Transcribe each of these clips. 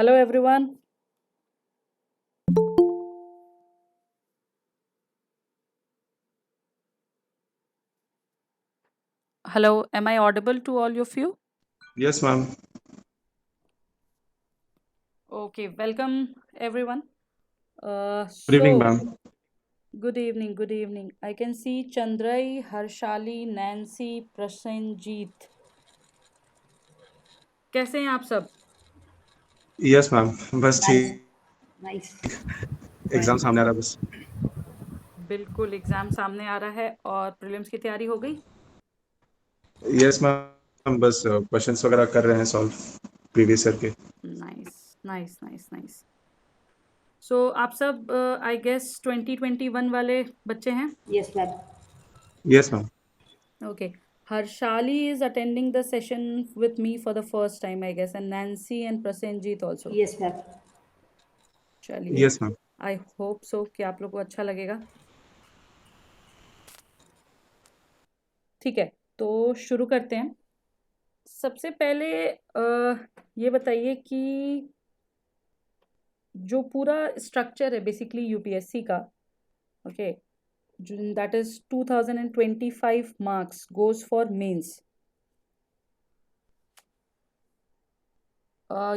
Hello everyone. Hello, am I audible to all of you? Yes, ma'am. Okay, welcome everyone. Good evening, ma'am. Good evening, good evening. I can see Chandrai, Harshali, Nancy, Prasenjit. कैसे हैं आप सब? Yes ma'am, बस nice ठीक। Nice exam सामने आ रहा है बस। बिल्कुल एग्जाम सामने आ रहा है और प्रीलिम्स की तैयारी हो गई? यस मैम, बस क्वेश्चंस वगैरह कर रहे हैं सॉल्व प्रीवियस ईयर के। Nice nice nice nice. So आप सब आई गेस 2021 वाले बच्चे हैं? Yes ma'am yes ma'am. Okay. Harshali is attending the session with me for the first time, I guess, and Nancy and Prasenjit also. Yes ma'am चलिए, yes ma'am. I hope so कि आप लोग को अच्छा लगेगा। ठीक है, तो शुरू करते हैं। सबसे पहले ये बताइए कि जो पूरा स्ट्रक्चर है बेसिकली यूपीएससी का, okay, that is 2025 marks goes for mains.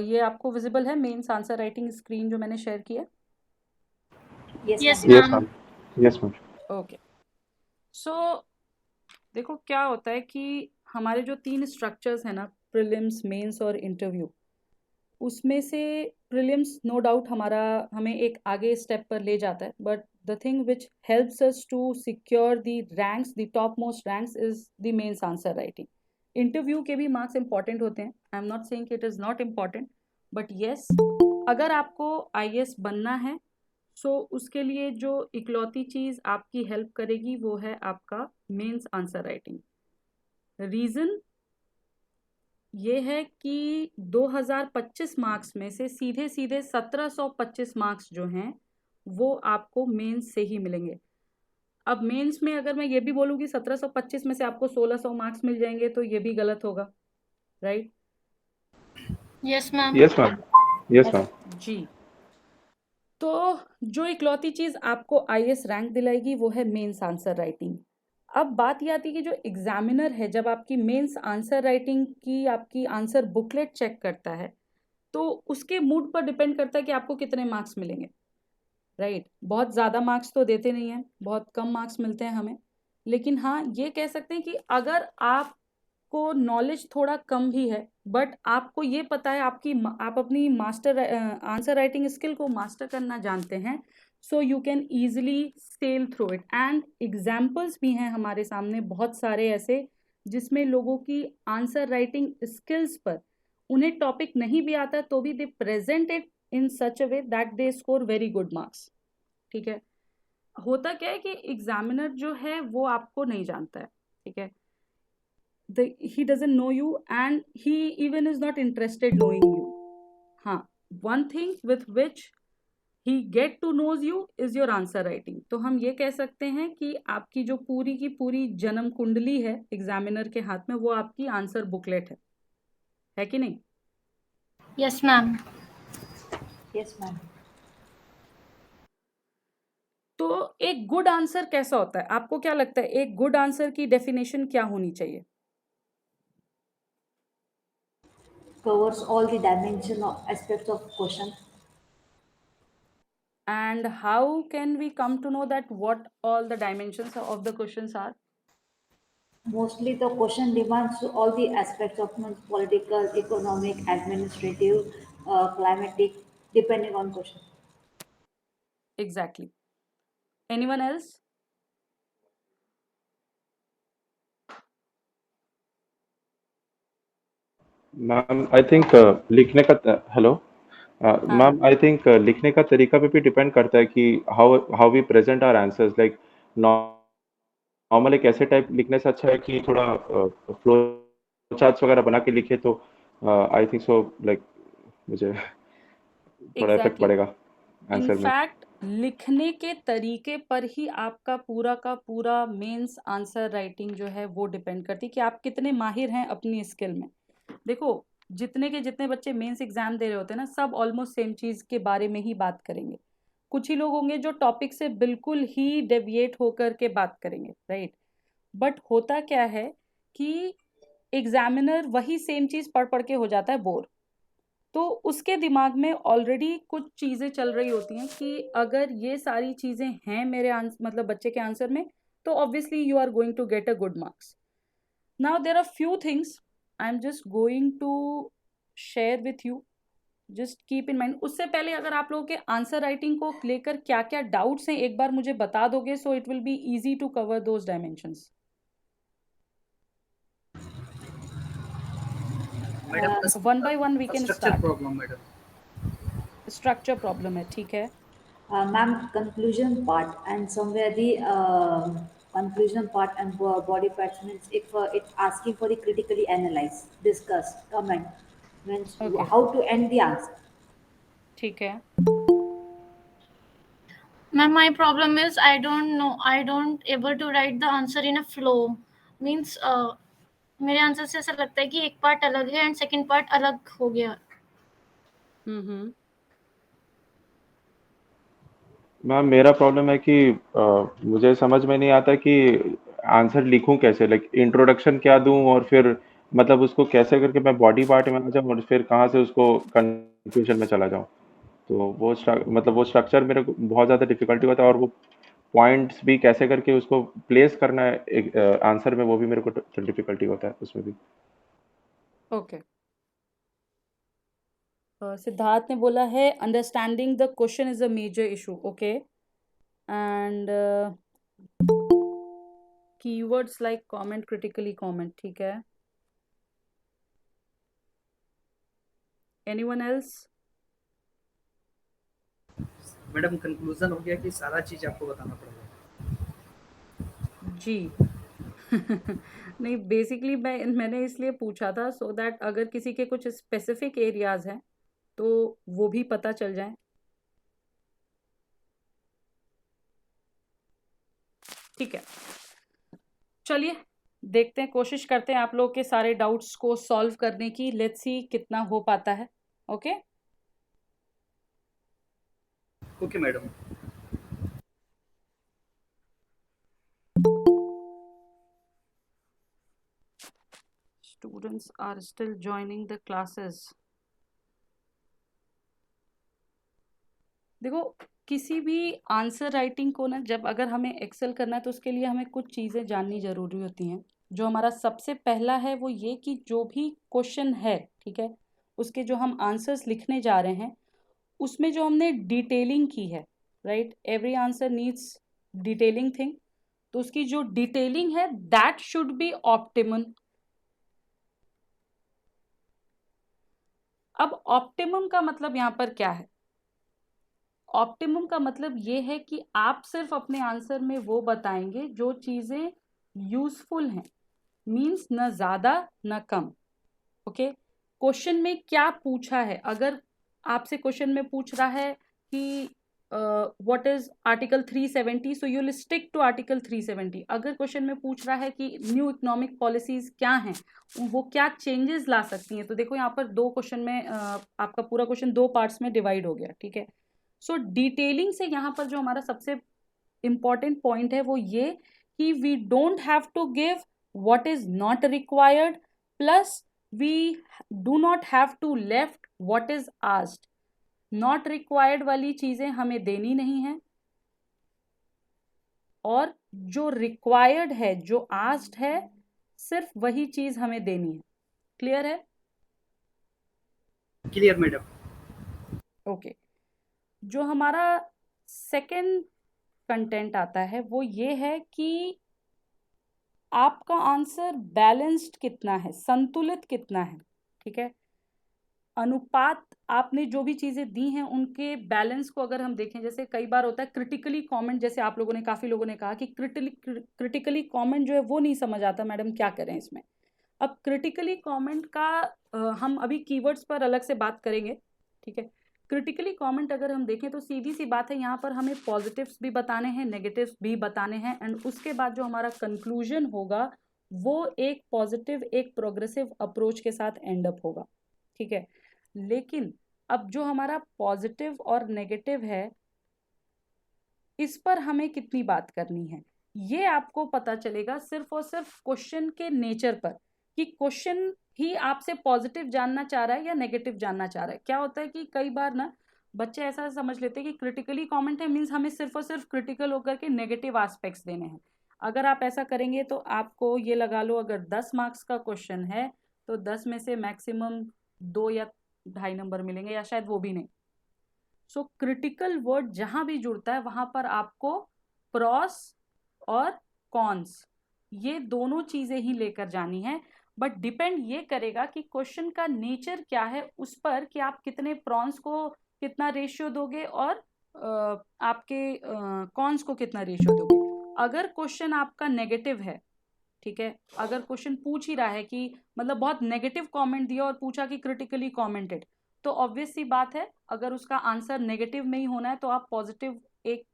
ये आपको विजिबल है मेंस आंसर राइटिंग स्क्रीन जो मैंने शेयर किया? Yes Yes, ma'am yes ma'am. Ma'am. Yes ma'am. Okay, so देखो क्या होता है कि हमारे जो 3 स्ट्रक्चर्स हैं ना, प्रीलिम्स, मेंस और इंटरव्यू, उसमें से प्रीलिम्स नो डाउट हमें एक आगे स्टेप पर ले जाता है, but the thing which helps us to secure the ranks, the top most ranks, is the mains answer writing. Interview के भी मार्क्स इंपॉर्टेंट होते हैं, I am not saying it is not important, but yes, अगर आपको IAS बनना है सो उसके लिए जो इकलौती चीज़ आपकी हेल्प करेगी वो है आपका मेंस आंसर राइटिंग। रीज़न ये है कि 2025 मार्क्स में से सीधे सीधे 1725 मार्क्स जो हैं वो आपको मेंस से ही मिलेंगे। अब मेंस में अगर मैं ये भी बोलूँ कि 1725 में से आपको 1600 मार्क्स मिल जाएंगे तो ये भी गलत होगा, right? Yes, ma'am. Yes ma'am. Yes ma'am. जी, तो जो इकलौती चीज़ आपको आईएएस रैंक दिलाएगी वो है मेंस आंसर राइटिंग। अब बात ये आती है कि जो एग्जामिनर है जब आपकी मेंस आंसर राइटिंग की आपकी आंसर बुकलेट चेक करता है तो उसके मूड पर डिपेंड करता है कि आपको कितने मार्क्स मिलेंगे, राइट? बहुत ज़्यादा मार्क्स तो देते नहीं हैं, बहुत कम मार्क्स मिलते हैं हमें, लेकिन हाँ ये कह सकते हैं कि अगर आपको नॉलेज थोड़ा कम भी है बट आपको ये पता है आप अपनी मास्टर आंसर राइटिंग स्किल को मास्टर करना जानते हैं, so you can easily sail through it. And examples भी हैं हमारे सामने बहुत सारे ऐसे जिसमें लोगों की आंसर राइटिंग स्किल्स पर, उन्हें टॉपिक नहीं भी आता तो भी दे present it in such a way that they score very good marks. ठीक है, होता क्या है कि एग्जामिनर जो है वो आपको नहीं जानता है, ठीक है, he doesn't know you and he even is not interested knowing you. हाँ, one thing with which he get to knows you is your answer writing। तो हम ये कह सकते हैं कि आपकी जो पूरी की पूरी जन्म कुंडली है एग्जामिनर के हाथ में वो आपकी आंसर बुकलेट है कि नहीं? Yes, ma'am. यस मैम तो एक गुड आंसर कैसा होता है, आपको क्या लगता है एक गुड आंसर की डेफिनेशन क्या होनी चाहिए? Covers all the dimension aspects of question And how can we come to know that what all the dimensions of the questions are? Mostly the question demands all the aspects of political economic administrative climatic depending on question Exactly. Anyone else? Ma'am I think लिखने का hello हाँ ma'am, I think लिखने का तरीका पे भी depend करता है कि how how we present our answers. Like normal एक ऐसे टाइप लिखने से अच्छा है कि थोड़ा फ्लो चार्ट्स वगैरह बना के लिखे तो आई थिंक सो लाइक मुझे थोड़ा इफेक्ट एग्जैक्टली। पड़ेगा आंसर में। इनफैक्ट लिखने के तरीके पर ही आपका पूरा का पूरा मेंस आंसर राइटिंग जो है वो डिपेंड करती है कि आप कितने माहिर हैं अपनी स्किल में। देखो, जितने के जितने बच्चे मेंस एग्जाम दे रहे होते हैं ना, सब ऑलमोस्ट सेम चीज़ के बारे में ही बात करेंगे। कुछ ही लोग होंगे जो टॉपिक से बिल्कुल ही डेविएट होकर के बात करेंगे, राइट। बट होता क्या है कि एग्जामिनर वही सेम चीज़ पढ़ पढ़ के हो जाता है बोर। तो उसके दिमाग में ऑलरेडी कुछ चीज़ें चल रही होती हैं कि अगर ये सारी चीज़ें हैं मेरे मतलब बच्चे के आंसर में, तो obviously you are going to get a good marks. Now there are few things I am just going to share with you, just keep in mind. उससे पहले अगर आप लोगों के आंसर राइटिंग को लेकर क्या क्या डाउट्स हैं एक बार मुझे बता दोगे, so it will be easy to cover those dimensions. Madam one by one we can structure start. Problem madam. Structure problem है, ठीक है। Ma'am, conclusion part and somewhere the conclusion part and body parts means if it asking for the critically analyze, discuss, comment means Okay. how to end the answer. ठीक है। Ma'am, my problem is I don't know. I don't able to write the answer in a flow. Means मेरे answer से ऐसा लगता है कि एक part अलग है एंड सेकंड पार्ट अलग हो गया। हम्म। मैम मेरा प्रॉब्लम है कि मुझे समझ में नहीं आता कि आंसर लिखूं कैसे, लाइक इंट्रोडक्शन क्या दूं और फिर मतलब उसको कैसे करके मैं बॉडी पार्ट में आ जाऊं और फिर कहाँ से उसको कंक्लूजन में चला जाऊं। तो वो मतलब वो स्ट्रक्चर मेरे को बहुत ज़्यादा डिफिकल्टी होता है, और वो पॉइंट्स भी कैसे करके उसको प्लेस करना है एक आंसर में, वो भी मेरे को डिफिकल्टी होता है उसमें भी। ओके। सिद्धार्थ ने बोला है understanding the question is a major issue, okay. And keywords like comment, critically comment, ठीक है। Anyone else? मैडम कंक्लूजन हो गया कि सारा चीज आपको बताना पड़ेगा। जी। नहीं, बेसिकली मैंने इसलिए पूछा था सो दैट अगर किसी के कुछ स्पेसिफिक एरियाज हैं तो वो भी पता चल जाए। ठीक है, चलिए देखते हैं, कोशिश करते हैं आप लोग के सारे डाउट्स को सॉल्व करने की। लेट्स सी कितना हो पाता है। Okay okay madam. Students are still joining the classes. देखो, किसी भी आंसर राइटिंग को ना, जब अगर हमें एक्सेल करना है तो उसके लिए हमें कुछ चीज़ें जाननी ज़रूरी होती हैं। जो हमारा सबसे पहला है वो ये कि जो भी क्वेश्चन है, ठीक है, उसके जो हम आंसर्स लिखने जा रहे हैं उसमें जो हमने डिटेलिंग की है, right, every answer needs detailing thing. तो उसकी जो डिटेलिंग है दैट शुड बी ऑप्टिमम। अब ऑप्टिमम का मतलब यहाँ पर क्या है? ऑप्टिमम का मतलब ये है कि आप सिर्फ अपने आंसर में वो बताएंगे जो चीजें यूजफुल हैं, मींस न ज्यादा न कम। ओके, क्वेश्चन में क्या पूछा है? अगर आपसे क्वेश्चन में पूछ रहा है कि what is article 370, so you will stick to article 370। अगर क्वेश्चन में पूछ रहा है कि न्यू इकोनॉमिक पॉलिसीज क्या हैं, वो क्या चेंजेस ला सकती हैं, तो देखो यहाँ पर दो क्वेश्चन में आपका पूरा क्वेश्चन दो पार्ट्स में डिवाइड हो गया, ठीक है। सो डिटेलिंग से यहाँ पर जो हमारा सबसे इंपॉर्टेंट पॉइंट है वो ये कि we don't have to give what is not required, plus we do not have to left what is asked. Not required वाली चीजें हमें देनी नहीं है, और जो रिक्वायर्ड है, जो आस्क्ड है, सिर्फ वही चीज हमें देनी है। क्लियर है? Clear madam. ओके। जो हमारा सेकंड कंटेंट आता है वो ये है कि आपका आंसर बैलेंस्ड कितना है, संतुलित कितना है, ठीक है। अनुपात आपने जो भी चीजें दी हैं उनके बैलेंस को अगर हम देखें, जैसे कई बार होता है क्रिटिकली कमेंट, जैसे आप लोगों ने, काफी लोगों ने कहा कि क्रिटिकली कमेंट जो है वो नहीं समझ आता मैडम, क्या करें इसमें। अब क्रिटिकली कमेंट का हम अभी कीवर्ड्स पर अलग से बात करेंगे, ठीक है। क्रिटिकली कमेंट अगर हम देखें तो सीधी सी बात है, यहाँ पर हमें पॉजिटिव्स भी बताने हैं, नेगेटिव्स भी बताने हैं, एंड उसके बाद जो हमारा कंक्लूजन होगा वो एक पॉजिटिव, एक प्रोग्रेसिव अप्रोच के साथ एंड अप होगा, ठीक है। लेकिन अब जो हमारा पॉजिटिव और नेगेटिव है, इस पर हमें कितनी बात करनी है, ये आपको पता चलेगा सिर्फ और सिर्फ क्वेश्चन के नेचर पर, कि क्वेश्चन ही आपसे पॉजिटिव जानना चाह रहा है या नेगेटिव जानना चाह रहा है। क्या होता है कि कई बार ना बच्चे ऐसा समझ लेते हैं कि क्रिटिकली कमेंट है मीन्स हमें सिर्फ और सिर्फ क्रिटिकल होकर के नेगेटिव एस्पेक्ट्स देने हैं। अगर आप ऐसा करेंगे तो आपको ये लगा लो, अगर 10 मार्क्स का क्वेश्चन है तो 10 में से मैक्सिमम 2 या 2.5 नंबर मिलेंगे, या शायद वो भी नहीं। सो क्रिटिकल वर्ड जहां भी जुड़ता है वहां पर आपको प्रॉस और कॉन्स, ये दोनों चीजें ही लेकर जानी है। बट डिपेंड ये करेगा कि क्वेश्चन का नेचर क्या है उस पर, कि आप कितने प्रॉन्स को कितना रेशियो दोगे और आपके कॉन्स को कितना रेशियो दोगे। अगर क्वेश्चन आपका नेगेटिव है, ठीक है, अगर क्वेश्चन पूछ ही रहा है कि मतलब बहुत नेगेटिव कमेंट दिया और पूछा कि क्रिटिकली कमेंटेड, तो ऑब्वियस सी बात है अगर उसका आंसर नेगेटिव में ही होना है तो आप पॉजिटिव एक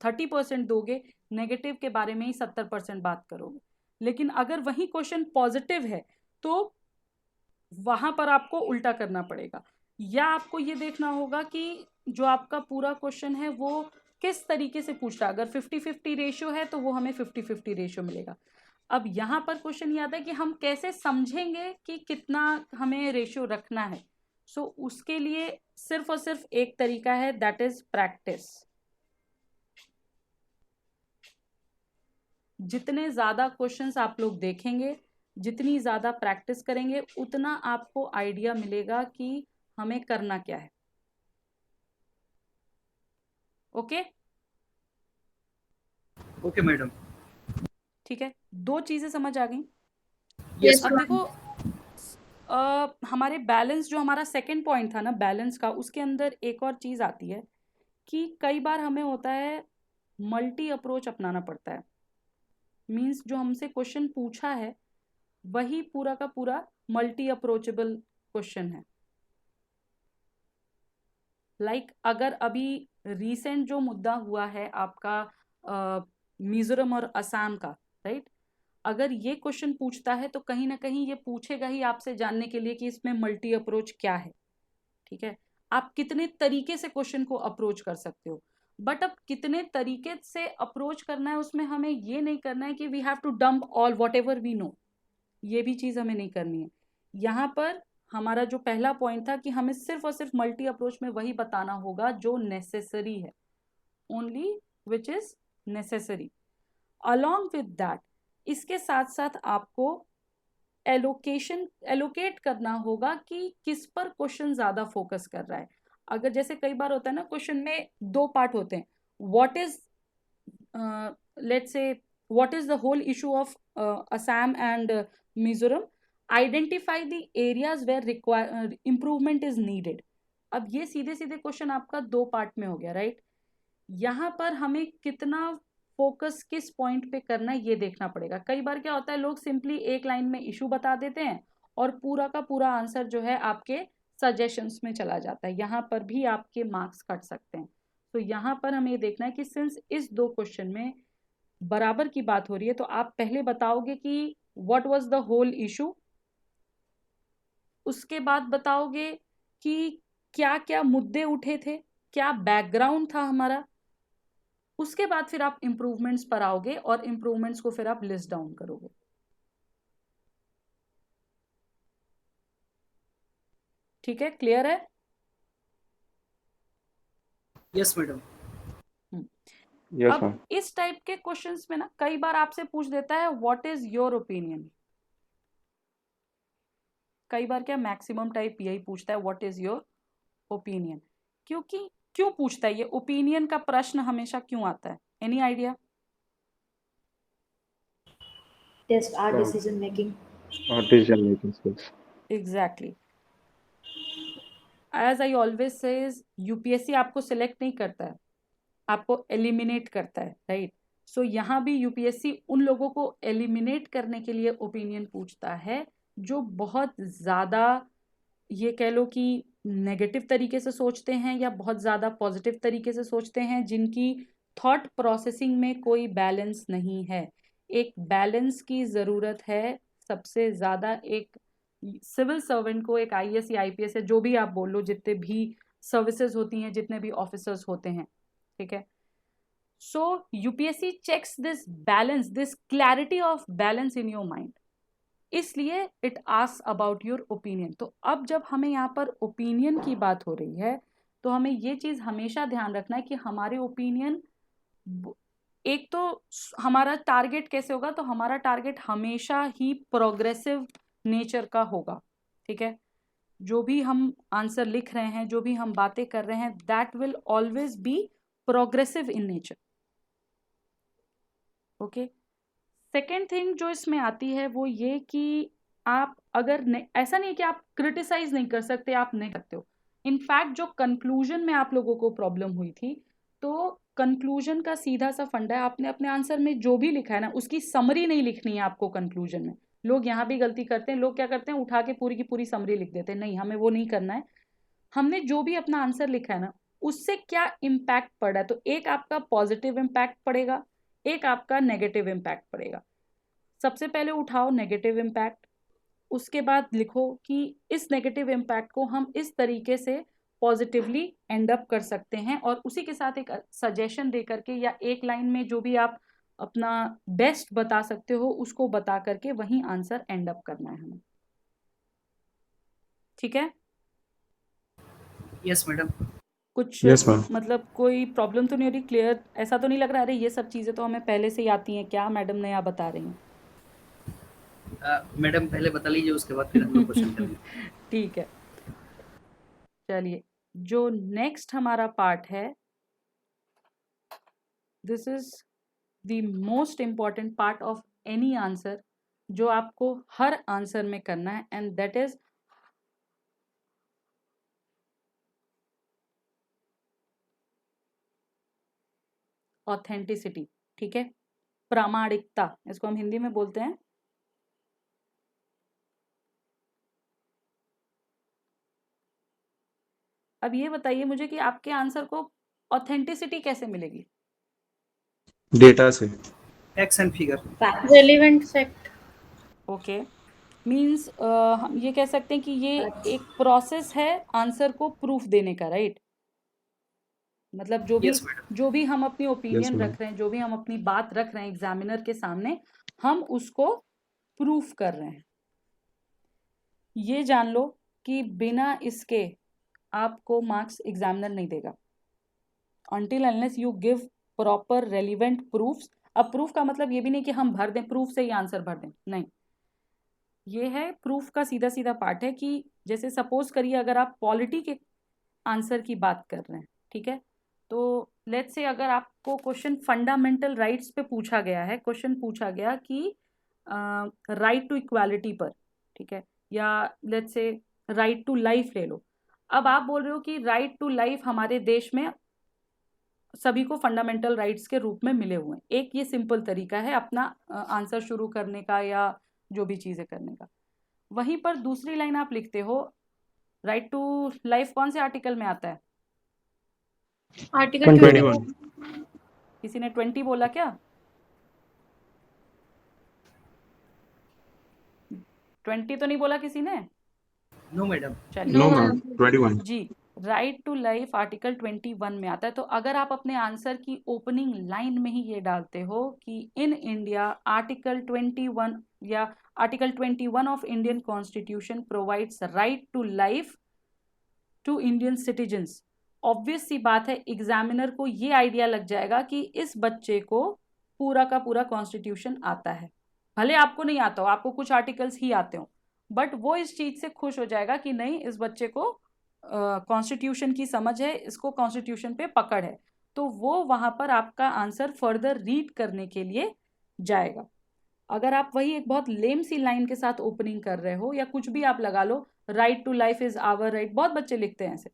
30% दोगे, नेगेटिव के बारे में ही 70% बात करोगे। लेकिन अगर वही क्वेश्चन पॉजिटिव है तो वहां पर आपको उल्टा करना पड़ेगा, या आपको ये देखना होगा कि जो आपका पूरा क्वेश्चन है वो किस तरीके से पूछ रहा है। अगर 50-50 रेशियो है तो वो हमें 50-50 रेशियो मिलेगा। अब यहाँ पर क्वेश्चन ये आता है कि हम कैसे समझेंगे कि कितना हमें रेशियो रखना है। सो उसके लिए सिर्फ और सिर्फ एक तरीका है, दैट इज प्रैक्टिस। जितने ज्यादा क्वेश्चंस आप लोग देखेंगे, जितनी ज्यादा प्रैक्टिस करेंगे, उतना आपको आइडिया मिलेगा कि हमें करना क्या है। Okay okay madam. ठीक है, 2 चीजें समझ आ गई। यस अब देखो हमारे बैलेंस, जो हमारा सेकंड पॉइंट था ना बैलेंस का, उसके अंदर एक और चीज आती है कि कई बार हमें होता है मल्टी अप्रोच अपनाना पड़ता है। मींस जो हमसे क्वेश्चन पूछा है वही पूरा का पूरा मल्टी अप्रोचेबल क्वेश्चन है। लाइक अगर अभी रीसेंट जो मुद्दा हुआ है आपका मिजोरम और असम का, राइट, अगर ये क्वेश्चन पूछता है तो कहीं ना कहीं ये पूछेगा ही आपसे जानने के लिए कि इसमें मल्टी अप्रोच क्या है। ठीक है, आप कितने तरीके से क्वेश्चन को अप्रोच कर सकते हो, बट अब कितने तरीके से अप्रोच करना है उसमें हमें ये नहीं करना है कि we have to dump all whatever we know, ये भी चीज हमें नहीं करनी है। यहाँ पर हमारा जो पहला पॉइंट था कि हमें सिर्फ और सिर्फ मल्टी अप्रोच में वही बताना होगा जो नेसेसरी है, only which is necessary. Along with that, इसके साथ साथ आपको एलोकेट करना होगा कि किस पर क्वेश्चन ज्यादा फोकस कर रहा है। अगर जैसे कई बार होता है ना, क्वेश्चन में 2 पार्ट होते हैं, what is let's say what is the whole issue of Assam and Mizoram, identify the areas where improvement is needed. अब ये सीधे सीधे क्वेश्चन आपका 2 पार्ट में हो गया, राइट। यहाँ पर हमें कितना फोकस किस पॉइंट पे करना है ये देखना पड़ेगा। कई बार क्या होता है, लोग सिंपली एक लाइन में इशू बता देते हैं और पूरा का पूरा आंसर जो है आपके सजेशंस में चला जाता है, यहाँ पर भी आपके मार्क्स कट सकते हैं। तो यहाँ पर हमें ये देखना है कि सिंस इस 2 क्वेश्चन में बराबर की बात हो रही है तो आप पहले बताओगे कि what was the whole issue, उसके बाद बताओगे कि क्या क्या मुद्दे उठे थे, क्या बैकग्राउंड था हमारा, उसके बाद फिर आप इंप्रूवमेंट्स पर आओगे और इंप्रूवमेंट्स को फिर आप लिस्ट डाउन करोगे। ठीक है, क्लियर है? Yes madam. यस अब मैम। इस टाइप के क्वेश्चंस में ना कई बार आपसे पूछ देता है व्हाट इज योर ओपिनियन। कई बार क्या मैक्सिमम टाइप यही पूछता है व्हाट इज योर ओपिनियन। क्योंकि क्यों पूछता है ये ओपिनियन का प्रश्न, हमेशा क्यों आता है? Any idea? Test our decision making. Decision making skills. Exactly. As I always says, UPSC आपको सिलेक्ट नहीं करता है, आपको एलिमिनेट करता है, राइट। सो यहाँ भी यूपीएससी उन लोगों को एलिमिनेट करने के लिए ओपिनियन पूछता है जो बहुत ज़्यादा, ये कह लो कि नेगेटिव तरीके से सोचते हैं या बहुत ज़्यादा पॉजिटिव तरीके से सोचते हैं, जिनकी थॉट प्रोसेसिंग में कोई बैलेंस नहीं है। एक बैलेंस की ज़रूरत है सबसे ज़्यादा। एक सिविल सर्वेंट को, एक आईएएस या आईपीएस है, जो भी आप बोल लो, जितने भी सर्विसेज होती हैं, जितने भी ऑफिसर्स होते हैं, ठीक है। So UPSC checks this balance, this clarity of balance in your mind, इसलिए it asks about your opinion. तो अब जब हमें यहाँ पर ओपिनियन की बात हो रही है, तो हमें ये चीज हमेशा ध्यान रखना है कि हमारे ओपिनियन, एक तो हमारा टारगेट कैसे होगा, तो हमारा टारगेट हमेशा ही प्रोग्रेसिव नेचर का होगा, ठीक है। जो भी हम आंसर लिख रहे हैं, जो भी हम बातें कर रहे हैं, that will always be progressive in nature, okay. Second thing जो इसमें आती है वो ये कि आप अगर ऐसा नहीं कि आप क्रिटिसाइज नहीं कर सकते, आप नहीं करते हो। इनफैक्ट जो कंक्लूजन में आप लोगों को प्रॉब्लम हुई थी, तो कंक्लूजन का सीधा सा फंडा है, आपने अपने आंसर में जो भी लिखा है ना, उसकी समरी नहीं लिखनी है आपको कंक्लूजन में। लोग यहाँ भी गलती करते हैं, लोग क्या करते हैं, उठा के पूरी की पूरी समरी लिख देते हैं। नहीं, हमें वो नहीं करना है। हमने जो भी अपना आंसर लिखा है ना, उससे क्या इम्पैक्ट पड़ा है, तो एक आपका पॉजिटिव इम्पैक्ट पड़ेगा, एक आपका नेगेटिव इम्पैक्ट पड़ेगा। सबसे पहले उठाओ नेगेटिव इम्पैक्ट, उसके बाद लिखो कि इस नेगेटिव इम्पैक्ट को हम इस तरीके से पॉजिटिवली एंड अप कर सकते हैं, और उसी के साथ एक सजेशन दे करके या एक लाइन में जो भी आप अपना बेस्ट बता सकते हो उसको बता करके वहीं आंसर एंड अप करना है हमें, ठीक है। Yes madam. कुछ यस मैम। मतलब कोई प्रॉब्लम तो नहीं हो रही? क्लियर? ऐसा तो नहीं लग रहा अरे ये सब चीज़ें तो हमें पहले से ही आती हैं, क्या मैडम नया बता रही हैं? मैडम पहले बता लीजिए, उसके बाद फिर हम लोग क्वेश्चन करेंगे। ठीक है, चलिए। जो नेक्स्ट हमारा पार्ट है, this is the most important part of any answer, जो आपको हर आंसर में करना है, एंड दैट इज ऑथेंटिसिटी, ठीक है, प्रामाणिकता, इसको हम हिंदी में बोलते हैं। अब ये बताइए मुझे कि आपके आंसर को ऑथेंटिसिटी कैसे मिलेगी? डेटा से। Facts and figure. Facts. Relevant fact. Okay, means हम ये कह सकते हैं कि ये Facts. एक प्रोसेस है आंसर को प्रूफ देने का, राइट? मतलब यस मैडम। जो भी हम अपनी यस ओपिनियन मैम। रख रहे हैं, जो भी हम अपनी बात रख रहे हैं एग्जामिनर के सामने, हम उसको प्रूफ कर रहे हैं। ये जान लो कि बिना इसके आपको मार्क्स एग्जामिनर नहीं देगा, until unless you give proper relevant proofs। अब प्रूफ का मतलब ये भी नहीं कि हम भर दें, प्रूफ से ही आंसर भर दें, नहीं। ये है प्रूफ का सीधा सीधा पार्ट है कि जैसे सपोज करिए अगर आप पॉलिटी के आंसर की बात कर रहे हैं, ठीक है, तो लेट्स से अगर आपको क्वेश्चन फंडामेंटल राइट्स पे पूछा गया है, क्वेश्चन पूछा गया कि राइट टू इक्वालिटी पर, ठीक है, या let's say right to life ले लो। अब आप बोल रहे हो कि राइट टू लाइफ हमारे देश में सभी को फंडामेंटल राइट्स के रूप में मिले हुए हैं। एक ये सिंपल तरीका है अपना आंसर शुरू करने का या जो भी चीज़ें करने का। वहीं पर दूसरी लाइन आप लिखते हो, राइट टू लाइफ कौन से आर्टिकल में आता है? आर्टिकल 21। किसी ने 20 बोला क्या? 20 तो नहीं बोला किसी ने? No madam. चलिए नो मैम, 21। जी, राइट टू लाइफ आर्टिकल 21 में आता है। तो अगर आप अपने आंसर की ओपनिंग लाइन में ही ये डालते हो कि इन इंडिया आर्टिकल 21 या article 21 of Indian constitution provides right to life to Indian citizens, obvious सी बात है एग्जामिनर को ये आइडिया लग जाएगा कि इस बच्चे को पूरा का पूरा कॉन्स्टिट्यूशन आता है। भले आपको नहीं आता हो, आपको कुछ आर्टिकल्स ही आते हो, बट वो इस चीज से खुश हो जाएगा कि नहीं, इस बच्चे को कॉन्स्टिट्यूशन की समझ है, इसको कॉन्स्टिट्यूशन पे पकड़ है, तो वो वहां पर आपका आंसर फर्दर रीड करने के लिए जाएगा। अगर आप वही एक बहुत लेम सी लाइन के साथ ओपनिंग कर रहे हो या कुछ भी आप लगा लो, right to life is our right, बहुत बच्चे लिखते हैं ऐसे,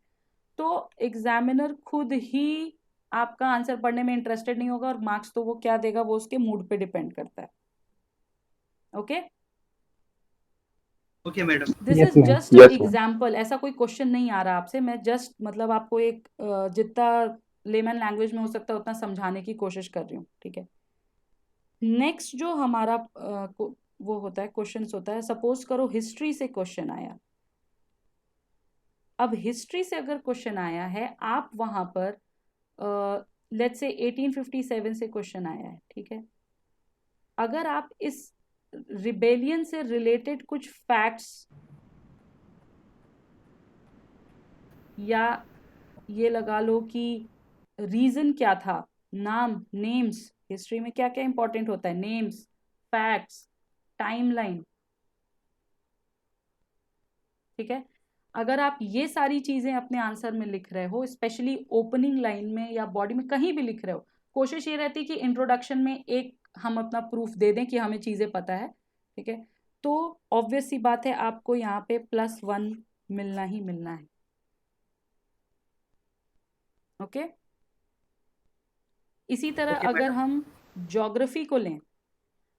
तो एग्जामिनर खुद ही आपका आंसर पढ़ने में इंटरेस्टेड नहीं होगा, और मार्क्स तो वो क्या देगा वो उसके मूड पे डिपेंड करता है। Okay, okay madam. This Yes, is ma'am. Just Yes, ma'am. Example, ऐसा कोई क्वेश्चन नहीं आ रहा आपसे, मैं जस्ट मतलब आपको एक जितना लेमन लैंग्वेज में हो सकता है उतना समझाने की कोशिश कर रही हूँ, ठीक है। नेक्स्ट जो हमारा वो होता है, क्वेश्चंस होता है। सपोज करो हिस्ट्री से क्वेश्चन आया। अब हिस्ट्री से अगर क्वेश्चन आया है, आप वहां पर लेट्स से 1857 से क्वेश्चन आया है, ठीक है। अगर आप इस रिबेलियन से रिलेटेड कुछ फैक्ट्स या ये लगा लो कि रीजन क्या था, नाम, नेम्स, हिस्ट्री में क्या क्या इंपॉर्टेंट होता है, नेम्स, फैक्ट्स, टाइमलाइन, ठीक है। अगर आप ये सारी चीजें अपने आंसर में लिख रहे हो, स्पेशली ओपनिंग लाइन में या बॉडी में कहीं भी लिख रहे हो, कोशिश ये रहती है कि इंट्रोडक्शन में एक हम अपना प्रूफ दे दें कि हमें चीजें पता है, ठीक है। तो ऑब्वियस सी बात है, आपको यहाँ पे +1 मिलना ही मिलना है। ओके। इसी तरह ओके अगर मैडम। हम ज्योग्राफी को लें,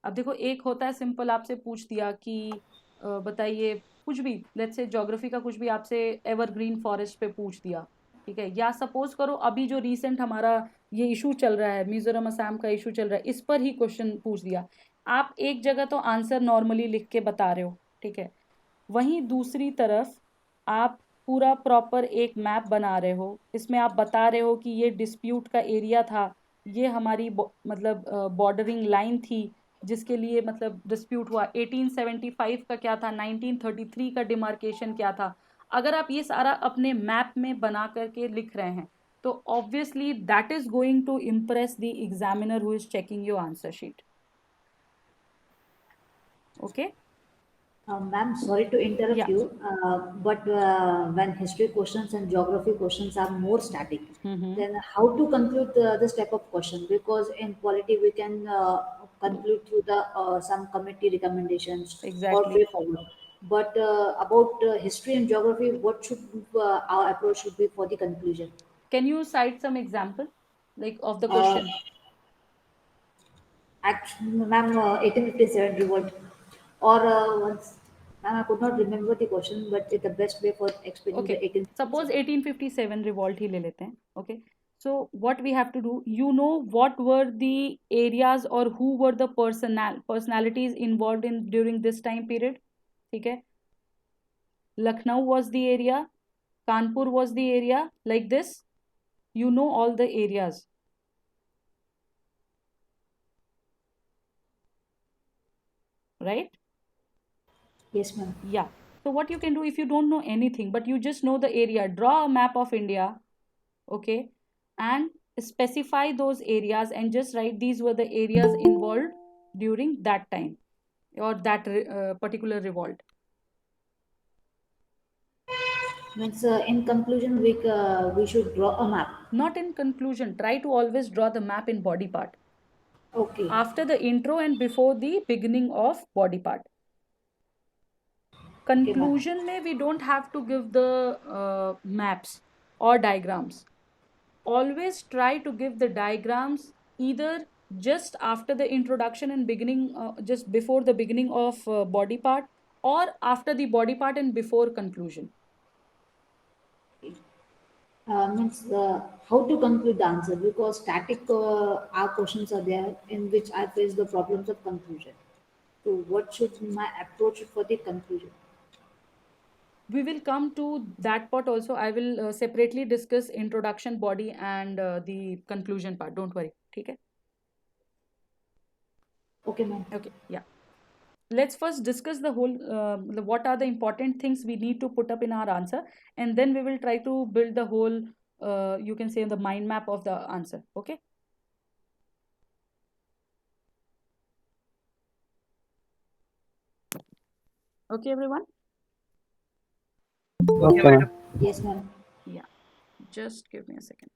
अब देखो एक होता है सिंपल, आपसे पूछ दिया कि बताइए कुछ भी, लेट्स से ज्योग्राफी का कुछ भी आपसे एवरग्रीन फॉरेस्ट पे पूछ दिया, ठीक है। या सपोज करो अभी जो रीसेंट हमारा ये इशू चल रहा है, मिजोरम असम का इशू चल रहा है, इस पर ही क्वेश्चन पूछ दिया। आप एक जगह तो आंसर नॉर्मली लिख के बता रहे हो, ठीक है। वहीं दूसरी तरफ आप पूरा प्रॉपर एक मैप बना रहे हो, इसमें आप बता रहे हो कि ये डिस्प्यूट का एरिया था, ये हमारी मतलब बॉर्डरिंग लाइन थी जिसके लिए मतलब डिस्प्यूट हुआ, 1875 का क्या था, 1933 का डिमार्केशन क्या था। अगर आप ये सारा अपने मैप में बना करके लिख रहे हैं, तो obviously that is going to impress the examiner who is checking your answer sheet. Okay. Ma'am, sorry to interrupt या you, but when history questions and geography questions are more static, hmm, then how to conclude this type of question? Because in polity we can conclude through the some committee recommendations or exactly. way forward. But about history and geography, what should our approach should be for the conclusion? Can you cite some example, like of the Uh, question? Actually, ma'am, 1857 revolt, or once, ma'am, I could not remember the question, but it's the best way for explaining Okay, the suppose 1857. 1857 revolt ही ले लेते हैं, okay? So what we have to do, you know what were the areas or who were the personalities involved in during this time period, ठीक है? Lucknow was the area, Kanpur was the area, like this. You know all the areas, right? Yes, ma'am. Yeah. So what you can do, if you don't know anything but you just know the area, draw a map of India, okay, and specify those areas and just write these were the areas involved during that time or that particular revolt. Means in conclusion, we should draw a map. Not in conclusion, try to always draw the map in body part Okay. after the intro and before the beginning of body part. Okay, ma'am. Conclusion में we don't have to give the maps or diagrams. Always try to give the diagrams either just after the introduction and beginning, just before the beginning of body part, or after the body part and before conclusion. Means how to conclude the answer, because static our questions are there in which I face the problems of conclusion. So what should my approach for the conclusion? We will come to that part also. I will separately discuss introduction, body, and the conclusion part. Don't worry. Okay. Okay, ma'am. Okay. Yeah. Let's first discuss the whole what are the important things we need to put up in our answer, and then we will try to build the whole you can say the mind map of the answer. Okay. Okay, everyone. Okay, madam. Yes, ma'am. Yeah, just give me a second.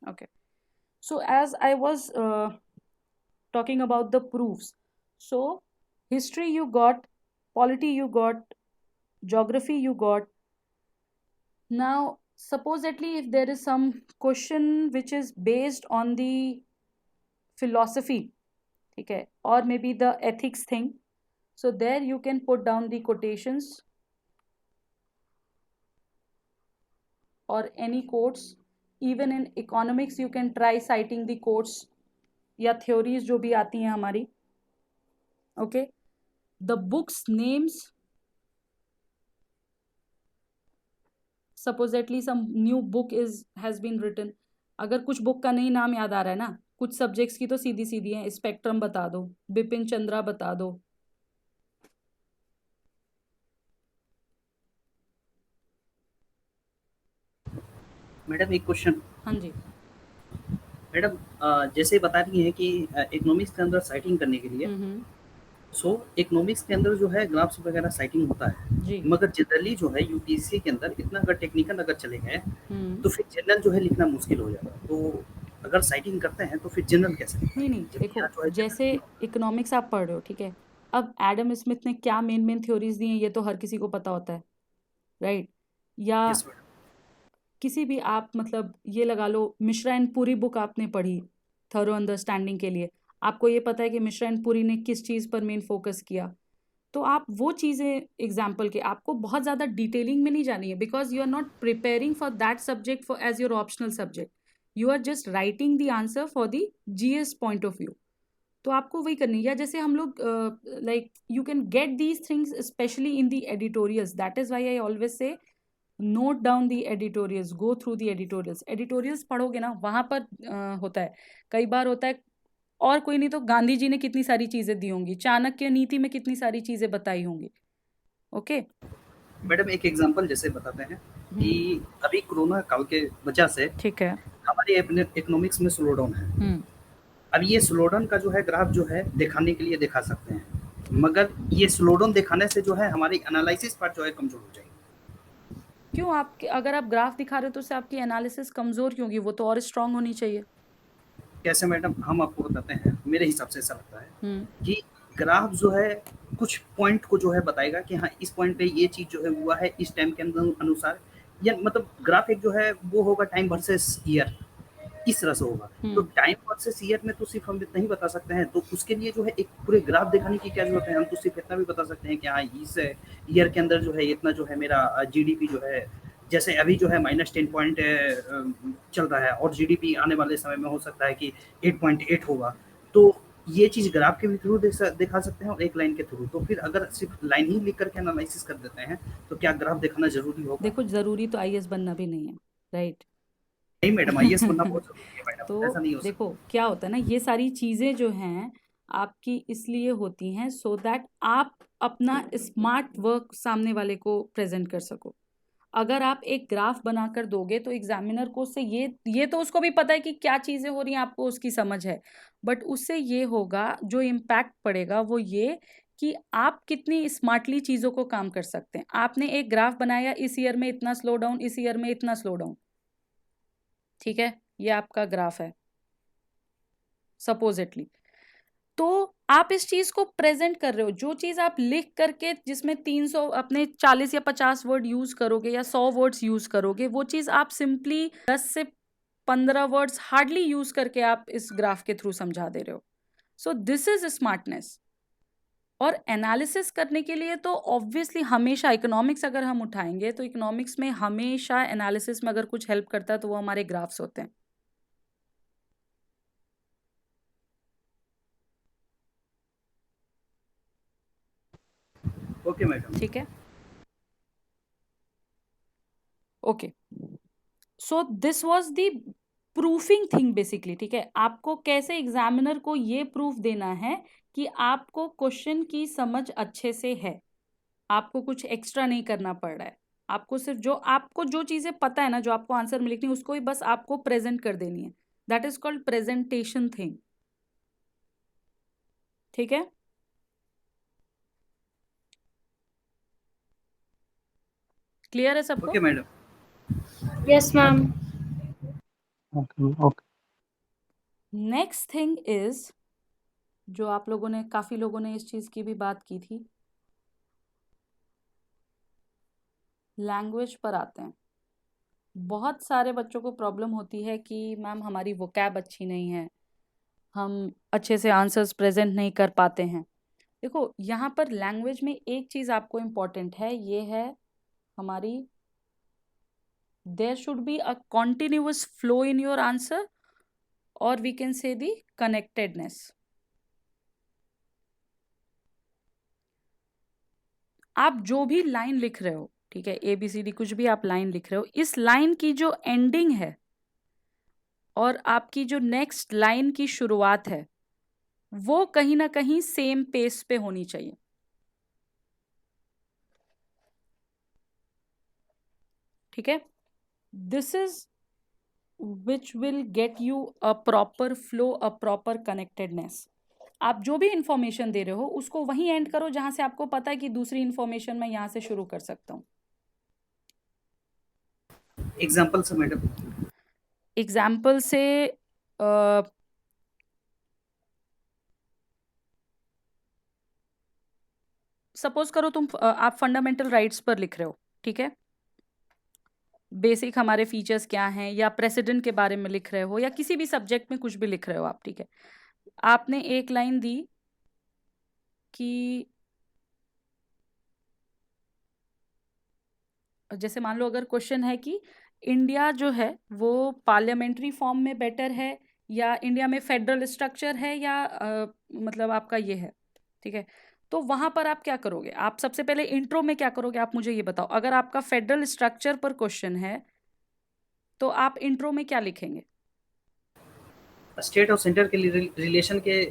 Okay, so as I was talking about the proofs, so history you got, polity you got, geography you got. Now supposedly if there is some question which is based on the philosophy, ठीक है, और may be the ethics thing. So there you can put down the quotations or any quotes. Even in economics you can try citing the quotes या theories जो भी आती हैं हमारी. Okay, the book's names, supposedly some new book has been written. अगर कुछ book का नहीं नाम याद आ रहा है ना, कुछ सब्जेक्ट्स की तो सीधी सीधी है. स्पेक्ट्रम बता दो, बिपिन चंद्रा बता दो. मैडम एक क्वेश्चन. हाँ जी. मैडम जैसे बता रही हैं कि इकोनॉमिक्स के अंदर साइटिंग करने के लिए, सो इकोनॉमिक्स के अंदर जो है ग्राफ्स वगैरह साइटिंग होता है, जी. मगर जनरली जो है यूपीएससी के अंदर इतना अगर टेक्निकल अगर चले गए तो फिर जनरल जो है लिखना मुश्किल हो जाता है. तो अगर साइटिंग करते हैं तो फिर जनरल कैसे लिखते नहीं हैं? नहीं, जबकि यहाँ जो देखो है जैसे इकोनॉमिक्स आप पढ़ रहे हो, ठीक है. अब एडम स्मिथ ने क्या मेन थ्योरीज दी हैं ये तो हर किसी को पता होता है, राइट. या यस मैडम. किसी भी आप मतलब ये लगा लो, मिश्रा एंड पुरी बुक आपने पढ़ी थरो अंडरस्टैंडिंग के लिए, आपको ये पता है कि मिश्रा एंड पुरी ने किस चीज़ पर मेन फोकस किया. तो आप वो चीज़ें एग्जाम्पल के, आपको बहुत ज़्यादा डिटेलिंग में नहीं जानी है, because you are not preparing for that subject for as your optional subject. You are just writing the answer for the GS point of view. तो आपको वही करनी है. या जैसे हम लोग like you can get these things specially in the editorials. That is why I always say note down the editorials, go through the editorials. Editorials पढ़ोगे ना, वहाँ पर होता है, कई बार होता है, और कोई नहीं तो गांधी जी ने कितनी सारी चीज़ें दी होंगी, चाणक्य नीति में कितनी सारी चीज़ें बताई होंगी. ओके. मैडम एक एग्जांपल जैसे बताते हैं कि अभी कोरोना काल के वजह से ठीक है. हमारे अपने इकोनॉमिक्स में स्लो डाउन है. अब ये स्लो डाउन का जो है ग्राफ जो है दिखाने के लिए दिखा सकते हैं, मगर ये स्लो डाउन दिखाने से जो है हमारी एनालिसिस पार्ट जो है कमजोर हो जाएगी. क्यों? आप अगर आप ग्राफ दिखा रहे हो तो उससे आपकी एनालिसिस कमजोर क्यों होगी? वो तो और स्ट्रांग होनी चाहिए. कैसे मैडम? हम आपको बताते हैं. मेरे हिसाब से ऐसा लगता है कि ग्राफ जो है कुछ पॉइंट को जो है बताएगा कि हाँ इस पॉइंट पे ये चीज जो है हुआ है इस टाइम के अनुसार, या मतलब ग्राफ एक जो है वो होगा टाइम वर्सेस ईयर, इस तरह से होगा. तो टाइम वर्सेस ईयर में तो सिर्फ हम इतना ही बता सकते हैं. तो उसके लिए जो है एक पूरे ग्राफ दिखाने की क्या जरूरत है? हम तो सिर्फ इतना भी बता सकते हैं कि हाँ इस ईयर के अंदर जो है इतना जो है मेरा जीडीपी जो है, जैसे अभी जो है -10 पॉइंट चल रहा है और जीडीपी आने वाले समय में हो सकता है कि 8.8 होगा. तो ये चीज ग्राफ के भी थ्रू दिखा सकते हैं और एक लाइन के थ्रू. तो फिर अगर सिर्फ लाइन ही लिख करके एनालिसिस कर देते हैं तो क्या ग्राफ दिखाना जरूरी होगा? देखो, जरूरी तो आईएएस बनना भी नहीं है, राइट. नहीं मैडम, आईएएस बनना बहुत जरूरी है मैडम. तो ऐसा नहीं हो सकता. देखो क्या होता है ना, ये सारी चीज़ें जो हैं आपकी इसलिए होती हैं सो दैट आप अपना स्मार्ट वर्क सामने वाले को प्रेजेंट कर सको. अगर आप एक ग्राफ बनाकर दोगे तो एग्जामिनर को उससे ये तो उसको भी पता है कि क्या चीज़ें हो रही हैं, आपको उसकी समझ है, बट उससे ये होगा, जो इम्पैक्ट पड़ेगा वो ये कि आप कितनी स्मार्टली चीज़ों को काम कर सकते हैं. आपने एक ग्राफ बनाया, इस ईयर में इतना स्लो डाउन, इस ईयर में इतना स्लो डाउन, ठीक है, ये आपका ग्राफ है सपोजिटली. तो आप इस चीज को प्रेजेंट कर रहे हो. जो चीज आप लिख करके जिसमें 300 अपने 40 या 50 वर्ड यूज करोगे या 100 वर्ड्स यूज करोगे, वो चीज आप सिंपली 10 से 15 वर्ड्स हार्डली यूज करके आप इस ग्राफ के थ्रू समझा दे रहे हो. So this is smartness. और एनालिसिस करने के लिए तो ऑब्वियसली हमेशा इकोनॉमिक्स अगर हम उठाएंगे तो इकोनॉमिक्स में हमेशा एनालिसिस में अगर कुछ हेल्प करता है तो वो हमारे ग्राफ्स होते हैं. Okay madam. ठीक है. Okay. So this was the proofing thing basically. ठीक है, आपको कैसे एग्जामिनर को ये प्रूफ देना है कि आपको क्वेश्चन की समझ अच्छे से है, आपको कुछ एक्स्ट्रा नहीं करना पड़ रहा है, आपको सिर्फ जो चीजें पता है ना, जो आपको आंसर में लिखनी है, उसको ही बस आपको प्रेजेंट कर देनी है. That is called presentation thing. ठीक है. क्लियर है सबको? Okay madam. Yes ma'am. Okay. Next thing is, जो आप लोगों ने, काफी लोगों ने इस चीज की भी बात की थी, लैंग्वेज पर आते हैं. बहुत सारे बच्चों को प्रॉब्लम होती है कि मैम हमारी वोकैब अच्छी नहीं है, हम अच्छे से आंसर्स प्रेजेंट नहीं कर पाते हैं। देखो यहाँ पर लैंग्वेज में एक चीज़ आपको इम्पॉर्टेंट है, ये है हमारी there should be a continuous flow in your answer, और we can say the connectedness. आप जो भी लाइन लिख रहे हो, ठीक है, ABCD कुछ भी आप लाइन लिख रहे हो, इस लाइन की जो एंडिंग है और आपकी जो नेक्स्ट लाइन की शुरुआत है वो कहीं ना कहीं सेम पेस पे होनी चाहिए। ठीक है, this is which will get you a proper flow, a proper connectedness. आप जो भी इंफॉर्मेशन दे रहे हो उसको वहीं एंड करो जहां से आपको पता है कि दूसरी इंफॉर्मेशन मैं यहां से शुरू कर सकता हूँ। एग्जाम्पल से मैडम। एग्जाम्पल से सपोज करो आप फंडामेंटल राइट्स पर लिख रहे हो, ठीक है, बेसिक हमारे फीचर्स क्या हैं, या प्रेसिडेंट के बारे में लिख रहे हो, या किसी भी सब्जेक्ट में कुछ भी लिख रहे हो आप, ठीक है। आपने एक लाइन दी कि जैसे मान लो अगर क्वेश्चन है कि इंडिया जो है वो पार्लियामेंट्री फॉर्म में बेटर है, या इंडिया में फेडरल स्ट्रक्चर है, या मतलब आपका ये है, ठीक है, तो वहां पर आप क्या करोगे? आप सबसे पहले इंट्रो में क्या करोगे आप मुझे ये बताओ। अगर आपका फेडरल स्ट्रक्चर पर क्वेश्चन है तो आप इंट्रो में क्या लिखेंगे? स्टेट और सेंटर के रिलेशन के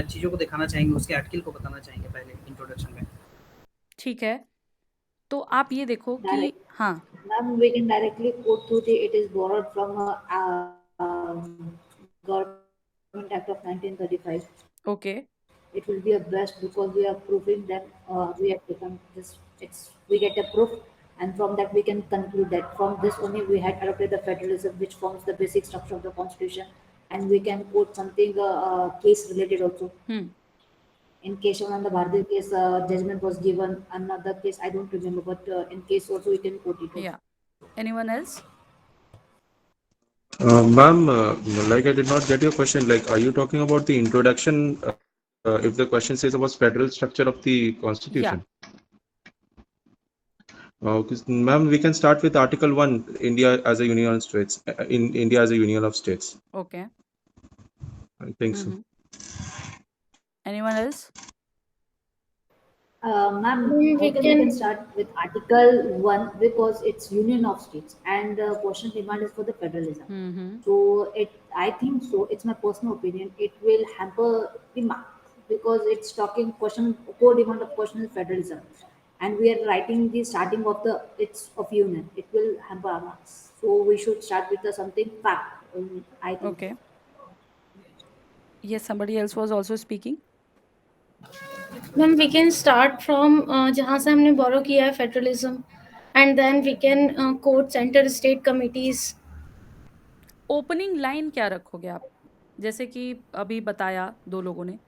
चीज़ों को दिखाना चाहेंगे, उसके आर्टिकल को बताना चाहेंगे पहले इंट्रोडक्शन में। ठीक है, तो आप ये देखो कि Direct, हाँ ma'am, we can directly quote to the it is borrowed from Government Act of 1935. Okay It will be a best because we are proving that we have taken this. We get a proof, and from that we can conclude that from this only we had adopted the federalism, which forms the basic structure of the constitution, and we can quote something case related also. In Keshavananda Bharati case, judgment was given. Another case I don't remember, but in case also we can quote it. या anyone else? Ma'am, like I did not get your question. Like, are you talking about the introduction? If the question says about federal structure of the Constitution. Ma'am, we can start with Article 1, India as a union of states. In India as a union of states. Okay, I think so. Anyone else? Ma'am, We we can- can start with Article 1 because it's Union of States and the question demand is for the federalism. So I think so. It's my personal opinion. It will hamper the mark because it's talking question core demand of question is federalism, and we are writing the starting of the it's of union. It will hamper our marks. So we should start with something fact. I think. Okay. Yes, somebody else was also speaking. Ma'am we can start from जहाँ से हमने borrow किया है federalism, and then we can quote centre state committees. Opening line क्या रखोगे आप? जैसे कि अभी बताया दो लोगों ने,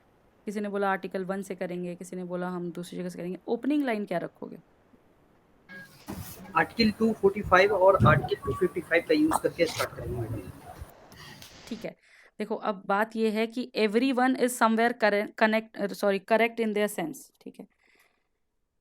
किसी ने बोला आर्टिकल 1 से करेंगे, किसी ने बोला हम दूसरी जगह से करेंगे। ओपनिंग लाइन क्या रखोगे? आर्टिकल 245 और आर्टिकल 255 का यूज करके स्टार्ट करेंगे। ठीक है, देखो अब बात ये है कि everyone is somewhere correct in their sense, ठीक है,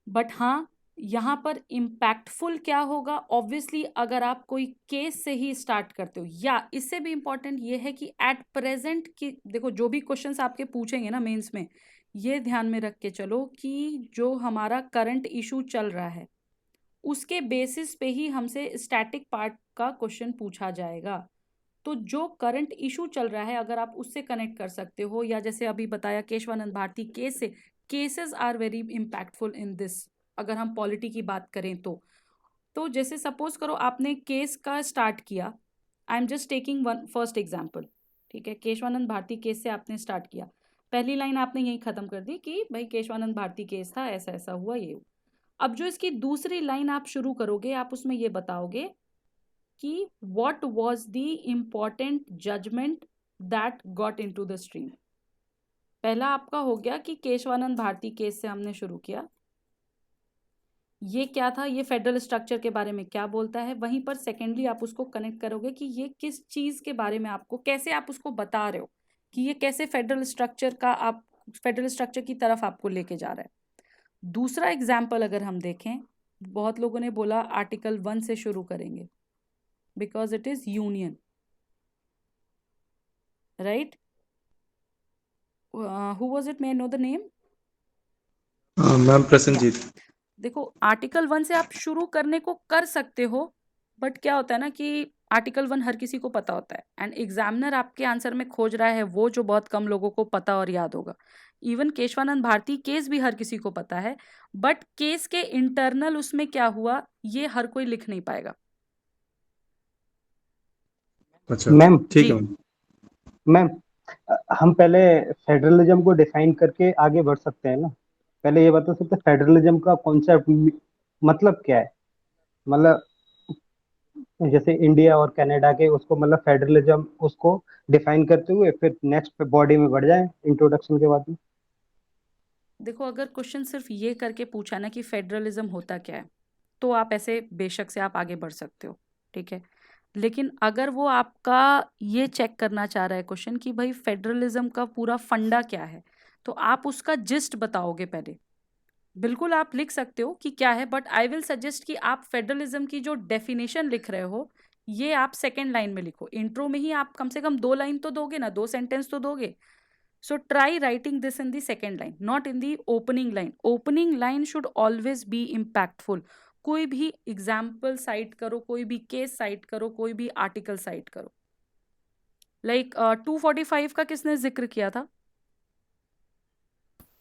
बट हाँ यहाँ पर इम्पैक्टफुल क्या होगा? ऑब्वियसली अगर आप कोई केस से ही स्टार्ट करते हो, या इससे भी इम्पॉर्टेंट ये है कि एट प्रेजेंट की देखो जो भी क्वेश्चंस आपके पूछेंगे ना मेंस में, ये ध्यान में रख के चलो कि जो हमारा करंट इशू चल रहा है उसके बेसिस पे ही हमसे स्टैटिक पार्ट का क्वेश्चन पूछा जाएगा। तो जो करंट इशू चल रहा है अगर आप उससे कनेक्ट कर सकते हो, या जैसे अभी बताया केशवानंद भारती केस से, cases are very impactful in this. अगर हम पॉलिटी की बात करें तो जैसे सपोज करो आपने केस का स्टार्ट किया, आई am just taking one first example, ठीक है, केशवानंद भारती केस से आपने स्टार्ट किया, पहली लाइन आपने यही खत्म कर दी कि भाई केशवानंद भारती केस था, ऐसा ऐसा हुआ, ये हुआ। अब जो इसकी दूसरी लाइन आप शुरू करोगे, आप उसमें ये बताओगे कि what was the important judgment that got into the stream। पहला आपका हो गया कि केशवानंद भारती केस से हमने शुरू किया, ये क्या था, ये फेडरल स्ट्रक्चर के बारे में क्या बोलता है। वहीं पर सेकेंडली आप उसको कनेक्ट करोगे कि ये किस चीज के बारे में, आपको कैसे आप उसको बता रहे हो कि ये कैसे फेडरल स्ट्रक्चर की तरफ आपको लेके जा रहा है। दूसरा एग्जाम्पल अगर हम देखें, बहुत लोगों ने बोला आर्टिकल 1 से शुरू करेंगे because it is union, right? Who was it, may I know the name? Ma'am Prasannajit. देखो, आर्टिकल 1 से आप शुरू करने को कर सकते हो, बट क्या होता है ना कि आर्टिकल 1 हर किसी को पता होता है एंड एग्जामिनर आपके आंसर में खोज रहा है वो जो बहुत कम लोगों को पता और याद होगा। इवन केशवानंद भारती केस भी हर किसी को पता है, बट केस के इंटरनल उसमें क्या हुआ ये हर कोई लिख नहीं पाएगा। अच्छा मैम ठीक जी है मैम। मैम हम पहले फेडरलिज्म को डिफाइन करके आगे बढ़ सकते हैं ना। पहले ये बता सकते हैं फेडरलिज्म का कॉन्सेप्ट मतलब क्या है। मतलब जैसे इंडिया और कनाडा के उसको मतलब फेडरलिज्म उसको डिफाइन करते हुए फिर नेक्स्ट बॉडी में बढ़ जाए इंट्रोडक्शन के बाद में। देखो, अगर क्वेश्चन सिर्फ ये करके पूछा ना कि फेडरलिज्म होता क्या है, तो आप ऐसे बेशक से आप आगे बढ़ सकते हो, ठीक है। लेकिन अगर वो आपका ये चेक करना चाह रहा है क्वेश्चन कि भाई फेडरलिज्म का पूरा फंडा क्या है, तो आप उसका जिस्ट बताओगे पहले। बिल्कुल आप लिख सकते हो कि क्या है, बट आई विल सजेस्ट कि आप फेडरलिज्म की जो डेफिनेशन लिख रहे हो ये आप सेकेंड लाइन में लिखो। इंट्रो में ही आप कम से कम 2 लाइन तो दोगे ना, 2 सेंटेंस तो दोगे। So try writing this in the second line, not in the opening line. Opening line should always be impactful. कोई भी एग्जाम्पल साइट करो, कोई भी केस साइट करो, कोई भी आर्टिकल साइट करो। लाइक 245 का किसने जिक्र किया था?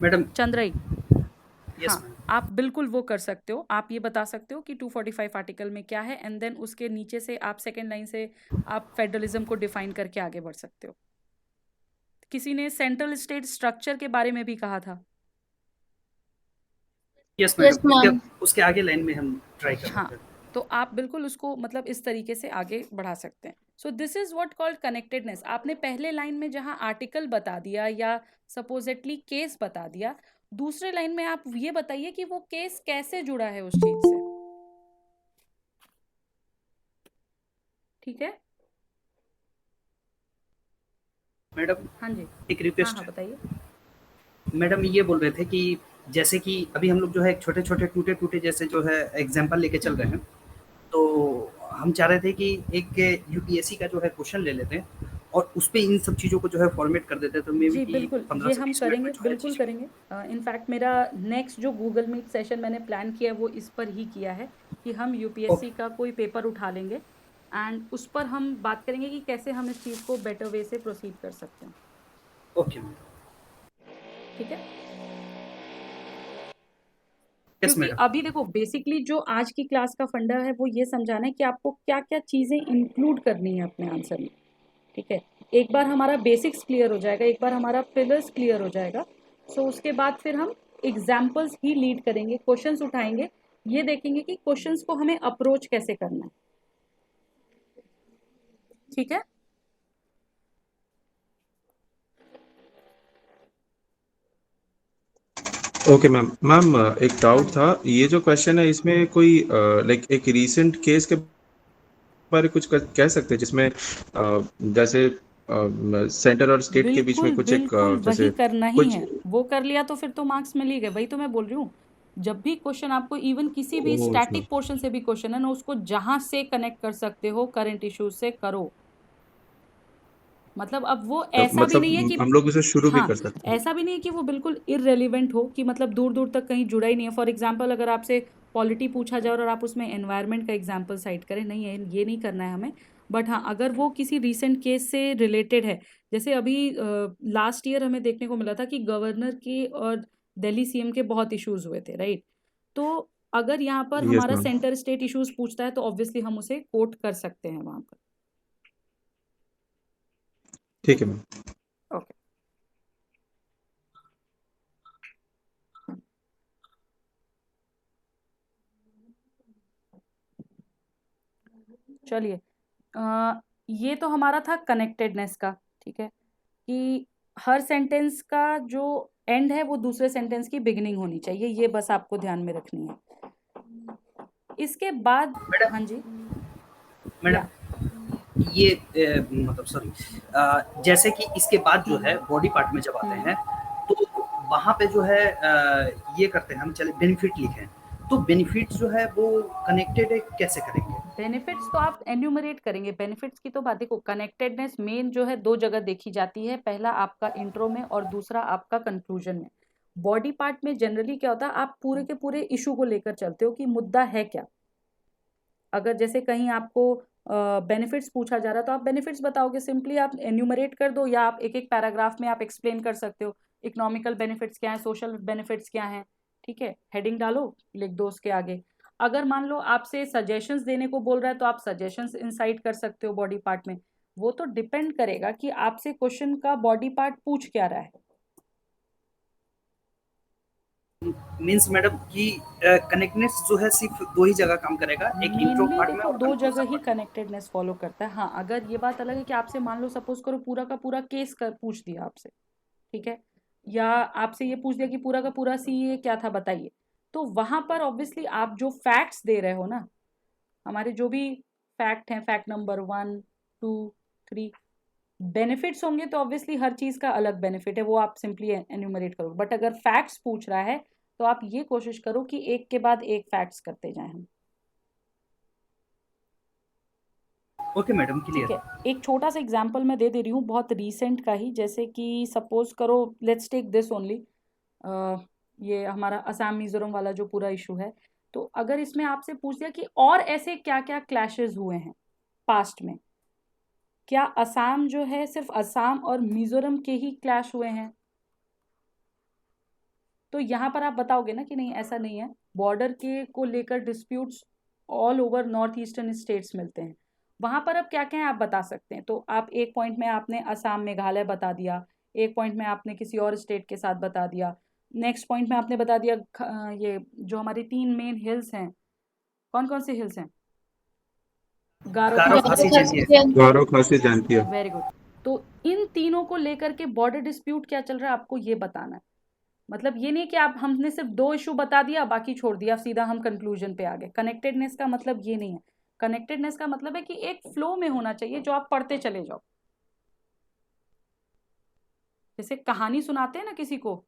मैडम चंद्रई। यस हाँ, मैम। आप बिल्कुल वो कर सकते हो। आप ये बता सकते हो कि 245 आर्टिकल में क्या है एंड देन उसके नीचे से आप सेकेंड लाइन से आप फेडरलिज्म को डिफाइन करके आगे बढ़ सकते हो। किसी ने सेंट्रल स्टेट स्ट्रक्चर के बारे में भी कहा था। Yes yes madam, ma'am. उसके आगे लाइन में हम ट्राई कर हाँ, रहे थे। तो आप बिल्कुल उसको मतलब इस तरीके से आगे बढ़ा सकते हैं। So this is what called connectedness. आपने पहले लाइन में जहां आर्टिकल बता दिया या सपोजिटली केस बता दिया, दूसरे लाइन में आप ये बताइए कि वो केस कैसे जुड़ा है उस चीज से। ठीक है मैडम हाँ जी, एक हाँ रिक्वेस्ट हाँ है। बताइए। मैडम ये बोल रहे थे कि जैसे कि अभी हम लोग जो है छोटे-छोटे, टूटे-टूटे जैसे जो है एग्जांपल लेके चल रहे हैं, तो हम चाह रहे थे कि एक यूपीएससी का जो है क्वेश्चन ले लेते हैं और उस पे इन सब चीज़ों को जो है फॉर्मेट कर देते हैं, तो मे बी जी कि बिल्कुल, 15 ये से हम 20 मिनट में करेंगे, जो है बिल्कुल चीज़ें। करेंगे। इनफैक्ट मेरा नेक्स्ट जो गूगल मीट सेशन मैंने प्लान किया है वो इस पर ही किया है कि हम यूपीएससी ओके, का कोई पेपर उठा लेंगे एंड उस पर हम बात करेंगे कि कैसे हम इस चीज़ को बेटर वे से प्रोसीड कर सकते हैं। Okay madam. ठीक है, यस क्योंकि मैडम। अभी देखो बेसिकली जो आज की क्लास का फंडा है वो ये समझाना है कि आपको क्या क्या चीज़ें इंक्लूड करनी है अपने आंसर में। ठीक है, एक बार हमारा बेसिक्स क्लियर हो जाएगा, एक बार हमारा पिलर्स क्लियर हो जाएगा, सो उसके बाद फिर हम एग्जाम्पल्स ही लीड करेंगे, क्वेश्चंस उठाएंगे, ये देखेंगे कि क्वेश्चंस को हमें अप्रोच कैसे करना है। ठीक है, ओके मैम। मैम एक हाँ डाउट जी। था, ये जो क्वेश्चन है इसमें कोई लाइक एक रीसेंट केस के बारे कुछ कह सकते हैं जिसमें जैसे सेंटर और स्टेट के बीच में बिल्कुल कुछ एक बिल्कुल वही जैसे करना ही कुछ। है, वो कर लिया तो फिर तो मार्क्स मिल ही गए। वही तो मैं बोल रही हूँ, जब भी क्वेश्चन आपको इवन किसी भी ओह अच्छा। स्टैटिक पोर्शन से भी क्वेश्चन है ना, उसको जहां से कनेक्ट कर सकते हो करंट इश्यूज से करो। मतलब अब वो ऐसा भी नहीं है कि हम लोग उसे शुरू भी हाँ, कर सकते हैं। ऐसा भी नहीं है कि वो बिल्कुल इररेलेवेंट हो कि मतलब दूर दूर तक कहीं जुड़ा ही नहीं है। फॉर एग्जाम्पल अगर आपसे पॉलिटी पूछा जाए और आप उसमें एनवायरनमेंट का एग्जाम्पल साइट करें, नहीं है, ये नहीं करना है हमें। बट हाँ, अगर वो किसी रिसेंट केस से रिलेटेड है, जैसे अभी लास्ट ईयर हमें देखने को मिला था कि गवर्नर के और दिल्ली सीएम के बहुत इश्यूज हुए थे, राइट? तो अगर यहाँ पर यस हमारा मैम। सेंटर स्टेट इश्यूज पूछता है तो ऑब्वियसली हम उसे कोट कर सकते हैं वहां पर। ठीक है मैम। ओके, चलिए। ये तो हमारा था कनेक्टेडनेस का। ठीक है, कि हर सेंटेंस का जो एंड है वो दूसरे सेंटेंस की बिगिनिंग होनी चाहिए, ये बस आपको ध्यान में रखनी है। इसके बाद हाँ मैडम जी, मैडम या ये मतलब सॉरी, जैसे कि इसके बाद जो है बॉडी पार्ट में जब आते हैं तो वहाँ पे जो है ये करते हैं हम, चले बेनिफिट लिखें, तो बेनिफिट्स जो है वो कनेक्टेड है, कैसे करेंगे? बेनिफिट्स तो आप एन्यूमरेट करेंगे। बेनिफिट्स की तो बात देखो, कनेक्टेडनेस मेन जो है दो जगह देखी जाती है, पहला आपका इंट्रो में और दूसरा आपका कंक्लूजन में। बॉडी पार्ट में जनरली क्या होता है, आप पूरे के पूरे इशू को लेकर चलते हो कि मुद्दा है क्या। अगर जैसे कहीं आपको बेनिफिट्स पूछा जा रहा है तो आप बेनिफिट्स बताओगे, सिंपली आप एन्यूमरेट कर दो, या आप एक एक पैराग्राफ में आप एक्सप्लेन कर सकते हो इकोनॉमिकल बेनिफिट्स क्या है, सोशल बेनिफिट्स क्या हैं, ठीक है, हेडिंग डालो, लिख दो उसके आगे। अगर मान लो आपसे सजेशंस देने को बोल रहा है तो आप सजेशंस इंसाइट कर सकते हो बॉडी पार्ट में। वो तो डिपेंड करेगा कि आपसे क्वेश्चन का बॉडी पार्ट पूछ क्या रहा है। मींस मैडम कि कनेक्टनेस जो है सिर्फ दो ही जगह काम करेगा, एक इंट्रो मेनली पार्ट में देखो और दो जगह कंक्लूजन ही पार्ट। कनेक्टेडनेस फॉलो करता है। हाँ, अगर ये बात अलग है कि आपसे मान लो सपोज करो पूरा का पूरा केस कर पूछ दिया आपसे, ठीक है, या आपसे ये पूछ दिया कि पूरा का पूरा सीए क्या था बताइए, तो वहां पर ऑब्वियसली आप जो फैक्ट्स दे रहे हो ना, हमारे जो भी फैक्ट हैं, फैक्ट नंबर 1 2 3, बेनिफिट्स होंगे तो ऑब्वियसली हर चीज का अलग बेनिफिट है, वो आप सिंपली एन्यूमरेट करो। बट अगर फैक्ट्स पूछ रहा है तो आप ये कोशिश करो कि एक के बाद एक फैक्ट्स करते जाएं हम। ओके मैडम, ठीक क्लियर। है, एक छोटा सा एग्जांपल मैं दे दे रही हूँ, बहुत रीसेंट का ही, जैसे कि सपोज करो, लेट्स टेक दिस ओनली, ये हमारा असम मिजोरम वाला जो पूरा इशू है, तो अगर इसमें आपसे पूछ दिया कि और ऐसे क्या क्या क्लैशेस हुए हैं पास्ट में, क्या असम जो है सिर्फ असम और मिजोरम के ही क्लैश हुए हैं, तो यहाँ पर आप बताओगे ना कि नहीं ऐसा नहीं है, बॉर्डर के को लेकर disputes all over north eastern states मिलते हैं। वहां पर अब क्या क्या है आप बता सकते हैं। तो आप एक पॉइंट में आपने असम मेघालय बता दिया, एक पॉइंट में आपने किसी और स्टेट के साथ बता दिया, नेक्स्ट पॉइंट में आपने बता दिया ये जो हमारी 3 मेन हिल्स हैं, कौन कौन से हिल्स हैं, गारो गारो खासी, खासी चाहिए। गौरव खासी जानती है। Very good. तो इन तीनों को लेकर के बॉर्डर डिस्प्यूट क्या चल रहा है आपको ये बताना है। मतलब ये नहीं कि आप हमने सिर्फ 2 इशू बता दिया बाकी छोड़ दिया सीधा हम कंक्लूजन पे आ गए। कनेक्टेडनेस का मतलब ये नहीं है। कनेक्टेडनेस का मतलब है कि एक फ्लो में होना चाहिए जो आप पढ़ते चले जाओ। जैसे कहानी सुनाते हैं ना किसी को,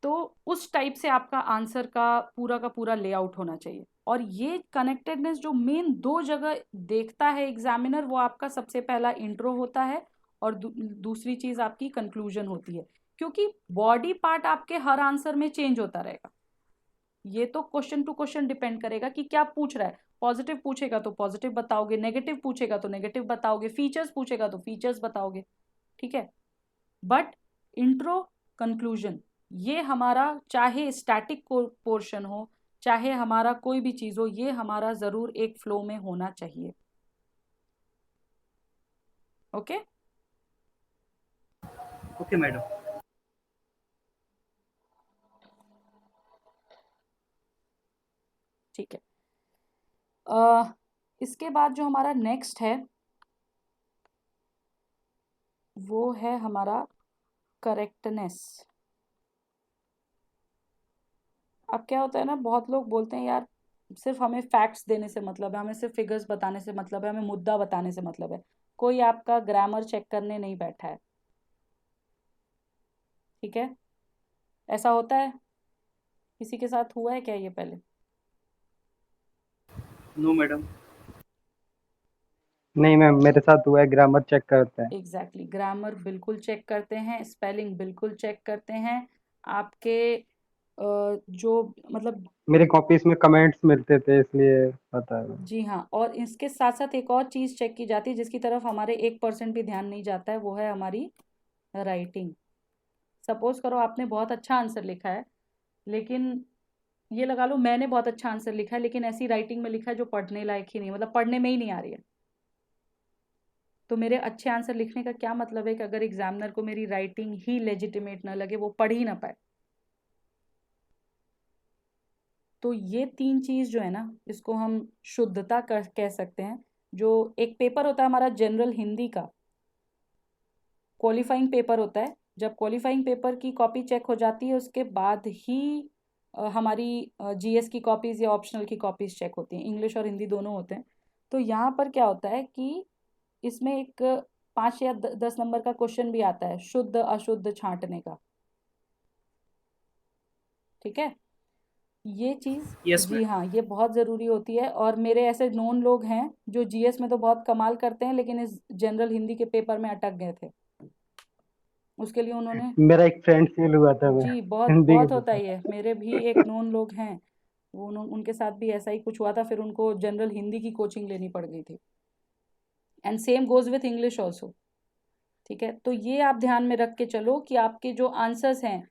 तो उस टाइप से आपका आंसर का पूरा लेआउट होना चाहिए। और ये कनेक्टेडनेस जो मेन 2 जगह देखता है एग्जामिनर, वो आपका सबसे पहला इंट्रो होता है और दूसरी चीज आपकी कंक्लूजन होती है। क्योंकि बॉडी पार्ट आपके हर आंसर में चेंज होता रहेगा। ये तो क्वेश्चन टू क्वेश्चन डिपेंड करेगा कि क्या पूछ रहा है। पॉजिटिव पूछेगा तो पॉजिटिव बताओगे, नेगेटिव पूछेगा तो नेगेटिव बताओगे, फीचर्स पूछेगा तो फीचर्स बताओगे, ठीक है। बट इंट्रो, कंक्लूजन, ये हमारा चाहे स्टैटिक पोर्शन हो चाहे हमारा कोई भी चीज हो, ये हमारा जरूर एक फ्लो में होना चाहिए। Okay okay madam. ठीक है। इसके बाद जो हमारा नेक्स्ट है वो है हमारा करेक्टनेस। अब क्या होता है ना, बहुत लोग बोलते हैं यार सिर्फ हमें फैक्ट्स देने से मतलब है, हमें सिर्फ फिगर्स बताने से मतलब है, हमें मुद्दा बताने से मतलब है, कोई आपका ग्रामर चेक करने नहीं बैठा है, ठीक है। ऐसा होता है, किसी के साथ हुआ है क्या ये पहले? No madam. नहीं मैम, मेरे साथ हुआ है, ग्रामर चेक करते हैं। एग्जैक्टली, ग्रामर बिल्कुल चेक करते हैं, स्पेलिंग बिल्कुल चेक करते हैं आपके जो मतलब। मेरे कॉपीज में कमेंट्स मिलते थे इसलिए पता है। जी हाँ, और इसके साथ साथ एक और चीज चेक की जाती है जिसकी तरफ हमारे 1% भी ध्यान नहीं जाता है, वो है हमारी राइटिंग। सपोज करो आपने बहुत अच्छा आंसर लिखा है, लेकिन ये लगा लो मैंने बहुत अच्छा आंसर लिखा है लेकिन ऐसी राइटिंग में लिखा है जो पढ़ने लायक ही नहीं, मतलब पढ़ने में ही नहीं आ रही है। तो मेरे अच्छे आंसर लिखने का क्या मतलब है कि अगर एग्जामिनर को मेरी राइटिंग ही लेजिटिमेट ना लगे, वो पढ़ ही ना पाए। तो ये 3 चीज जो है ना, इसको हम शुद्धता कह सकते हैं। जो एक पेपर होता है हमारा जनरल हिंदी का, क्वालिफाइंग पेपर होता है, जब क्वालिफाइंग पेपर की कॉपी चेक हो जाती है उसके बाद ही हमारी जीएस की कॉपीज या ऑप्शनल की कॉपीज चेक होती हैं। इंग्लिश और हिंदी दोनों होते हैं। तो यहाँ पर क्या होता है कि इसमें एक 5 या 10 नंबर का क्वेश्चन भी आता है, शुद्ध अशुद्ध छांटने का। ठीक है, ये चीज यस जी मैडम। हाँ, ये बहुत जरूरी होती है। और मेरे ऐसे नोन लोग हैं जो जीएस में तो बहुत कमाल करते हैं, लेकिन इस जनरल हिंदी के पेपर में अटक गए थे। उसके लिए उन्होंने मेरा एक फ्रेंड फेल हुआ था मैं जी बहुत हिंदी के बहुत होता पेपर। ही है। मेरे भी एक नोन लोग हैं, उनके साथ भी ऐसा ही कुछ हुआ था, फिर उनको जनरल हिंदी की कोचिंग लेनी पड़ गई थी। And same goes with English also. ठीक है, तो ये आप ध्यान में रख के चलो कि आपके जो आंसर्स हैं,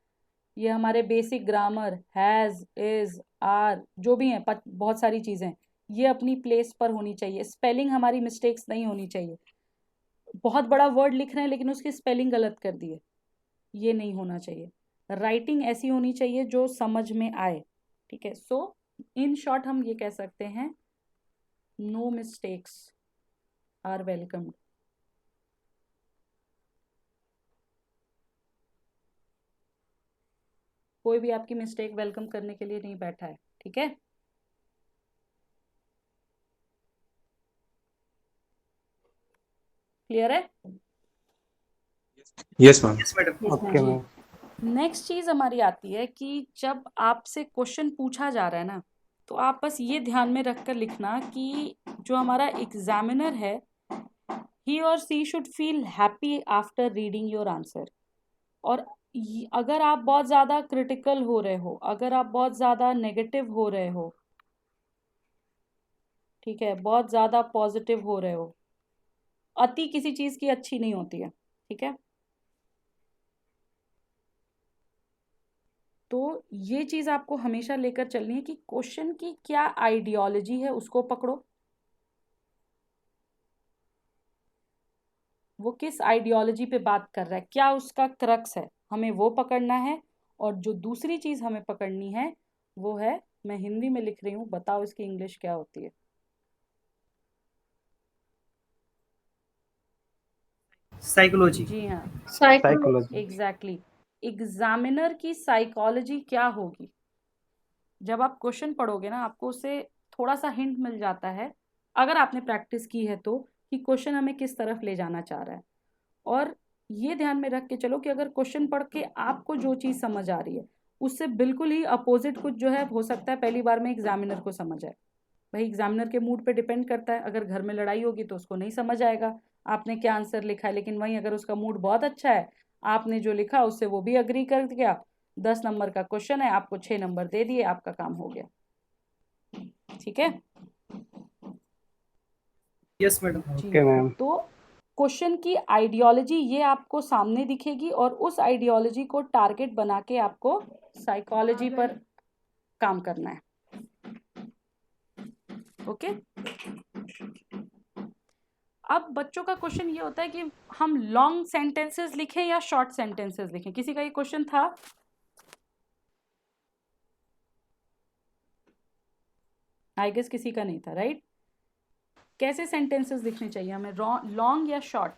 ये हमारे basic grammar, has, is, are, जो भी हैं, बहुत सारी चीजें, ये अपनी प्लेस पर होनी चाहिए। स्पेलिंग हमारी मिस्टेक्स नहीं होनी चाहिए। बहुत बड़ा वर्ड लिख रहे हैं लेकिन उसकी स्पेलिंग गलत कर दी है, ये नहीं होना चाहिए। राइटिंग ऐसी होनी चाहिए जो समझ में आए। ठीक है, सो इन शॉर्ट हम ये कह सकते हैं, नो मिस्टेक्स आर वेलकम्ड। कोई भी आपकी मिस्टेक वेलकम करने के लिए नहीं बैठा है। ठीक है, क्लियर है? Yes ma'am. Yes madam. Yes, okay ma'am. Ma'am. Next चीज हमारी आती है कि जब आपसे क्वेश्चन पूछा जा रहा है ना, तो आप बस ये ध्यान में रखकर लिखना कि जो हमारा एग्जामिनर है, ही और she should feel happy after reading your answer. और अगर आप बहुत ज्यादा क्रिटिकल हो रहे हो, अगर आप बहुत ज्यादा नेगेटिव हो रहे हो, ठीक है, बहुत ज्यादा पॉजिटिव हो रहे हो, अति किसी चीज की अच्छी नहीं होती है। ठीक है, तो ये चीज आपको हमेशा लेकर चलनी है कि क्वेश्चन की क्या आइडियोलॉजी है, उसको पकड़ो। वो किस आइडियोलॉजी पे बात कर रहा है, क्या उसका क्रक्स है, हमें वो पकड़ना है। और जो दूसरी चीज हमें पकड़नी है वो है, मैं हिंदी में लिख रही हूँ, बताओ इसकी इंग्लिश क्या होती है। साइकोलॉजी। जी हाँ, साइकोलॉजी। एग्जैक्टली। एग्जामिनर की साइकोलॉजी क्या होगी, जब आप क्वेश्चन पढ़ोगे ना, आपको उससे थोड़ा सा हिंट मिल जाता है, अगर आपने प्रैक्टिस की है तो, कि क्वेश्चन हमें किस तरफ ले जाना चाह रहा है। और ये ध्यान में रख के चलो कि अगर क्वेश्चन पढ़ के आपको जो चीज़ समझ आ रही है, उससे बिल्कुल ही अपोजिट कुछ जो है, हो सकता है पहली बार में एग्जामिनर को समझ आए। भाई एग्जामिनर के मूड पे डिपेंड करता है, अगर घर में लड़ाई होगी तो उसको नहीं समझ आएगा आपने क्या आंसर लिखा है। लेकिन वहीं अगर उसका मूड बहुत अच्छा है, आपने जो लिखा उससे वो भी अग्री कर गया, 10 नंबर का क्वेश्चन है, आपको 6 नंबर दे दिए, आपका काम हो गया। ठीक है यस मैडम। जी, ओके मैम। तो क्वेश्चन की आइडियोलॉजी ये आपको सामने दिखेगी, और उस आइडियोलॉजी को टारगेट बना के आपको साइकोलॉजी पर काम करना है। ओके, अब बच्चों का क्वेश्चन ये होता है कि हम लॉन्ग सेंटेंसेस लिखें या शॉर्ट सेंटेंसेस लिखें। किसी का ये क्वेश्चन था? आई गेस किसी का नहीं था, राइट? कैसे सेंटेंसेस लिखने चाहिए हमें, लॉन्ग या शॉर्ट?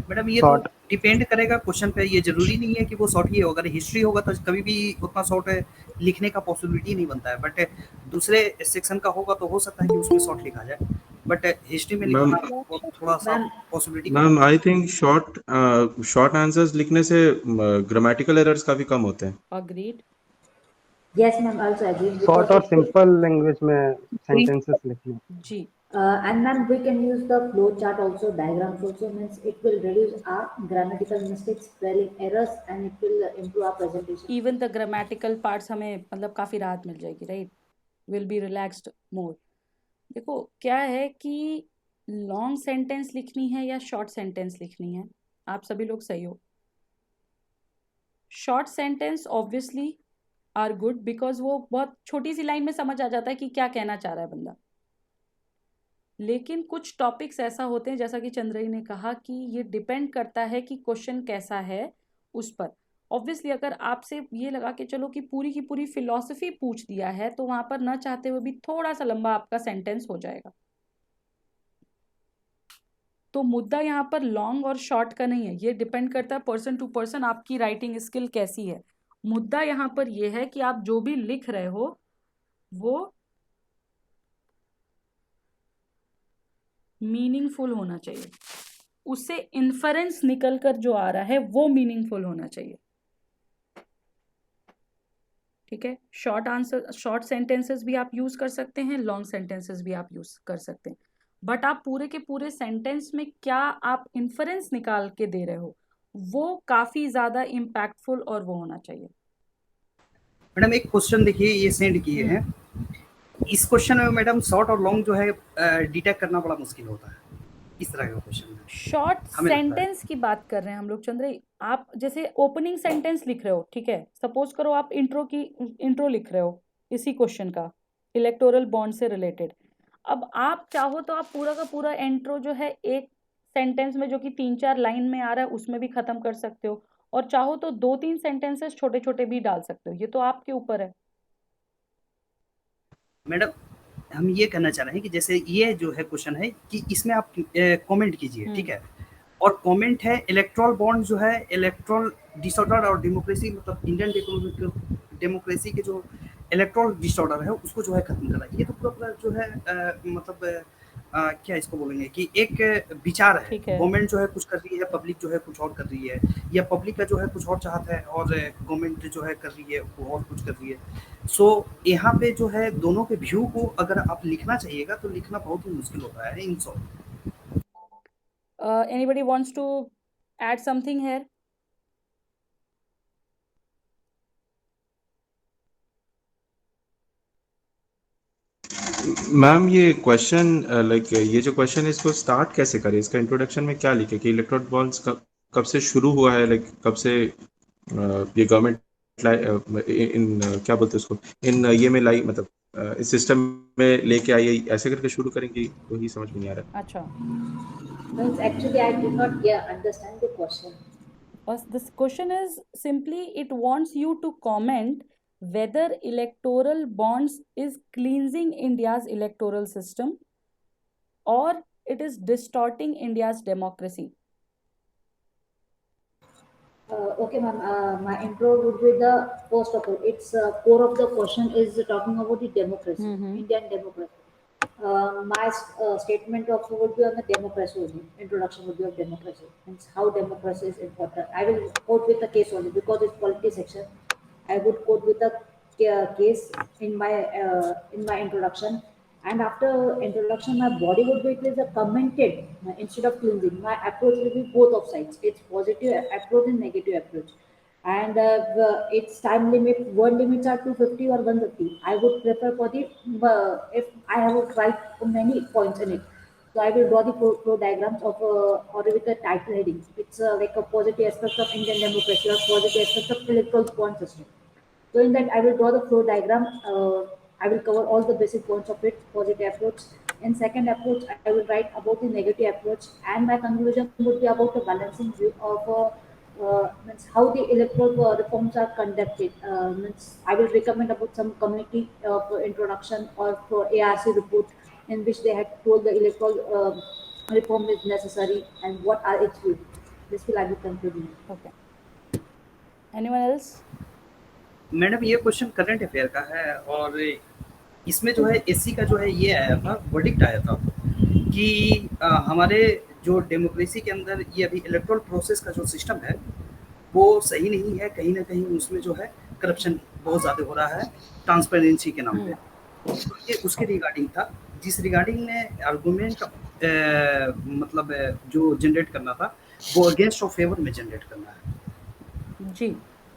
मैडम ये तो शॉर्ट। डिपेंड करेगा क्वेश्चन पे, ये जरूरी नहीं है कि वो शॉर्ट ही हो। अगर हिस्ट्री होगा तो कभी भी उतना शॉर्ट लिखने का पॉसिबिलिटी नहीं बनता है, बट दूसरे सेक्शन का होगा तो हो सकता है कि उसमें शॉर्ट लिखा जाए, बट हिस्ट्री में मैम लिखना वो थोड़ा सा Ma'am, possibility ma'am I think short answers लिखने से ग्रामेटिकल एरर्स काफी कम होते हैं। Agreed. yes, ma'am, also agree short because और it will, सिंपल लैंग्वेज में सेंटेंसेस लिखने। जी and ma'am, we can use the flow chart also, diagrams also, means it will reduce our grammatical mistakes, spelling errors, and it will improve our presentation. Even the grammatical parts हमें मतलब काफ़ी राहत मिल जाएगी, right? Will be relaxed मोर। देखो क्या है कि long sentence लिखनी है या शॉर्ट सेंटेंस लिखनी है, आप सभी लोग सही हो। Short sentence obviously are good, because वो बहुत छोटी सी लाइन में समझ आ जाता है कि क्या कहना चाह रहा है बंदा। लेकिन कुछ टॉपिक्स ऐसा होते हैं, जैसा कि चंद्रई ने कहा, कि ये डिपेंड करता है कि क्वेश्चन कैसा है उस पर। ऑब्वियसली अगर आपसे ये लगा के चलो कि पूरी की पूरी फिलॉसफी पूछ दिया है, तो वहां पर न चाहते हुए भी थोड़ा सा लंबा आपका सेंटेंस हो जाएगा। तो मुद्दा यहाँ पर लॉन्ग और शॉर्ट का नहीं है, ये डिपेंड करता है पर्सन टू पर्सन, आपकी राइटिंग स्किल कैसी है। मुद्दा यहाँ पर यह है कि आप जो भी लिख रहे हो वो मीनिंगफुल होना चाहिए, उससे इन्फरेंस निकल कर जो आ रहा है वो मीनिंगफुल होना चाहिए। ठीक है, शॉर्ट आंसर, शॉर्ट सेंटेंसेस भी आप यूज कर सकते हैं, लॉन्ग सेंटेंसेस भी आप यूज कर सकते हैं, बट आप पूरे के पूरे सेंटेंस में क्या आप इन्फरेंस निकाल के दे रहे हो वो काफी ज्यादा इम्पैक्टफुल और वो होना चाहिए। मैडम एक क्वेश्चन देखिए ये सेंड किए हैं, इस क्वेश्चन में मैडम शॉर्ट और लॉन्ग जो है डिटेक्ट करना बड़ा मुश्किल होता है, इस तरह का क्वेश्चन है शॉर्ट हमें लगता है। सेंटेंस की बात कर रहे हैं हम लोग चंद्र। आप जैसे ओपनिंग सेंटेंस लिख रहे हो, ठीक है, सपोज करो आप इंट्रो लिख रहे हो इसी क्वेश्चन का, इलेक्टोरल बॉन्ड से रिलेटेड। अब आप चाहो तो आप पूरा का पूरा इंट्रो जो है एक सेंटेंस में जो कि 3-4 लाइन में आ रहा है उसमें भी खत्म कर सकते हो, और चाहो तो 2-3 सेंटेंसेस छोटे छोटे भी डाल सकते हो, ये तो आपके ऊपर है। मैडम हम ये कहना चाह रहे हैं कि जैसे ये जो है क्वेश्चन है कि इसमें आप कमेंट कीजिए, ठीक है, और कमेंट है इलेक्ट्रल बॉन्ड जो है इलेक्ट्रल डिसऑर्डर और डेमोक्रेसी, मतलब इंडियन डेमोक्रेसी के जो इलेक्ट्रल डिसऑर्डर है उसको जो है खत्म करना, ये तो पूरा जो है मतलब क्या इसको बोलेंगे कि एक विचार है, ठीक है। गवर्नमेंट जो है कुछ कर रही है, पब्लिक जो है कुछ और कर रही है, या पब्लिक का जो है कुछ और चाहता है और गवर्नमेंट जो है कर रही है वो और कुछ कर रही है। सो यहाँ पे जो है दोनों के व्यू को अगर आप लिखना चाहिएगा तो लिखना बहुत ही मुश्किल होता है in short. Anybody wants to add something here? Ma'am ये क्वेश्चन लाइक ये जो क्वेश्चन है इसको स्टार्ट कैसे करें, इसका इंट्रोडक्शन में क्या लिखे कि इलेक्ट्रोड बॉन्ड्स कब से शुरू हुआ है, लाइक कब से ये गवर्नमेंट इन क्या बोलते हैं उसको, इन ये में लाई, मतलब इस सिस्टम में लेके आई है, ऐसे करके शुरू करेंगे, वही समझ में नहीं आ रहा। अच्छा, Means actually I did not understand the question. this question is simply it wants you to comment whether electoral bonds is cleansing India's electoral system or it is distorting India's democracy. Okay, ma'am. My intro would be the first of all. Its core of the question is talking about the democracy, Indian democracy. My statement of would be on the democracy only. Introduction would be of democracy. Means how democracy is important. I will quote with the case only because it's polity section. I would quote with the case in my introduction. And after introduction, my body would be it is a commented instead of cleansing. My approach will be both of sides. It's positive approach and negative approach. And its time limit, word limits are 250 or 150. I would prefer for the if I have to write many points in it. So I will draw the flow diagrams of or with the title heading. It's like a positive aspect of Indian democracy or positive aspect of electoral bond system. So in that, I will draw the flow diagram. I will cover all the basic points of it, positive approach. In second approach, I will write about the negative approach, and my conclusion would be about the balancing view of means how the electoral reforms are conducted. Means I will recommend about some committee introduction or for ARC report in which they had told the electoral reform is necessary and what are its views. This will I will conclude. Okay. Anyone else? Madam ये question current affair का है और इसमें जो है SC का जो है ये आया था, वर्डिक्ट आया था कि हमारे जो डेमोक्रेसी के अंदर ये अभी इलेक्टोरल प्रोसेस का जो सिस्टम है वो सही नहीं है, कहीं ना कहीं उसमें जो है करप्शन बहुत ज़्यादा हो रहा है ट्रांसपेरेंसी के नाम पे। तो ये उसके रिगार्डिंग था, जिस रिगार्डिंग ने आर्गूमेंट मतलब जो जनरेट करना था वो अगेंस्ट और फेवर में जनरेट करना है जी।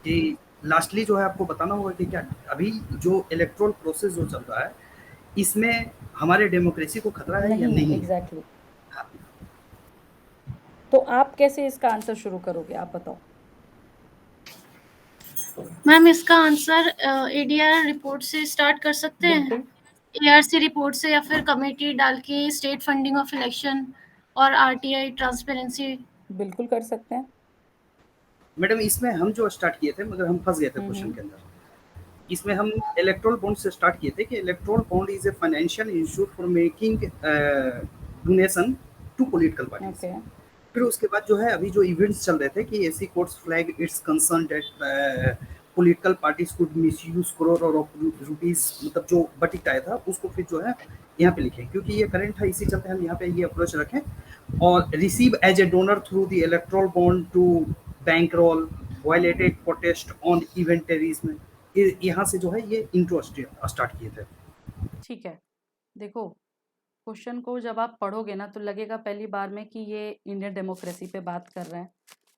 कि लास्टली जो है आपको बताना होगा कि क्या अभी जो इलेक्टोरल प्रोसेस जो चल रहा है इसमें हमारे डेमोक्रेसी को खतरा है या नहीं। एग्जैक्टली। तो आप कैसे इसका आंसर शुरू करोगे, आप बताओ। मैम इसका आंसर एडीआर रिपोर्ट से स्टार्ट कर सकते हैं, एआरसी रिपोर्ट से, या फिर कमेटी डाल के स्टेट फंडिंग ऑफ इलेक्शन और आरटीआई ट्रांसपेरेंसी। बिल्कुल कर सकते हैं मैडम इसमें हम जो स्टार्ट किए थे मगर हम फंस गए थे क्वेश्चन के अंदर। इसमें हम इलेक्टोरल बॉन्ड से स्टार्ट किए थे कि electoral bond is a financial institute for making donation to political parties. फिर उसके बाद जो है अभी जो इवेंट्स चल रहे थे कि AC courts flag it's concern that political parties could misuse crore of rupees, मतलब जो बटिक आया था उसको फिर जो है यहाँ पे लिखें, क्योंकि ये करंट है, इसी चलते हम यहाँ पे ये अप्रोच रखें। और receive as a donor through the electoral bond to bank roll violated protest on inventories में, यहाँ से जो है ये इंट्रो स्टार्ट किए थे। ठीक है, देखो क्वेश्चन को जब आप पढ़ोगे ना तो लगेगा पहली बार में कि ये इंडियन डेमोक्रेसी पे बात कर रहे हैं,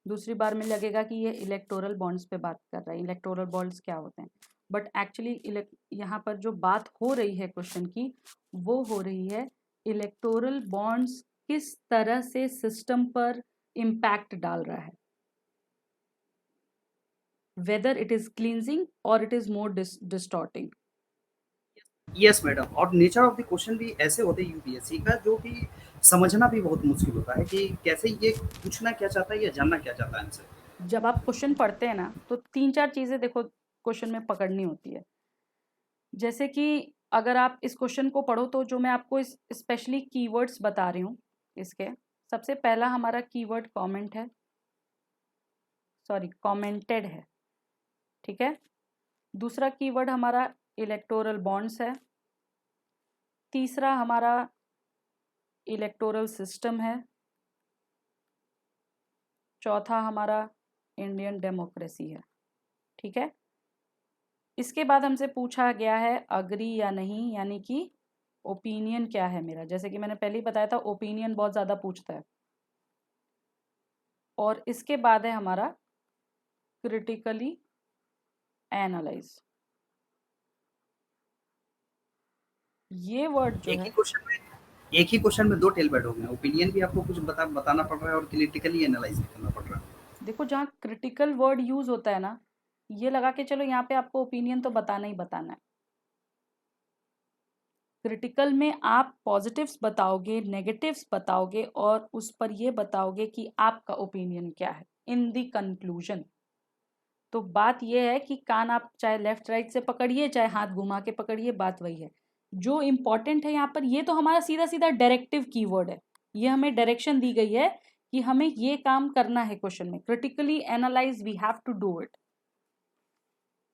दूसरी बार में लगेगा कि ये इलेक्टोरल बॉन्ड्स पे बात कर रहा है। इलेक्टोरल बॉन्ड्स क्या होते हैं, बट एक्चुअली यहाँ पर जो बात हो रही है क्वेश्चन की, वो हो रही है इलेक्टोरल बॉन्ड्स किस तरह से सिस्टम पर इम्पैक्ट डाल रहा है, वेदर इट इज क्लींजिंग और it is more distorting. Yes madam, और नेचर ऑफ द क्वेश्चन भी ऐसे होते हैं यूपीएससी का, जो कि समझना भी बहुत मुश्किल होता है कि कैसे ये पूछना क्या चाहता है या जानना क्या चाहता है आंसर। जब आप क्वेश्चन पढ़ते हैं ना तो 3-4 चीज़ें देखो क्वेश्चन में पकड़नी होती है। जैसे कि अगर आप इस क्वेश्चन को पढ़ो तो जो मैं आपको इस स्पेशली कीवर्ड्स बता रही हूँ, इसके सबसे पहला हमारा कीवर्ड कमेंट है, सॉरी कमेंटेड है, ठीक है। दूसरा कीवर्ड हमारा इलेक्टोरल बॉन्ड्स है। तीसरा हमारा इलेक्टोरल सिस्टम है। चौथा हमारा इंडियन डेमोक्रेसी है, ठीक है। इसके बाद हमसे पूछा गया है अग्री या नहीं, यानी कि ओपिनियन क्या है मेरा। जैसे कि मैंने पहले ही बताया था, ओपिनियन बहुत ज़्यादा पूछता है। और इसके बाद है हमारा क्रिटिकली एनालाइज। ये वर्ड जो है एक ही क्वेश्चन में 2 टेलबैट हो गए, ओपिनियन भी आपको कुछ बताना पड़ रहा है और क्रिटिकली एनालाइज भी करना पड़ रहा है। देखो जहाँ क्रिटिकल वर्ड यूज होता है ना, ये लगा के चलो यहाँ पे आपको ओपिनियन तो बताना ही बताना है। क्रिटिकल में आप पॉजिटिव्स बताओगे, नेगेटिव्स बताओगे और उस पर ये बताओगे कि आपका ओपिनियन क्या है इन द कंक्लूजन। तो बात ये है कि कान आप चाहे लेफ्ट राइट से पकड़िए चाहे हाथ घुमा के पकड़िए, बात वही है। जो इम्पोर्टेंट है यहाँ पर, ये तो हमारा सीधा सीधा डायरेक्टिव कीवर्ड है, ये हमें डायरेक्शन दी गई है कि हमें ये काम करना है क्वेश्चन में। Critically analyse, we have to do it,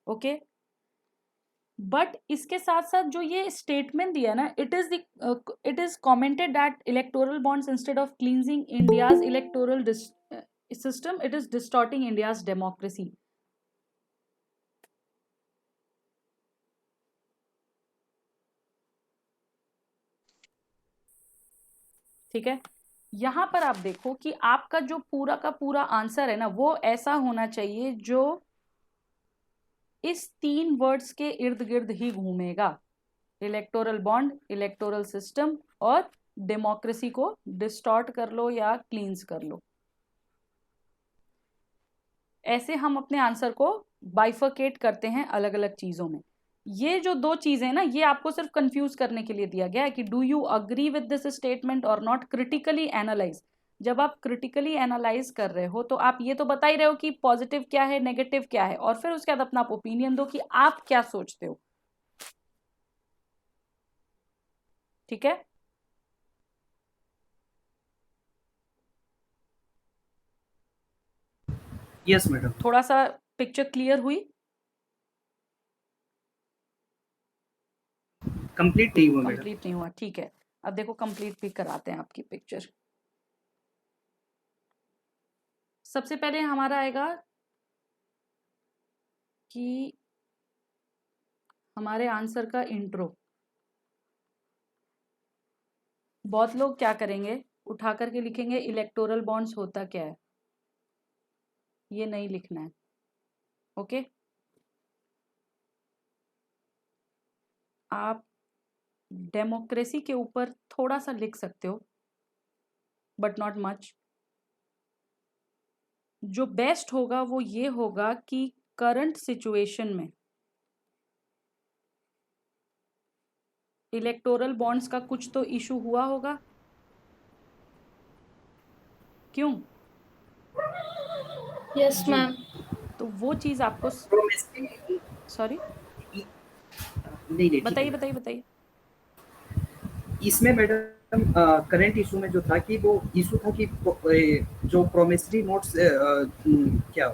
okay. But इसके साथ साथ जो ये स्टेटमेंट दिया ना, it is commented that electoral bonds instead of cleansing India's electoral system, it is distorting India's democracy. ठीक है, यहां पर आप देखो कि आपका जो पूरा का पूरा आंसर है ना, वो ऐसा होना चाहिए जो इस 3 वर्ड्स के इर्द गिर्द ही घूमेगा। इलेक्टोरल बॉन्ड, इलेक्टोरल सिस्टम और डेमोक्रेसी को डिस्टॉर्ट कर लो या क्लींस कर लो। ऐसे हम अपने आंसर को बाइफरकेट करते हैं अलग अलग चीजों में। ये जो 2 चीजें ना, ये आपको सिर्फ कंफ्यूज करने के लिए दिया गया है कि do you agree with this statement और नॉट। क्रिटिकली एनालाइज, जब आप क्रिटिकली एनालाइज कर रहे हो तो आप ये तो बता ही रहे हो कि पॉजिटिव क्या है, नेगेटिव क्या है, और फिर उसके बाद अपना ओपिनियन दो कि आप क्या सोचते हो, ठीक है। यस मैडम, थोड़ा सा पिक्चर क्लियर हुई? कंप्लीट नहीं हुआ मैडम। कंप्लीट नहीं हुआ, ठीक है। अब देखो कंप्लीट भी कराते हैं आपकी पिक्चर। सबसे पहले हमारा आएगा कि हमारे आंसर का इंट्रो। बहुत लोग क्या करेंगे, उठा करके लिखेंगे इलेक्टोरल बॉन्ड्स होता क्या है। ये नहीं लिखना है, ओके। आप डेमोक्रेसी के ऊपर थोड़ा सा लिख सकते हो, बट नॉट मच। जो बेस्ट होगा वो ये होगा कि करंट सिचुएशन में इलेक्टोरल बॉन्ड्स का कुछ तो इशू हुआ होगा, क्यों? Yes ma'am. तो वो चीज आपको, सॉरी नहीं, बताइए बताइए बताइए। इसमें मैडम करंट इशू में जो था कि वो इशू था कि जो प्रोमिसरी नोट्स क्या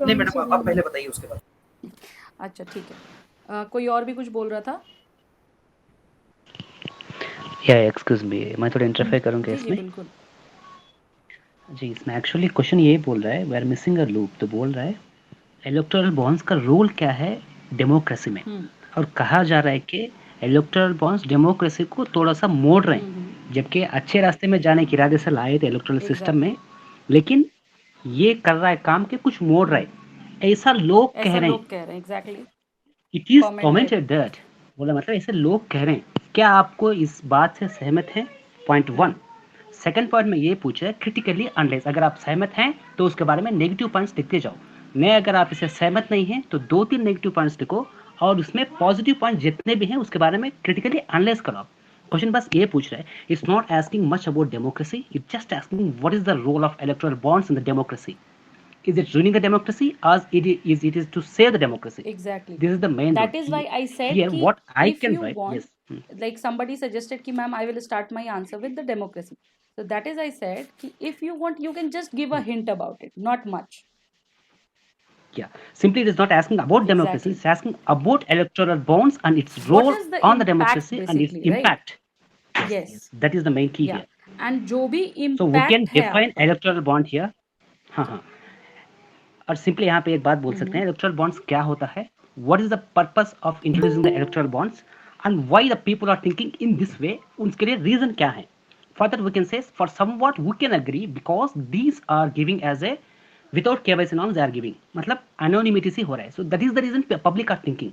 नहीं मैडम, आप पहले बताइए उसके बाद। अच्छा ठीक है, कोई और भी कुछ बोल रहा था? या एक्सक्यूज मी, मैं थोड़ा इंटरफेयर करूँगा जी जी इसमें। बिल्कुल। जी, इसमें एक्चुअली क्वेश्चन ये बोल रहा है, we are missing a loop. तो बोल रहा है इलेक्टोरल बॉन्ड्स का रोल क्या है डेमोक्रेसी में, और कहा जा रहा है कि इलेक्टोरल बॉन्ड्स डेमोक्रेसी को थोड़ा सा मोड़ रहे हैं, जबकि अच्छे रास्ते में जाने के इरादे से लाए थे इलेक्टोरल सिस्टम में, लेकिन ये कर रहा है काम के कुछ मोड़ रहा है, ऐसा लोग कह ऐसा रहे लोग हैं। कह रहे हैं, exactly it is commented. Commented that, बोला मतलब ऐसे लोग कह रहे हैं। क्या आपको इस बात से सहमत है? पॉइंट 1। सेकंड पॉइंट में ये पूछा है क्रिटिकली अनलेस, अगर आप सहमत हैं तो उसके बारे में नेगेटिव पॉइंट्स लिखते जाओ। नहीं, अगर आप इसे सहमत नहीं हैं तो 2-3 नेगेटिव पॉइंट्स लिखो, और उसमें पॉजिटिव पॉइंट जितने भी हैं उसके बारे में क्रिटिकली अनलेस करो। क्वेश्चन बस ये पूछ रहा है, it's not asking much about democracy, it just asking what is the role of electoral bonds in the democracy. Is it ruining the democracy, as it is to save the democracy? Exactly. This is the main That rule. is why I said Here कि what I if can you write, want, yes. like somebody suggested कि ma'am I will start my answer with the democracy. So that is I said कि if you want you can just give a hint about it, not much. Yeah, simply it is not asking about democracy, Exactly. it's asking about electoral bonds and its What role is the on the impact democracy and its basically, right? impact. Yes, Yes. yes, that is the main key Yeah. here. And जो भी So we can impact है define आपका, electoral bond here. हाँ, और simply यहाँ पे एक बात बोल सकते हैं, इलेक्टोरल बॉन्ड्स क्या होता है, what is the purpose of introducing the electoral bonds and why the people are thinking in this way, उसके लिए रीजन क्या है। Further we can say for somewhat we can agree because these are giving as a without KYC non they are giving, मतलब anonymity से हो रहा है। So that is the reason public are thinking,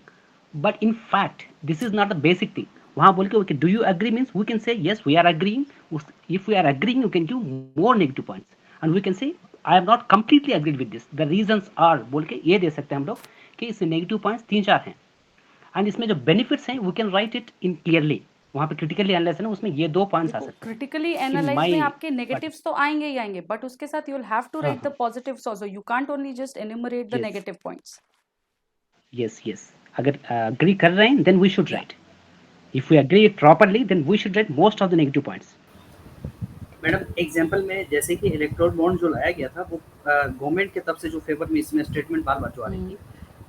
but in fact this is not the basic thing. वहां बोल के do you agree means we can say yes we are agreeing, if we are agreeing you can give more negative points and we can say I am not completely agreed with this, the reasons are बोल के ये दे सकते हैं हम लोग कि इससे negative points 3-4 हैं, एंड इसमें जो बेनिफिट्स हैं we can write it in clearly. वहां पे क्रिटिकली एनालाइज है ना, उसमें ये 2 पॉइंट्स आ सकते हैं। क्रिटिकली एनालाइज में आपके नेगेटिव्स तो आएंगे ही आएंगे, बट उसके साथ you will have to write the positives also, you can't only just enumerate the negative points. Yes yes, अगर एग्री कर रहे हैं then we should write, if we agree it properly then we should write most of the negative points. Madam example में जैसे कि electoral bond जो लाया गया था वो गवर्नमेंट के तरफ से जो फेवर में इसमें स्टेटमेंट बार-बार जो आ रही थी,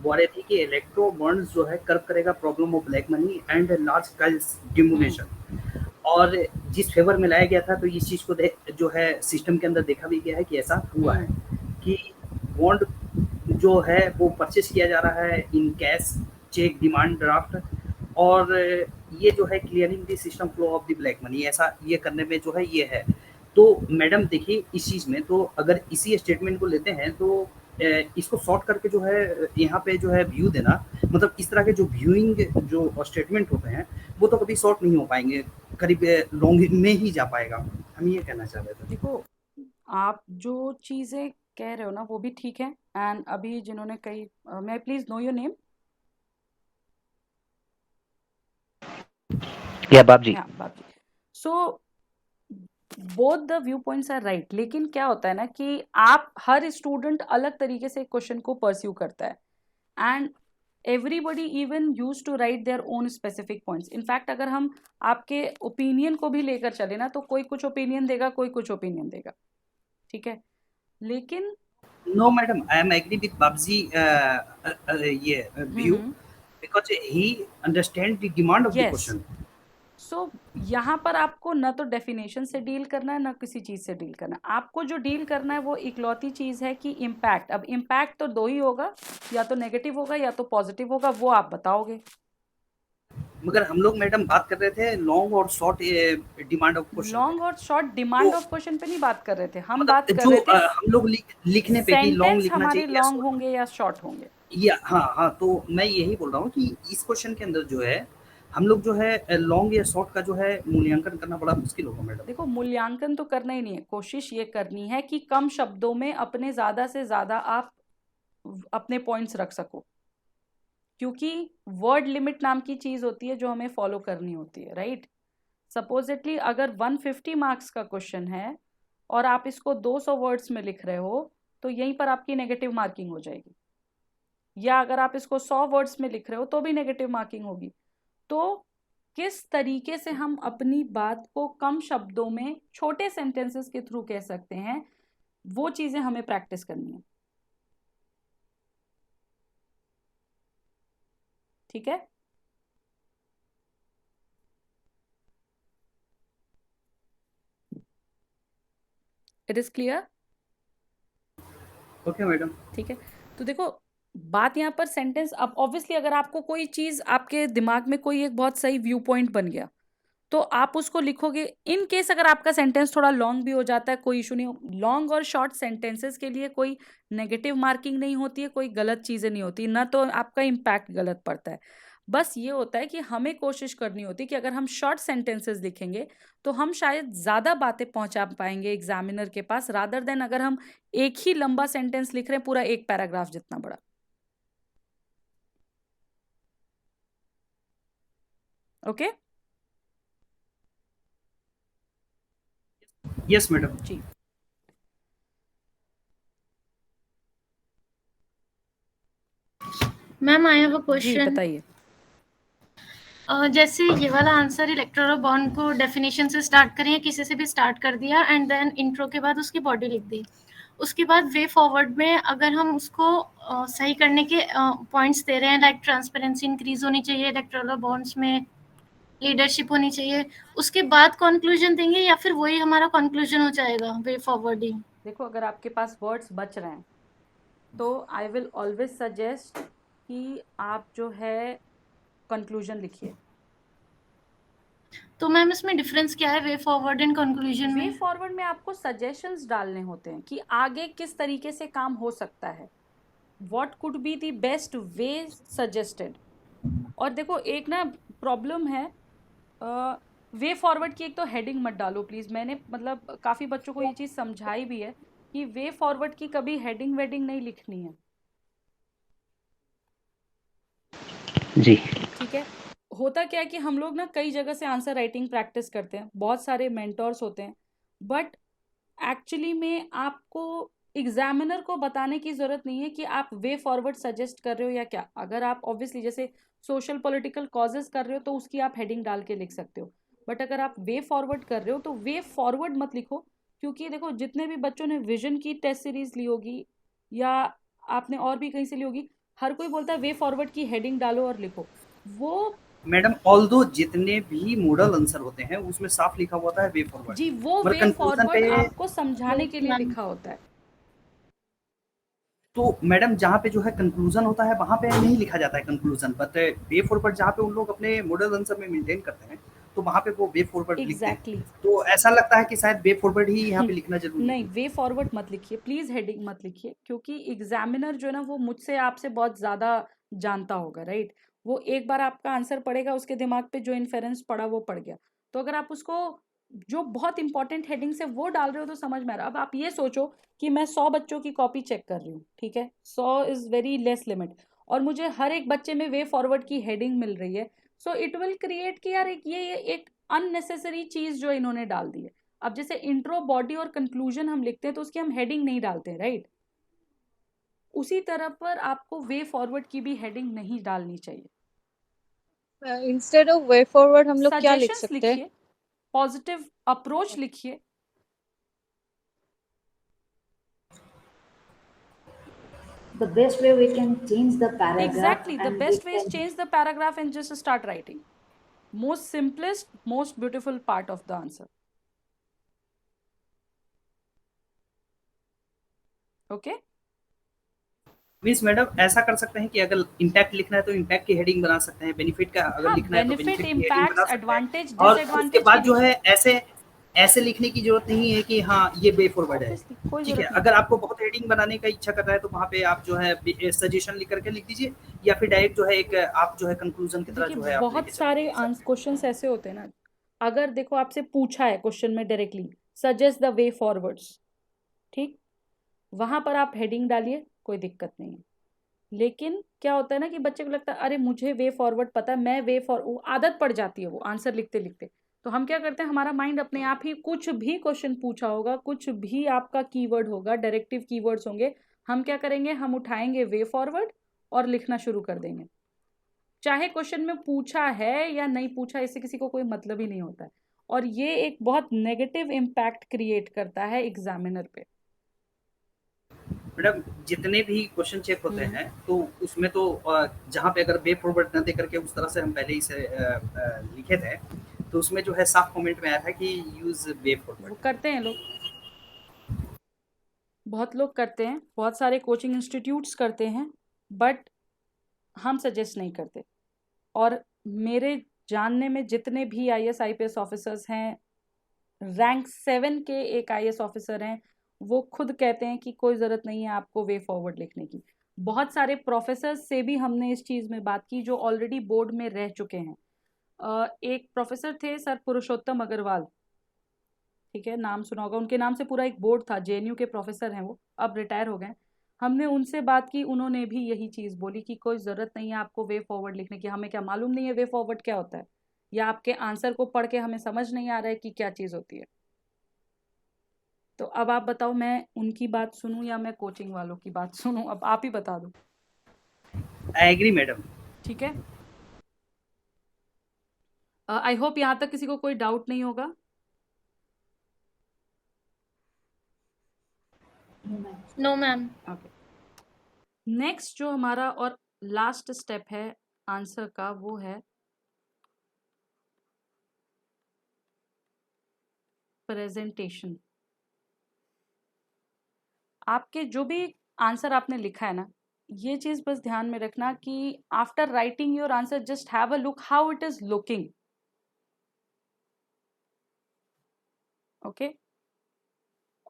वो आ रही थी कि इलेक्टोरल बॉन्ड्स जो है कर्ब करेगा problem of black money and large scale demonetisation. और जिस फेवर में लाया गया था तो इस चीज को जो है सिस्टम के अंदर देखा भी गया है कि ऐसा हुआ है कि बॉन्ड जो है वो परचेस किया जा रहा है in cash, cheque, demand draft, और ये जो है clearing the system flow of the black money, ऐसा ये करने में जो है ये है। तो मैडम देखिए इस चीज़ में तो अगर इसी स्टेटमेंट को लेते हैं तो इसको शॉर्ट करके जो है यहाँ पे जो है व्यू देना, मतलब इस तरह के जो व्यूइंग जो स्टेटमेंट होते हैं वो तो कभी शॉर्ट नहीं हो पाएंगे, करीब लॉन्ग में ही जा पाएगा। हम ये कहना चाह रहे थे। देखो आप जो चीजें कह रहे हो ना वो भी ठीक है, एंड अभी जिन्होंने कही, मैं प्लीज नो योर नेम। या Babji. Babji. So both the view points are right, लेकिन क्या होता है ना कि आप हर स्टूडेंट अलग तरीके से क्वेश्चन को परस्यू करता है, and everybody even use to write their own specific points. In fact अगर हम आपके ओपिनियन को भी लेकर चले ना तो कोई कुछ ओपिनियन देगा, कोई कुछ ओपिनियन देगा, ठीक है, लेकिन no madam I am agree with Babji ये view because he understand the demand of the question. So यहाँ पर आपको ना तो डेफिनेशन से डील करना है ना किसी चीज से डील करना है, आपको जो डील करना है वो इकलौती चीज है कि इम्पैक्ट। अब इम्पैक्ट तो 2 ही होगा, या तो नेगेटिव होगा या तो पॉजिटिव होगा, वो आप बताओगे। मगर हम लोग मैडम बात कर रहे थे लॉन्ग और short demand of question. Long और शॉर्ट डिमांड ऑफ क्वेश्चन पे नहीं बात कर रहे थे हम, मतलब बात कर रहे थे हम लोग लिखने पे कि लॉन्ग लिखना चाहिए, लॉन्ग होंगे या शॉर्ट होंगे, या हाँ, तो मैं यही बोल रहा हूँ कि इस क्वेश्चन के अंदर जो है हम लोग जो है लॉन्ग या शॉर्ट का जो है मूल्यांकन करना बड़ा मुश्किल होगा मैडम। देखो मूल्यांकन तो करना ही नहीं है, कोशिश ये करनी है कि कम शब्दों में अपने ज्यादा से ज्यादा आप अपने पॉइंट्स रख सको, क्योंकि वर्ड लिमिट नाम की चीज होती है जो हमें फॉलो करनी होती है, राइट। सपोजिटली अगर 150 मार्क्स का क्वेश्चन है और आप इसको 200 वर्ड्स में लिख रहे हो तो यहीं पर आपकी नेगेटिव मार्किंग हो जाएगी, या अगर आप इसको 100 वर्ड्स में लिख रहे हो तो भी नेगेटिव मार्किंग होगी। तो किस तरीके से हम अपनी बात को कम शब्दों में छोटे सेंटेंसेस के थ्रू कह सकते हैं, वो चीजें हमें प्रैक्टिस करनी है। ठीक है? It is clear? Okay madam. ठीक है, तो देखो बात यहाँ पर सेंटेंस, अब ऑब्वियसली अगर आपको कोई चीज आपके दिमाग में कोई एक बहुत सही व्यू पॉइंट बन गया तो आप उसको लिखोगे। इन केस अगर आपका सेंटेंस थोड़ा लॉन्ग भी हो जाता है, कोई इशू नहीं। लॉन्ग और शॉर्ट सेंटेंसेस के लिए कोई नेगेटिव मार्किंग नहीं होती है, कोई गलत चीजें नहीं होती, ना तो आपका इम्पैक्ट गलत पड़ता है। बस ये होता है कि हमें कोशिश करनी होती है कि अगर हम शॉर्ट सेंटेंसेस लिखेंगे तो हम शायद ज्यादा बातें पहुंचा पाएंगे एग्जामिनर के पास, रादर देन अगर हम एक ही लंबा सेंटेंस लिख रहे हैं पूरा एक पैराग्राफ जितना बड़ा। ओके? Yes madam. जी, मैम आई हैव अ जी क्वेश्चन। बताइए। जैसे ये वाला आंसर इलेक्ट्रल और बॉन्ड को डेफिनेशन से स्टार्ट करें या किसी से भी स्टार्ट कर दिया एंड देन इंट्रो के बाद उसकी बॉडी लिख दी, उसके बाद वे फॉरवर्ड में अगर हम उसको सही करने के पॉइंट्स दे रहे हैं, लाइक ट्रांसपेरेंसी इंक्रीज होनी चाहिए इलेक्ट्रल और बॉन्ड्स में, लीडरशिप होनी चाहिए, उसके बाद कंक्लूजन देंगे या फिर वही हमारा कंक्लूजन हो जाएगा वे फॉरवर्डिंग? देखो अगर आपके पास वर्ड्स बच रहे हैं तो आई विल ऑलवेज सजेस्ट कि आप जो है कंक्लूजन लिखिए। तो मैम इसमें डिफरेंस क्या है वे फॉरवर्ड एंड कंक्लूजन वे में? फॉरवर्ड में आपको सजेशंस डालने होते हैं कि आगे किस तरीके से काम हो सकता है, what could be the best way suggested. और देखो एक ना प्रॉब्लम है, वे फॉरवर्ड की एक तो हेडिंग मत डालो प्लीज। मैंने मतलब काफी बच्चों को ये चीज समझाई भी है कि वे फॉरवर्ड की कभी हेडिंग वेडिंग नहीं लिखनी है। जी ठीक है, होता क्या है कि हम लोग ना कई जगह से आंसर राइटिंग प्रैक्टिस करते हैं, बहुत सारे मेंटोर्स होते हैं, बट एक्चुअली में आपको एग्जामिनर को बताने की जरूरत नहीं है कि आप वे फॉरवर्ड सजेस्ट कर रहे हो या क्या। अगर आप ऑब्वियसली जैसे सोशल पॉलिटिकल कॉजेस कर रहे हो तो उसकी आप हेडिंग डाल के लिख सकते हो, बट अगर आप वे फॉरवर्ड कर रहे हो तो वे फॉरवर्ड मत लिखो। क्योंकि देखो जितने भी बच्चों ने विजन की टेस्ट सीरीज ली होगी या आपने और भी कहीं से ली होगी, हर कोई बोलता है वे फॉरवर्ड की हेडिंग डालो और लिखो। वो मैडम ऑल्दो जितने भी मॉडल आंसर होते हैं उसमें साफ लिखा हुआ है वे फॉरवर्ड, जी, वो मगर वे कंक्लूजन फॉरवर्ड पे आपको समझाने के लिए मैम लिखा होता है। तो मैडम जहाँ पे जो है कंक्लूजन होता है वहाँ पे नहीं लिखा जाता है कंक्लूजन, बट वे फॉरवर्ड जहाँ पे उन लोग अपने मॉडल आंसर में मेंटेन करते हैं तो वहाँ पे वो वे फॉरवर्ड लिखते हैं। एग्जैक्टली तो ऐसा लगता है कि शायद वे फॉरवर्ड ही यहाँ पे लिखना जरूरी नहीं, है। वे फॉरवर्ड मत लिखिए प्लीज, हेडिंग मत लिखिए, क्योंकि एग्जामिनर जो है ना वो मुझसे आपसे बहुत ज्यादा जानता होगा, राइट? वो एक बार आपका आंसर पढ़ेगा, उसके दिमाग पे जो इन्फेरेंस पड़ा वो पड़ गया। तो अगर आप उसको जो बहुत इंपॉर्टेंट हेडिंग से वो डाल रहे हो तो समझ में आ रहा। अब आप ये सोचो कि मैं 100 बच्चों की कॉपी चेक कर रही हूँ, ठीक है, 100 इज वेरी लेस लिमिट, और मुझे हर एक बच्चे में वे फॉरवर्ड की हेडिंग मिल रही है, सो इट विल क्रिएट कि यार ये एक अननेसेसरी चीज जो इन्होंने डाल दी है। अब जैसे इंट्रो, बॉडी और कंक्लूजन हम लिखते हैं तो उसकी हम हेडिंग नहीं डालते हैं, राइट? उसी तरह पर आपको वे फॉरवर्ड की भी हेडिंग नहीं डालनी चाहिए। इंस्टेड ऑफ वे फॉरवर्ड हम लोग क्या लिख सजेशंस सकते हैं? लिखिए, पॉजिटिव अप्रोच लिखिए। The best way we can change the paragraph Exactly, the and we best way is can change the paragraph and just start writing. Most simplest, most beautiful part of the answer. Okay? Means madam ऐसा कर सकते हैं कि अगर intact लिखना है तो intact की हेडिंग बना सकते हैं, बेनिफिट का अगर हाँ, लिखना है तो बेनिफिट, बेनिफिट की हेडिंग इम्पैक्ट, बना सकते एडवांटेज, हैं, और उसके डिसएडवांटेज बाद की जो है ऐसे ऐसे लिखने की जरूरत नहीं है कि हाँ ये वे फॉरवर्ड है। ऑब्वियसली कोई ठीक है, जरूरत नहीं। अगर आपको बहुत हेडिंग बनाने का इच्छा कर रहा है तो वहाँ पे आप जो है सजेशन लिख करके लिख दीजिए, या फिर डायरेक्ट जो है एक आप जो है कंक्लूजन की तरह जो है देखिए आप बहुत लेके सारे चलिए। क्वेश्चंस ऐसे होते हैं ना, अगर देखो आपसे पूछा है क्वेश्चन में directly suggest the way forwards, ठीक, वहां पर आप हेडिंग डालिए, कोई दिक्कत नहीं है। लेकिन क्या होता है ना कि बच्चे को लगता है अरे मुझे वे फॉरवर्ड पता है, मैं वे फॉर, आदत पड़ जाती है वो आंसर लिखते लिखते। तो हम क्या करते हैं, हमारा माइंड अपने आप ही कुछ भी क्वेश्चन पूछा होगा, कुछ भी आपका कीवर्ड होगा, डायरेक्टिव कीवर्ड्स होंगे, हम क्या करेंगे, हम उठाएंगे वे फॉरवर्ड और लिखना शुरू कर देंगे। चाहे क्वेश्चन में पूछा है या नहीं पूछा, इससे किसी को कोई मतलब ही नहीं होता है, और ये एक बहुत नेगेटिव इम्पैक्ट क्रिएट करता है एग्जामिनर पे। मैडम जितने भी क्वेश्चन चेक होते हम्म। हैं तो उसमें तो जहाँ पे अगर वे फॉरवर्ड न दे करके उस तरह से हम पहले ही से लिखे थे, तो उसमें जो है साफ कमेंट में आया था कि यूज वे वो फॉरवर्ड। करते हैं लोग, बहुत लोग करते हैं, बहुत सारे कोचिंग इंस्टीट्यूट्स करते हैं, बट हम सजेस्ट नहीं करते। और मेरे जानने में जितने भी आईएएस आईपीएस ऑफिसर्स हैं, रैंक 7 के एक आईएएस ऑफिसर हैं, वो खुद कहते हैं कि कोई ज़रूरत नहीं है आपको वे फॉरवर्ड लिखने की। बहुत सारे प्रोफेसर्स से भी हमने इस चीज़ में बात की जो ऑलरेडी बोर्ड में रह चुके हैं। एक प्रोफेसर थे सर पुरुषोत्तम अग्रवाल, ठीक है, नाम सुना होगा, उनके नाम से पूरा एक बोर्ड था, जेएनयू के प्रोफेसर हैं वो, अब रिटायर हो गए। हमने उनसे बात की, उन्होंने भी यही चीज़ बोली कि कोई ज़रूरत नहीं है आपको वे फॉरवर्ड लिखने की। हमें क्या मालूम नहीं है वे फॉरवर्ड क्या होता है, या आपके आंसर को पढ़ के हमें समझ नहीं आ रहा है कि क्या चीज़ होती है। तो अब आप बताओ, मैं उनकी बात सुनूं या मैं कोचिंग वालों की बात सुनूं? अब आप ही बता दो। I agree madam. ठीक है, आई होप यहाँ तक किसी को कोई डाउट नहीं होगा। No ma'am. ओके, नेक्स्ट जो हमारा और लास्ट स्टेप है आंसर का, वो है प्रेजेंटेशन। आपके जो भी आंसर आपने लिखा है ना, ये चीज बस ध्यान में रखना कि after writing your answer just have a look how it is looking. Okay,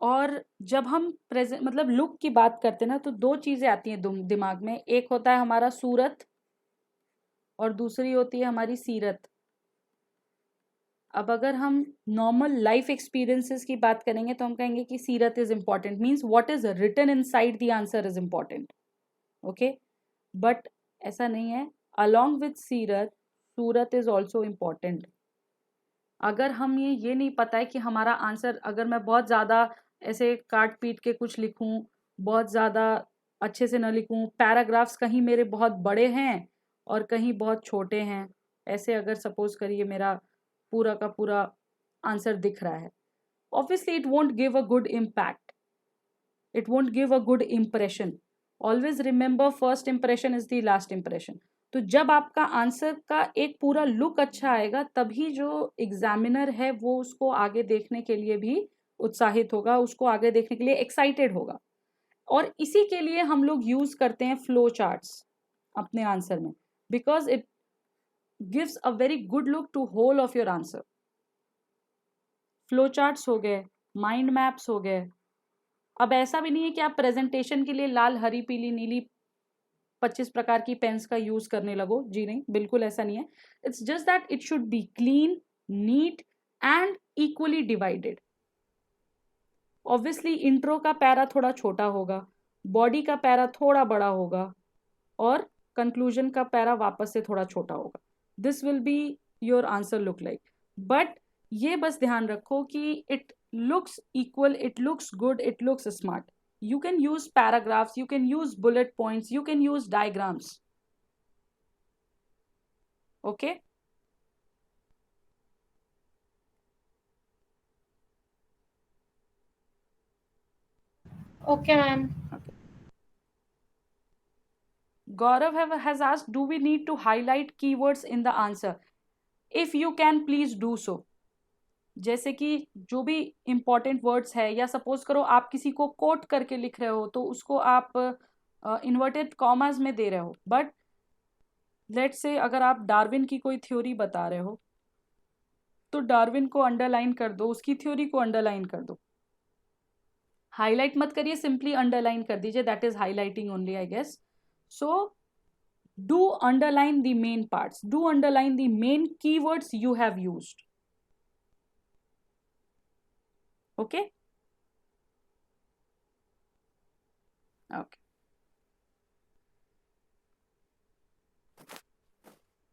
और जब हम प्रेजेंट मतलब लुक की बात करते हैं ना, तो दो चीजें आती हैं दिमाग में। एक होता है हमारा सूरत और दूसरी होती है हमारी सीरत। अब अगर हम नॉर्मल लाइफ एक्सपीरियंसेस की बात करेंगे तो हम कहेंगे कि सीरत is important, means what is written inside the answer is important. Okay, but ऐसा नहीं है, अलॉन्ग विथ सीरत सूरत इज ऑल्सो इम्पॉर्टेंट। अगर हम ये नहीं पता है कि हमारा आंसर, अगर मैं बहुत ज़्यादा ऐसे काट पीट के कुछ लिखूं, बहुत ज़्यादा अच्छे से ना लिखूं, पैराग्राफ्स कहीं मेरे बहुत बड़े हैं और कहीं बहुत छोटे हैं, ऐसे अगर सपोज करिए मेरा पूरा का पूरा आंसर दिख रहा है, obviously it won't give a good impact, it won't give a good impression. Always remember first impression is the last impression. तो जब आपका आंसर का एक पूरा लुक अच्छा आएगा, तभी जो एग्जामिनर है वो उसको आगे देखने के लिए भी उत्साहित होगा, उसको आगे देखने के लिए एक्साइटेड होगा। और इसी के लिए हम लोग यूज करते हैं फ्लो चार्ट्स अपने आंसर में, because it gives a very good look to whole of your answer. Flow charts हो गए, माइंड मैप्स हो गए। अब ऐसा भी नहीं है कि आप प्रेजेंटेशन के लिए लाल हरी पीली नीली 25 प्रकार की पेन्स का यूज करने लगो, जी नहीं, बिल्कुल ऐसा नहीं है। It's just that it should be clean, neat and equally divided. Obviously intro का पैरा थोड़ा छोटा होगा, बॉडी का पैरा थोड़ा बड़ा होगा, और कंक्लूजन का पैरा वापस से थोड़ा छोटा होगा। This will be your answer look like. But ये बस ध्यान रखो कि it looks equal, it looks good, it looks smart. You can use paragraphs, you can use bullet points, you can use diagrams. Okay? Okay ma'am. Okay. Gaurav has asked, do we need to highlight keywords in the answer? If you can, please do so. जैसे कि जो भी important words है, या suppose करो आप किसी को कोट करके लिख रहे हो, तो उसको आप इन्वर्टेड कॉमास में दे रहे हो, बट लेट्स से अगर आप डार्विन की कोई थ्योरी बता रहे हो, तो डार्विन को अंडरलाइन कर दो, उसकी थ्योरी को अंडरलाइन कर दो। हाईलाइट मत करिए, सिंपली अंडरलाइन कर दीजिए, that is highlighting only I guess. So do underline the main parts, do underline the main keywords you have used. Okay okay,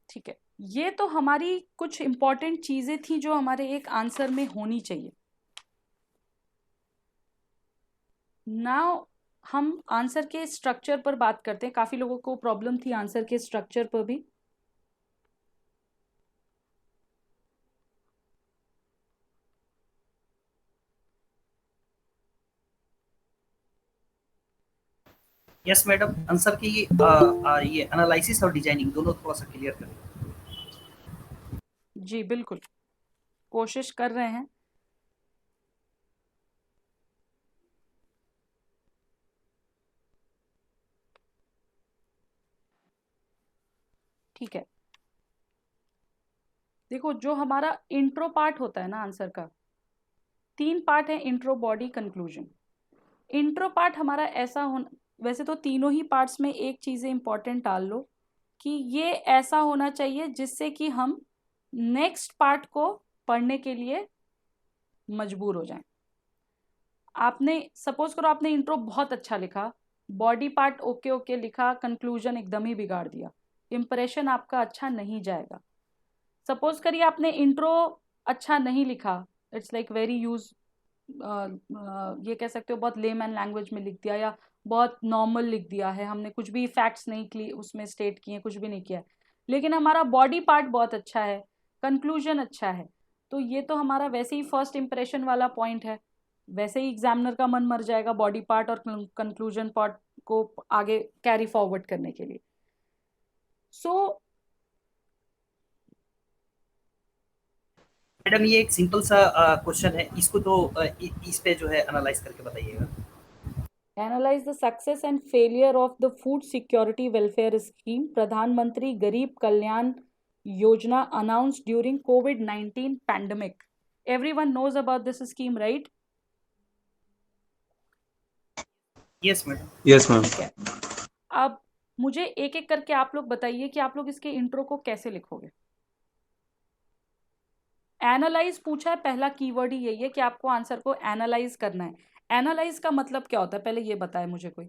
ठीक है। ये तो हमारी कुछ इंपॉर्टेंट चीजें थी जो हमारे एक आंसर में होनी चाहिए। नाउ हम आंसर के स्ट्रक्चर पर बात करते हैं। काफी लोगों को प्रॉब्लम थी आंसर के स्ट्रक्चर पर भी। यस मैडम, आंसर की ये एनालिसिस और डिजाइनिंग दोनों थोड़ा सा क्लियर करें। जी बिल्कुल, कोशिश कर रहे हैं। ठीक है, देखो जो हमारा इंट्रो पार्ट होता है ना आंसर का, 3 पार्ट है, intro, body, conclusion. Intro part हमारा ऐसा होना, वैसे तो तीनों ही पार्ट्स में एक चीज़ें इंपॉर्टेंट डाल लो कि ये ऐसा होना चाहिए जिससे कि हम नेक्स्ट पार्ट को पढ़ने के लिए मजबूर हो जाएं। आपने सपोज करो आपने इंट्रो बहुत अच्छा लिखा, बॉडी पार्ट ओके ओके लिखा, कंक्लूजन एकदम ही बिगाड़ दिया, इंप्रेशन आपका अच्छा नहीं जाएगा। सपोज करिए आपने इंट्रो अच्छा नहीं लिखा, इट्स लाइक वेरी यूज, ये कह सकते हो बहुत लेमैन लैंग्वेज में लिख दिया या बहुत नॉर्मल लिख दिया है, हमने कुछ भी फैक्ट्स नहीं उसमें स्टेट किए, कुछ भी नहीं किया है, लेकिन हमारा बॉडी पार्ट बहुत अच्छा है, कंक्लूजन अच्छा है, तो ये तो हमारा वैसे ही फर्स्ट इंप्रेशन वाला पॉइंट है, वैसे ही एग्जामिनर का मन मर जाएगा बॉडी पार्ट और कंक्लूजन पार्ट को आगे कैरी फॉरवर्ड करने के लिए। सो मैडम ये एक सिंपल सा क्वेश्चन है, इसको तो इस पे जो है एनालाइज करके बताइएगा। Analyze the success and failure of the food security welfare scheme Pradhan Mantri Garib Kalyan Yojana announced during COVID-19 pandemic. Everyone knows about this scheme, right? Yes madam. Yes ma'am. ठीक है, अब मुझे एक एक करके आप लोग बताइए कि आप लोग इसके इंट्रो को कैसे लिखोगे। एनालाइज पूछा है, पहला कीवर्ड ही यही है कि आपको आंसर को एनालाइज करना है। एनालाइज का मतलब क्या होता है, पहले ये बताए मुझे कोई।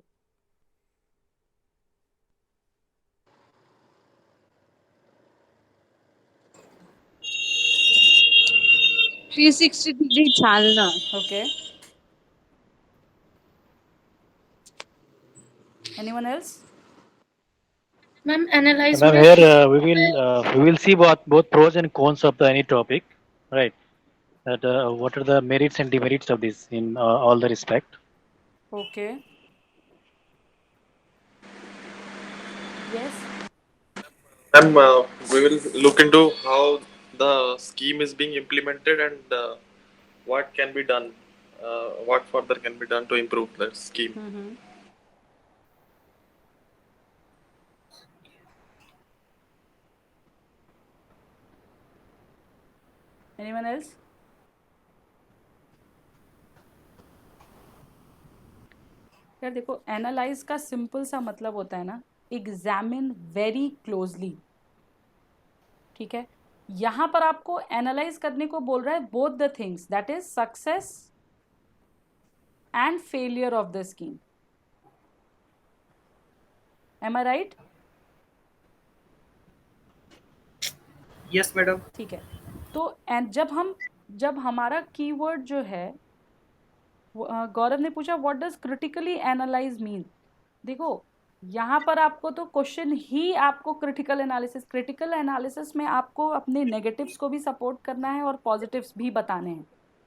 360 degree chalna. Okay. Anyone else? Ma'am, analyze Ma'am, would here we will see both pros and cons of any topic, right? That what are the merits and demerits of this in all the respect. Okay. Yes. And we will look into how the scheme is being implemented and what can be done, what further can be done to improve the scheme. Anyone else? यार देखो, analyse का simple सा मतलब होता है ना, examine very closely. ठीक है, यहां पर आपको एनालाइज करने को बोल रहा है both the things, that is success and failure of the scheme. Am I right? Yes madam. ठीक है, तो जब हमारा कीवर्ड जो है, गौरव ने पूछा what does critically analyse mean. देखो यहाँ पर आपको तो क्वेश्चन ही आपको क्रिटिकल एनालिसिस में आपको अपने नेगेटिव्स को भी सपोर्ट करना है और पॉजिटिव्स भी बताने हैं।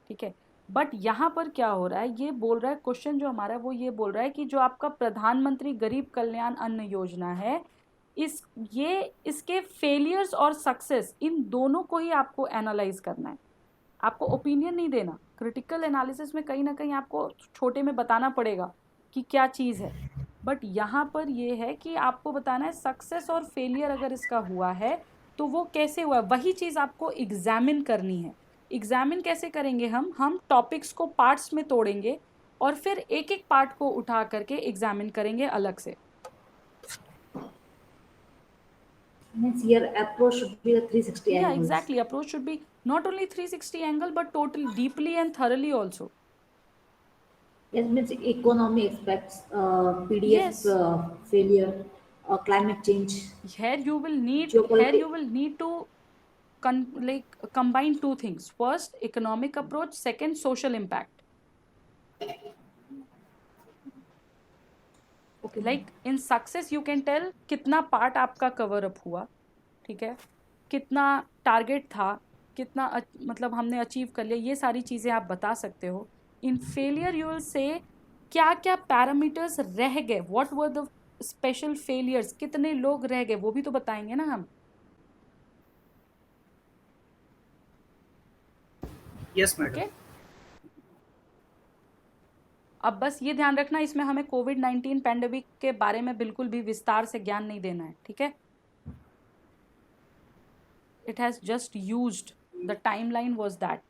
ठीक है, बट यहाँ पर क्या हो रहा है, ये बोल रहा है क्वेश्चन जो हमारा है वो ये बोल रहा है कि जो आपका प्रधानमंत्री गरीब कल्याण अन्न योजना है, इसके फेलियर्स और सक्सेस, इन दोनों को ही आपको एनालाइज करना है। आपको ओपिनियन नहीं देना। क्रिटिकल एनालिसिस में कहीं ना कहीं आपको छोटे में बताना पड़ेगा कि क्या चीज़ है, बट यहाँ पर ये है कि आपको बताना है सक्सेस और फेलियर अगर इसका हुआ है तो वो कैसे हुआ है, वही चीज़ आपको एग्जामिन करनी है। एग्जामिन कैसे करेंगे हम टॉपिक्स को पार्ट्स में तोड़ेंगे और फिर एक एक पार्ट को उठा करके एग्जामिन करेंगे अलग से। Means your approach should be a 360 Yeah, angles. exactly. Approach should be not only 360 angle but totally deeply and thoroughly also. Yes, means economy aspects, PDF, Yes. Failure, climate change. Here you will need to combine two things. First, economic approach. Second, social impact. Okay. Like in success you can tell कितना part आपका cover up हुआ, ठीक है, कितना target था, कितना मतलब हमने अचीव कर लिया, ये सारी चीज़ें आप बता सकते हो। इन फेलियर यू विल से क्या क्या पैरामीटर्स रह गए, what were the special failures, कितने लोग रह गए, वो भी तो बताएंगे ना हम। Yes madam. ओके, अब बस ये ध्यान रखना, इसमें हमें कोविड-19 पैंडेमिक के बारे में बिल्कुल भी विस्तार से ज्ञान नहीं देना है, ठीक है। It has just used, the timeline was that.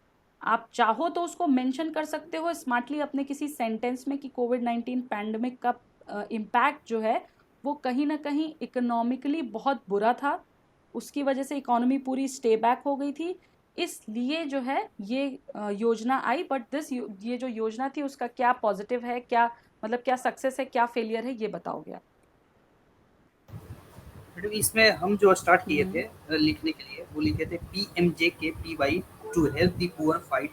आप चाहो तो उसको मेंशन कर सकते हो स्मार्टली अपने किसी सेंटेंस में कि कोविड-19 पैंडेमिक का इम्पैक्ट जो है वो कहीं ना कहीं इकोनॉमिकली बहुत बुरा था, उसकी वजह से इकोनॉमी पूरी स्टे बैक हो गई थी, इसलिए जो है ये योजना आई। बट ये जो योजना थी उसका क्या पॉजिटिव है, क्या मतलब क्या सक्सेस है, क्या फेलियर है, ये बताओगे आप। मैडम इसमें हम जो स्टार्ट किए थे लिखने के लिए, वो लिखे थे PMJKPY to help the poor fight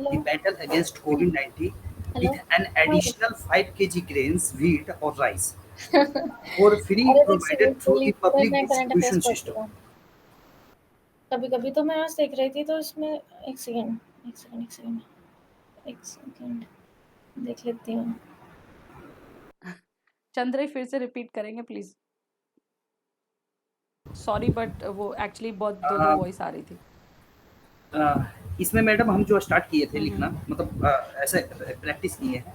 the battle against कोविड-19 with an additional 5 kg grains, wheat or rice for free provided through the public distribution system. कभी कभी तो मैं आज देख रही थी तो इसमें एक सेकंड देख लेती हूँ। चंद्र फिर से रिपीट करेंगे प्लीज, सॉरी बट वो एक्चुअली बहुत दो वॉइस आ रही थी। इसमें मैडम हम जो स्टार्ट किए थे लिखना, मतलब ऐसे प्रैक्टिस किए हैं,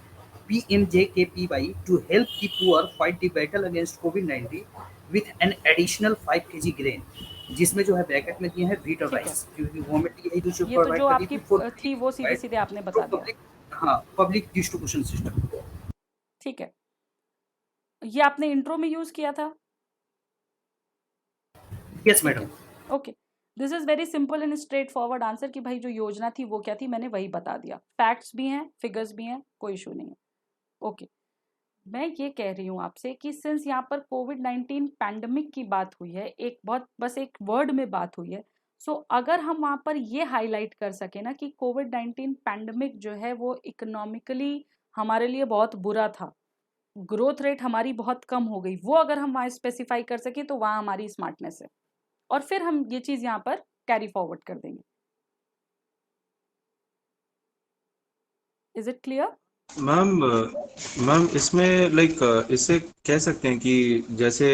PMJKPY to help the poor fight the battle against कोविड-19 with an additional 5 kg grain, जिसमें जो है ब्रैकेट में दिए हैं व्हीट और राइस, क्योंकि गवर्नमेंट यही जो ये तो जो आपकी थी वो सीधे सीधे आपने बता दिया। हाँ, पब्लिक डिस्ट्रीब्यूशन सिस्टम। ठीक है, ये आपने इंट्रो में यूज किया था। Yes madam. Okay, this is very simple and straight forward answer कि भाई जो योजना थी वो क्या थी, मैंने वही बता दिया, फैक्ट्स भी हैं, फिगर्स भी हैं, कोई इशू नहीं है। ओके, मैं ये कह रही हूँ आपसे कि सिंस यहाँ पर कोविड-19 पैंडेमिक की बात हुई है, एक बहुत बस एक वर्ड में बात हुई है, सो अगर हम वहाँ पर ये हाईलाइट कर सके ना कि कोविड-19 पैंडेमिक जो है वो इकोनॉमिकली हमारे लिए बहुत बुरा था, ग्रोथ रेट हमारी बहुत कम हो गई, वो अगर हम वहाँ स्पेसिफाई कर सके तो वहाँ हमारी स्मार्टनेस है, और फिर हम ये चीज यहाँ पर कैरी फॉरवर्ड कर देंगे। Is it clear? मैम इसमें लाइक इससे कह सकते हैं कि जैसे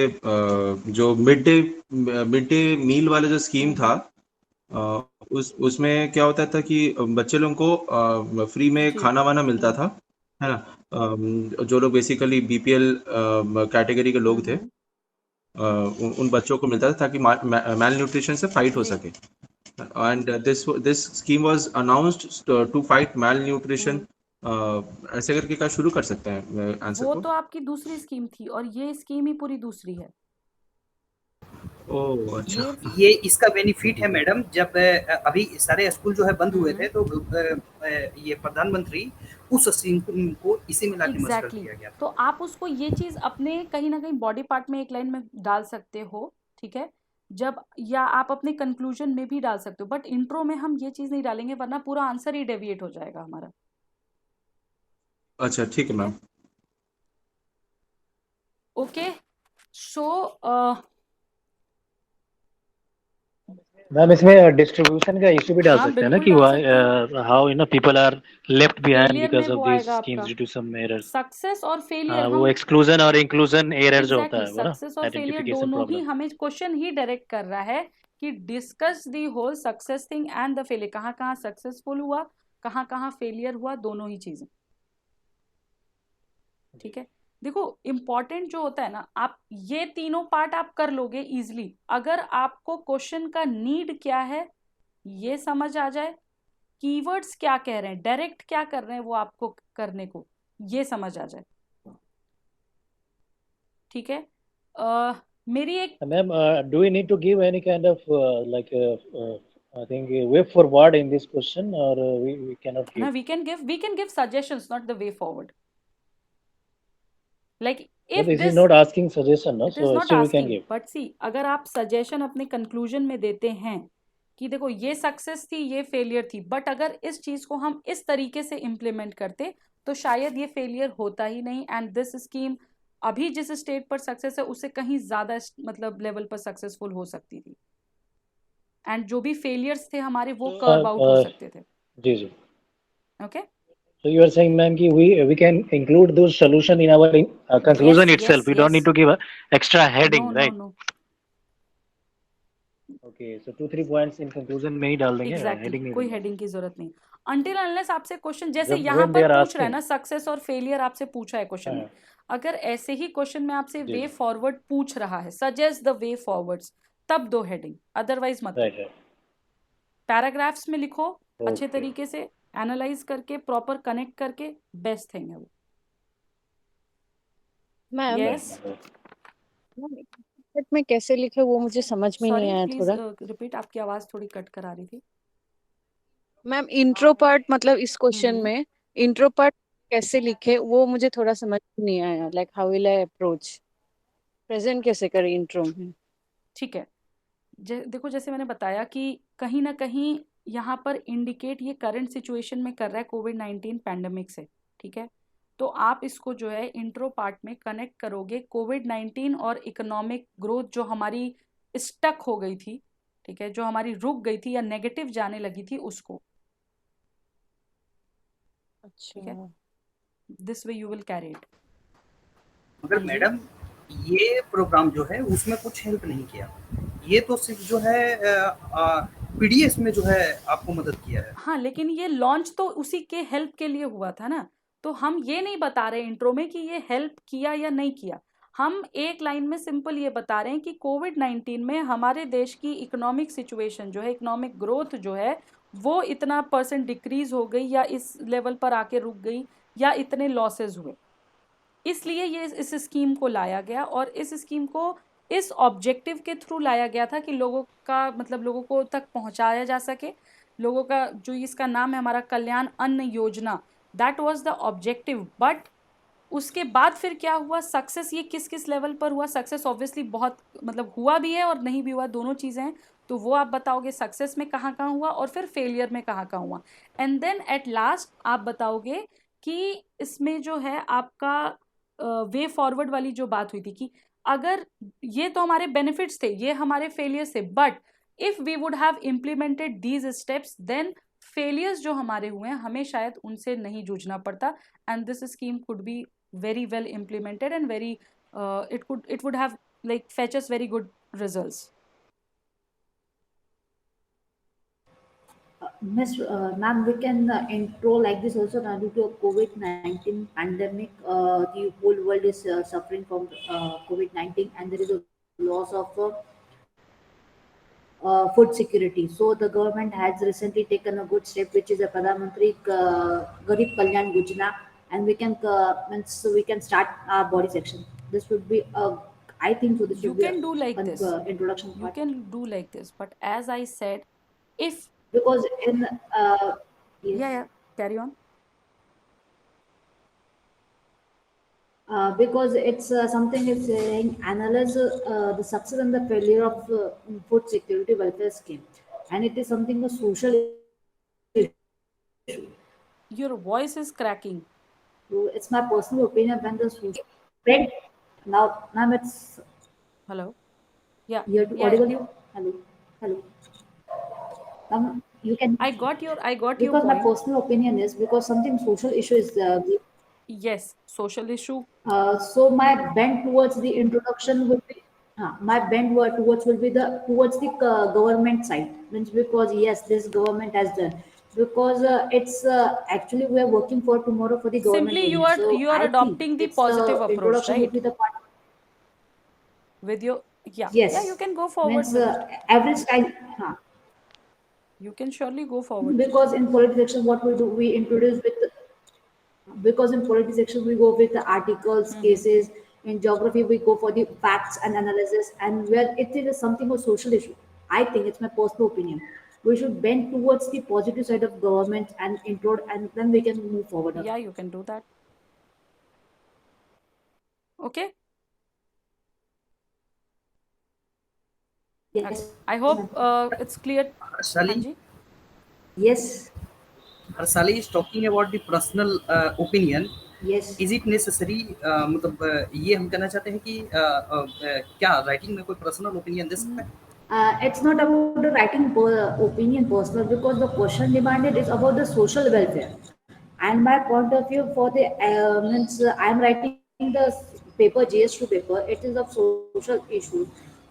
जो मिड डे मील वाला जो स्कीम था, उसमें क्या होता था कि बच्चे लोगों को फ्री में खाना वाना मिलता था, है ना। जो लोग बेसिकली BPL कैटेगरी के लोग थे, उन बच्चों को मिलता था ताकि मैल न्यूट्रिशन से फाइट हो सके। And this scheme was announced to fight malnutrition, ऐसे करके क्या शुरू कर सकते हैं आंसर वो को। तो आपकी दूसरी स्कीम थी और ये स्कीम ही पूरी दूसरी है। ओह अच्छा। ये इसका बेनिफिट है मैडम, जब अभी सारे स्कूल जो है बंद हुए थे तो ये प्रधानमंत्री उस स्कीम को इसी में लाके मस्टर किया गया था। तो आप उसको ये चीज अपने कहीं ना कहीं बॉडी पार्ट में एक लाइन में डाल सकते हो, ठीक है, जब या आप अपने कंक्लूजन में भी डाल सकते हो, बट इंट्रो में हम ये चीज नहीं डालेंगे वरना पूरा आंसर ही डेविएट हो जाएगा हमारा। अच्छा ठीक है मैम। ओके, सो मैम इसमें डिस्ट्रीब्यूशन का इशू भी डाल हाँ, सकते हैं ना बिल्कुल कि डाल सकते हैं। How people are left behind failure because में ऑफ वो दीस आएगा स्कीम्स आपका due to some errors. Success और फेलियर, वो हम एक्सक्लूजन और इंक्लूजन एरर जो होता एग्जैक्टली है वो ना, सक्सेस और फेलियर आइडेंटिफिकेशन दोनों ही प्रॉब्लम। हमें क्वेश्चन ही डायरेक्ट कर रहा है कि discuss the whole success thing and the failure, कहाँ कहाँ सक्सेसफुल हुआ, कहाँ कहाँ फेलियर हुआ, दोनों ही चीजें, ठीक है। देखो इंपॉर्टेंट जो होता है ना, आप ये तीनों पार्ट आप कर लोगे इजिली अगर आपको क्वेश्चन का नीड क्या है ये समझ आ जाए, कीवर्ड्स क्या कह रहे हैं, डायरेक्ट क्या कर रहे हैं वो आपको करने को ये समझ आ जाए, ठीक है। मेरी एक ma'am do we need to give any kind of like I think way forward in this question, or we cannot give? No, we can give suggestions, not the way forward. Like if this this is not asking suggestion, no? it is So not still we can asking, give. but see अगर आप suggestion अपने conclusion में देते हैं कि देखो ये success थी ये फेलियर थी, बट अगर इस चीज को हम इस तरीके से इम्प्लीमेंट करते तो शायद ये फेलियर होता ही नहीं, एंड दिस स्कीम अभी जिस स्टेट पर सक्सेस है उससे कहीं ज्यादा मतलब लेवल पर सक्सेसफुल हो सकती थी, एंड जो भी फेलियर्स थे हमारे वो कर्व आउट हो सकते थे। जी जी। Okay, So you are saying, ma'am, कि we can include those solution in our conclusion Yes, itself. yes, We don't need yes. to give a extra heading, No, no, right? no. Okay, so 2-3 points in conclusion में ही डाल देंगे, exactly heading नहीं कोई देंगे. Heading की जरूरत नहीं. Until unless आपसे क्वेश्चन जैसे जब यहाँ when पर they are पूछ रहा है asking, ना, सक्सेस और फेलियर आपसे पूछा है क्वेश्चन में, हाँ, अगर ऐसे ही क्वेश्चन में आपसे जी, वे फॉरवर्ड पूछ रहा है, सजेस्ट द वे फॉरवर्ड्स, तब दो हेडिंग, अदरवाइज मत दो. right, right. पैराग्राफ्स में लिखो अच्छे Okay. तरीके से, एनालाइज करके, प्रॉपर कनेक्ट करके, बेस्ट थिंग है वो. मैम यस, बट मैं कैसे लिखे वो मुझे समझ में नहीं सॉरी आया प्लीज थोड़ा. रिपीट, आपकी आवाज थोड़ी कट कर आ रही थी. मैम इंट्रो पार्ट मतलब इस क्वेश्चन हम्म. में इंट्रो पार्ट कैसे लिखे वो मुझे थोड़ा समझ में नहीं आया. Like how will I approach, present कैसे करें इंट्रो में. ठीक है, देखो जैसे मैंने बताया कि कहीं ना कहीं यहाँ पर इंडिकेट ये करंट सिचुएशन में कर रहा है कोविड-19 पैंडेमिक से. ठीक है, तो आप इसको जो है इंट्रो पार्ट में कनेक्ट करोगे कोविड-19 और इकोनॉमिक ग्रोथ जो हमारी स्टक हो गई थी, ठीक है, जो हमारी रुक गई थी या नेगेटिव जाने लगी थी उसको. ठीक है, अच्छा this way you will carry it. मगर मैडम ये प्रोग्राम जो है उसमें कुछ हेल्प नहीं किया, ये तो सिर्फ जो है पीडीएस में जो है आपको मदद किया है. हाँ, लेकिन ये लॉन्च तो उसी के हेल्प के लिए हुआ था ना, तो हम ये नहीं बता रहे इंट्रो में कि ये हेल्प किया या नहीं किया. हम एक लाइन में सिंपल ये बता रहे हैं कि कोविड-19 में हमारे देश की इकोनॉमिक सिचुएशन जो है, इकोनॉमिक ग्रोथ जो है, वो इतना % डिक्रीज हो गई या इस लेवल पर आके रुक गई या इतने लॉसेस हुए. इसलिए ये इस स्कीम को लाया गया और इस स्कीम को इस ऑब्जेक्टिव के थ्रू लाया गया था कि लोगों का मतलब लोगों को तक पहुंचाया जा सके. लोगों का जो इसका नाम है हमारा कल्याण अन्न योजना, that was the objective. But उसके बाद फिर क्या हुआ, सक्सेस ये किस किस लेवल पर हुआ. सक्सेस ऑब्वियसली बहुत मतलब हुआ भी है और नहीं भी हुआ, दोनों चीज़ें हैं. तो वो आप बताओगे सक्सेस में कहाँ कहाँ हुआ और फिर फेलियर में कहाँ कहाँ हुआ. एंड देन एट लास्ट आप बताओगे कि इसमें जो है आपका वे फॉरवर्ड वाली जो बात हुई थी कि अगर ये तो हमारे बेनिफिट्स थे, ये हमारे फेलियर्स थे, but if we would have implemented these steps then failures जो हमारे हुए हैं हमें शायद उनसे नहीं जूझना पड़ता. And this scheme could be very well implemented and very it would have like fetch us very good results. Miss ma'am, we can intro like this also now. Due to COVID-19 pandemic, the whole world is suffering from COVID-19, and there is a loss of food security. So the government has recently taken a good step, which is a Pradhan Mantri Garib Kalyan Yojana, and we can so we can start our body section. This would be I think so. This You would be can do like this. Introduction You part. can do like this, but as I said, if Because in yes. yeah, carry on. Because it's something it's saying analyze the success and the failure of food security welfare scheme, and it is something a social issue. Your voice is cracking. So it's my personal opinion when the social spread. Now it's Hello. Yeah. you have to Yeah, audible yeah. you. Hello. You can. I got your Because my point. personal opinion is because something social issue is Yes, social issue. so my bend towards the introduction will be my bend towards will be towards the government side, means because yes, this government has done, because it's actually we are working for tomorrow for the government Simply only. So you are I adopting think the it's positive approach, introduction right? will be the part. With your Yes, yeah, you can go forward means with it. average time. You can surely go forward. Because in politics section what we do, we introduce with, because in politics section we go with the articles, cases. In geography we go for the facts and analysis, and where it is something of social issue, I think it's my personal opinion, we should bend towards the positive side of government and intro, and then we can move forward. Yeah, you can do that. Okay. Yes. I hope it's clear. Harshali, Hanji? Yes. Harshali is talking about the personal opinion. Yes. Is it necessary? मतलब ये हम कहना चाहते हैं कि क्या writing में कोई पर्सनल ओपिनियन दे सकता है? It's not about the writing opinion personal, because the question demanded is about the social welfare. And my point of view for the means I'm writing the paper GS2 paper. It is of social issues.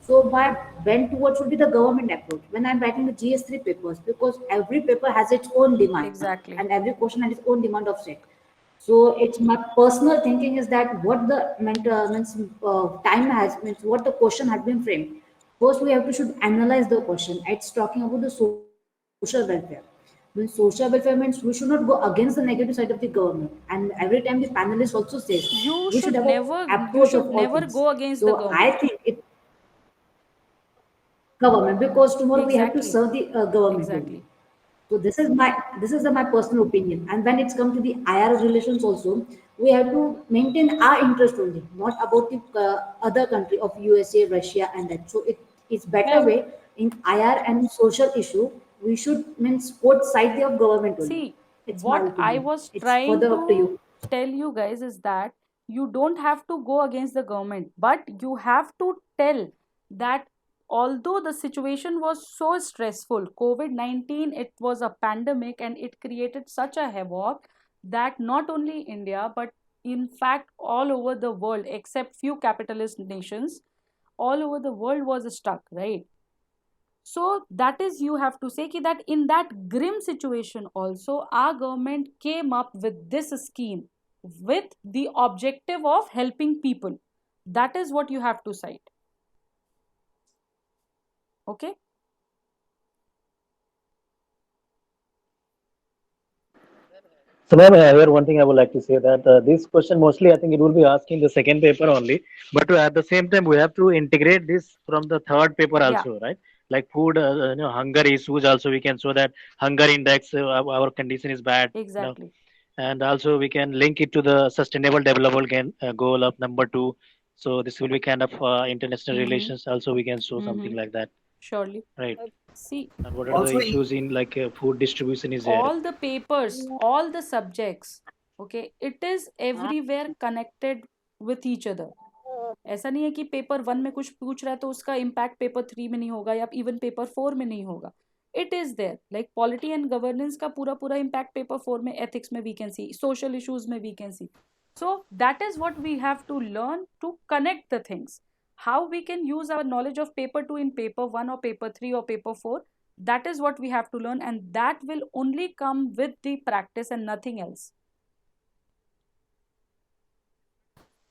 So my bent towards would be the government approach when I'm writing the GS3 papers, because every paper has its own demand Exactly. and every question has its own demand of set. So it's my personal thinking is that what the means time has means what the question has been framed. First, we have to should analyze the question. It's talking about the social welfare. When social welfare means we should not go against the negative side of the government. And every time the panelist also says we should have an approach You of should all never things. go against the So I government. think it government, because tomorrow we have to Exactly. serve the government only. Exactly. So this is my personal opinion. And when it's come to the IR relations also, we have to maintain our interest only, not about the other country of USA, Russia, and that. So it's better Ma'am, way in IR and social issue. We should means both side of government only. See, It's my what I opinion. was It's trying further up to to you. tell you guys is that you don't have to go against the government, but you have to tell that although the situation was so stressful, COVID-19, it was a pandemic and it created such a havoc that not only India, but in fact, all over the world, except few capitalist nations, all over the world was stuck, right? So that is, you have to say ki that in that grim situation also our government came up with this scheme with the objective of helping people. That is what you have to cite. Okay. So, ma'am, here one thing I would like to say that this question mostly I think it will be asked in the second paper only, but at the same time we have to integrate this from the third paper Yeah, also, right? Like food, hunger issues also we can show that hunger index, our condition is bad, exactly. and also we can link it to the sustainable development goal of number 2. So this will be kind of international Mm-hmm. relations. Also we can show something Mm-hmm. like that, Surely. right? See, And what are the Also, issues in like food distribution is there? all the papers, all the subjects, okay, it is everywhere connected with each other. ऐसा नहीं है कि paper 1 में कुछ पूछ रहा है तो उसका इम्पैक्ट पेपर 3 में नहीं होगा या इवन पेपर 4 में नहीं होगा. It is there, like polity and governance का पूरा पूरा इम्पैक्ट पेपर 4 में, एथिक्स में we can see, social issues में we can see. So that is what we have to learn to connect the things. How we can use our knowledge of paper 2 in paper 1 or paper 3 or paper 4, that is what we have to learn, and that will only come with the practice and nothing else.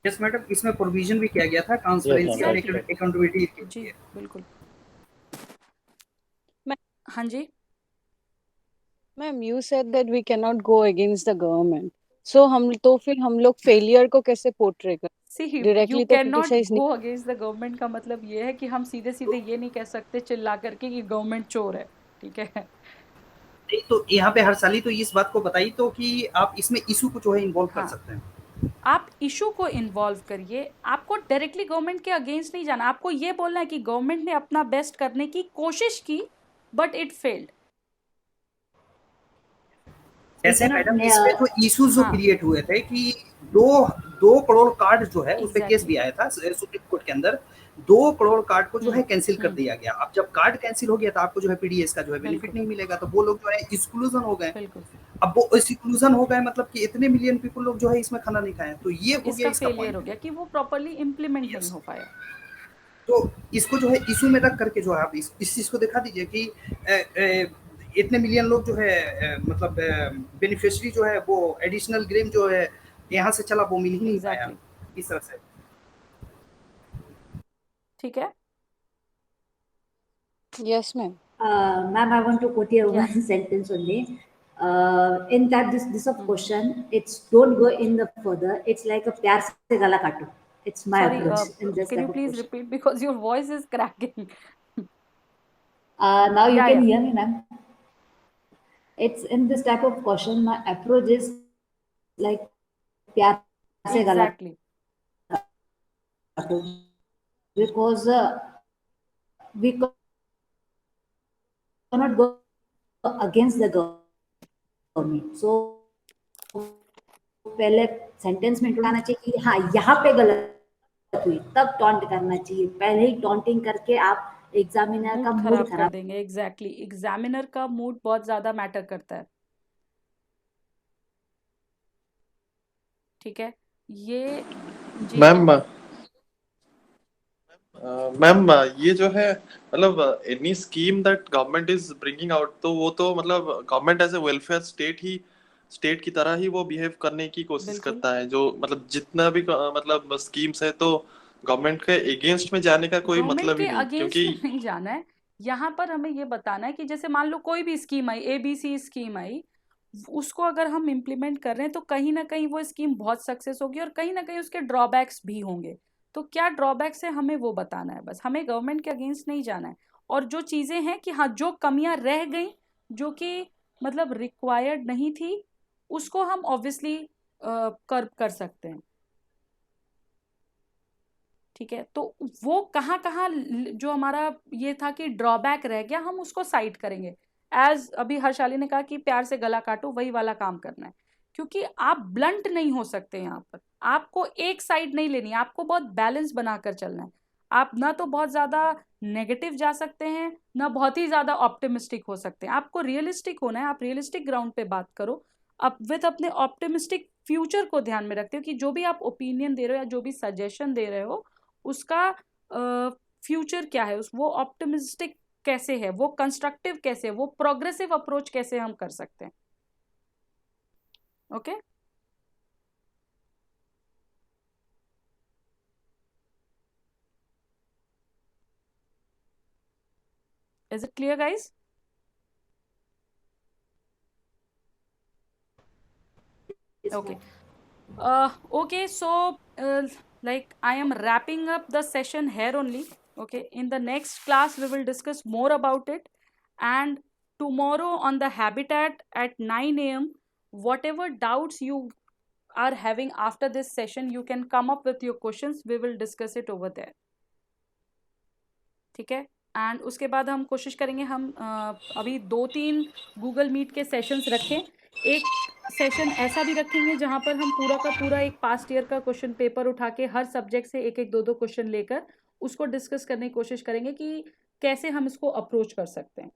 Yes madam, इसमें provision भी किया गया था transparency और Exactly. Accountability के जी लिए. बिल्कुल. Ma'am, हाँ जी. ma'am, you said that we cannot go against the government. So फिर हम लोग फेलियर को कैसे पोर्ट्रे कर See, you डायरेक्टली तो cannot criticise go against the government का मतलब ये है कि हम सीधे सीधे ये नहीं कह सकते चिल्ला करके कि गवर्नमेंट चोर है. ठीक है. नहीं, तो यहाँ पे हर्षाली तो इस बात को बताई तो कि आप इसमें इशू को जो है इन्वॉल्व कर हाँ. सकते हैं. आप इशू को इन्वॉल्व करिए. आपको डायरेक्टली गवर्नमेंट के अगेंस्ट नहीं जाना. आपको ये बोलना है कि गवर्नमेंट ने अपना बेस्ट करने की कोशिश की बट इट फेल्ड. ऐसे cannot मैडम इसमें तो इश्यूज जो हाँ. क्रिएट हुए थे कि 2 करोड़ कार्ड जो है उस पे केस Exactly. भी आया था सुप्रीम कोर्ट के अंदर. 2 करोड़ कार्ड को जो है कैंसिल कर हम्म. दिया गया. अब जब कार्ड कैंसिल हो गया तो आपको जो है पीडीएस का जो है बेनिफिट बिल्कुल नहीं मिलेगा, तो वो लोग जो है एक्सक्लूजन हो गए. बिल्कुल. अब वो एक्सक्लूजन हो गए मतलब कि इतने मिलियन पीपल लोग जो है इसमें खाना नहीं खाए, तो ये हो इसका गया इसका फेलियर हो पॉइंट. गया कि वो प्रॉपरली इम्प्लीमेंट नहीं यस, हो पाया. तो इसको जो है इशू में रख करके जो है आप इस चीज को दिखा दीजिए कि इतने मिलियन लोग जो है मतलब बेनिफिशियरी जो है वो एडिशनल ग्रेम जो है यहाँ से चला वो मिल ही नहीं पाया एग्जैक्टली. इस तरह से. ठीक है. Yes ma'am. Ma'am, I want to quote here Yeah. one sentence only. In that this of Mhm. question, it's don't go in the further. It's like a प्यार से गला काटो. It's my Sorry, approach in this can you type of please question. repeat because your voice is cracking. Now you Yeah, can yeah. hear me, ma'am. It's in this type of question. My approach is like प्यार से गला Exactly. काटो, because we cannot go against the government. So पहले sentence में include आना चाहिए कि हाँ यहाँ पे गलत हुई, तब टॉन्ट करना चाहिए. पहले ही टॉन्टिंग करके आप एग्जामिनर का मूड मूड खराब कर खराब. देंगे. एग्जैक्टली. एग्जामिनर का मूड बहुत ज्यादा मैटर करता है. ठीक है, ये जी मैम मैम ये जो है मतलब any scheme that government is bringing out, तो वो तो मतलब government as a welfare state की तरह ही वो बिहेव करने की कोशिश बिल्कुल करता है, जो मतलब जितना भी मतलब स्कीम्स है तो गवर्नमेंट के अगेंस्ट में जाने का कोई गवर्नमेंट मतलब के ही नहीं, अगेंस्ट क्योंकि में नहीं जाना है। यहाँ पर हमें ये बताना है कि जैसे मान लो कोई भी स्कीम आई, ABC स्कीम आई, उसको अगर हम इम्प्लीमेंट कर रहे हैं तो कहीं ना कहीं वो स्कीम बहुत सक्सेस होगी और कहीं ना कहीं उसके ड्रॉबैक्स भी होंगे। तो क्या ड्रॉबैक्स है हमें वो बताना है, बस हमें गवर्नमेंट के अगेंस्ट नहीं जाना है। और जो चीज़ें हैं कि हाँ जो कमियां रह गई, जो कि मतलब रिक्वायर्ड नहीं थी, उसको हम ऑब्वियसली कर्व कर सकते हैं। ठीक है, तो वो कहाँ कहाँ जो हमारा ये था कि ड्रॉबैक रह गया, हम उसको साइड करेंगे। एज अभी हर्षाली ने कहा कि प्यार से गला काटो, वही वाला काम करना है। क्योंकि आप ब्लंट नहीं हो सकते यहाँ पर, आपको एक साइड नहीं लेनी है, आपको बहुत बैलेंस बनाकर चलना है। आप ना तो बहुत ज्यादा नेगेटिव जा सकते हैं, ना बहुत ही ज्यादा ऑप्टिमिस्टिक हो सकते हैं। आपको रियलिस्टिक होना है, आप रियलिस्टिक ग्राउंड पे बात करो, अब विथ अपने ऑप्टिमिस्टिक फ्यूचर को ध्यान में रखते हो कि जो भी आप ओपिनियन दे रहे हो या जो भी सजेशन दे रहे हो, उसका फ्यूचर क्या है, उस वो ऑप्टिमिस्टिक कैसे है, वो कंस्ट्रक्टिव कैसे है, वो प्रोग्रेसिव अप्रोच कैसे हम कर सकते हैं। Okay is it clear guys? Yes, Okay. ma'am. Okay, so like I am wrapping up the session here only. Okay, in the next class we will discuss more about it, and tomorrow on the habitat at 9 a.m. whatever doubts you are having after this session, you can come up with your questions. We will discuss it over there. ठीक है, and उसके बाद हम कोशिश करेंगे हम अभी 2-3 Google meet के सेशंस रखें। एक सेशन ऐसा भी रखेंगे जहाँ पर हम पूरा का पूरा एक पास्ट ईयर का क्वेश्चन पेपर उठा के हर सब्जेक्ट से एक एक दो क्वेश्चन लेकर उसको डिस्कस करने की कोशिश करेंगे कि कैसे हम इसको अप्रोच कर सकते हैं।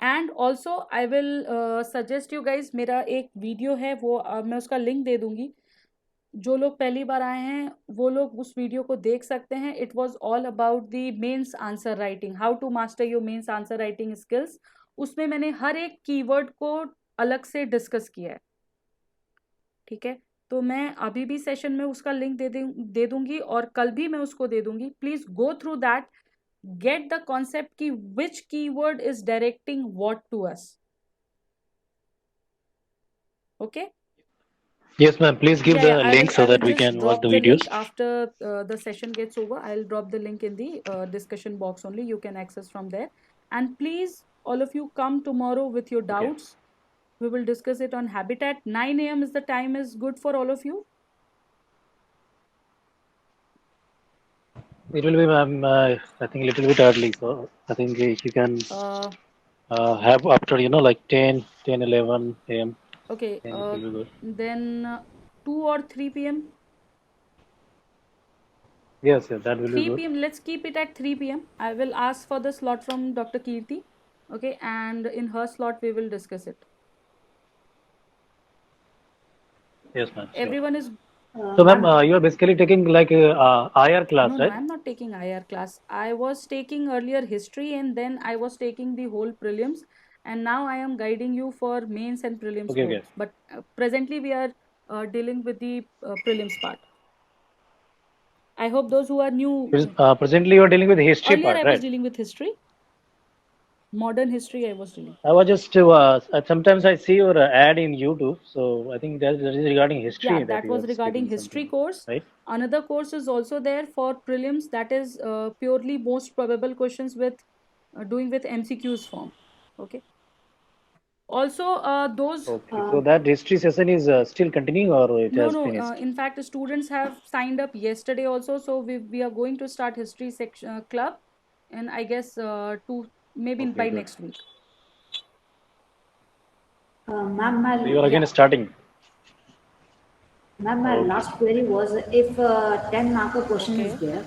And also I will suggest you guys, मेरा एक वीडियो है वो मैं उसका लिंक दे दूंगी। जो लोग पहली बार आए हैं वो लोग उस वीडियो को देख सकते हैं। It was all about the mains answer writing, how to master your mains answer writing skills. उसमें मैंने हर एक कीवर्ड को अलग से डिस्कस किया है। ठीक है, तो मैं अभी भी सेशन में उसका लिंक दे दूंगी और कल भी मैं उसको दे दूंगी। Please go through that, get the concept की which keyword is directing what to us. Okay Yes, ma'am. Please give Yeah, the yeah, link so I will that we just can watch drop the the videos. link after the session gets over. I'll drop the link in the discussion box only. You can access from there. And please, all of you, come tomorrow with your Okay. doubts. We will discuss it on Habitat. 9 a.m. is the time is good for all of you. It will be, ma'am, I think a little bit early. So I think if you can have after, like 10, 11 a.m. Okay, then it will be good. then 2 or 3 p.m. Yes, yes, that will be 3 good. p.m. Let's keep it at 3 p.m. I will ask for the slot from Dr. Kirti. Okay, and in her slot we will discuss it. Yes, ma'am. Sure. Everyone is So, ma'am, you are basically taking like IR class, no, right? I'm not taking IR class. I was taking earlier history and then I was taking the whole prelims, and now I am guiding you for mains and prelims Okay, both. okay. But presently we are dealing with the prelims part. I hope those who are new. Presently, you are dealing with the history Earlier part, I was right? dealing with history. Modern history I was dealing. I was just sometimes I see your ad in YouTube, so I think that is regarding history Yeah, that that you was are regarding speaking history something, course. right? Another course is also there for prelims, that is purely most probable questions with doing with MCQs form. Okay. Also those Okay, so that history session is still continuing or it has no, finished? in fact students have signed up yesterday also, so we are going to start history section club, and I guess maybe Okay, by good. next week. Ma'am, So you are Yeah. again starting. ma'am, my Okay. last query was if 10 marker question is Okay. there,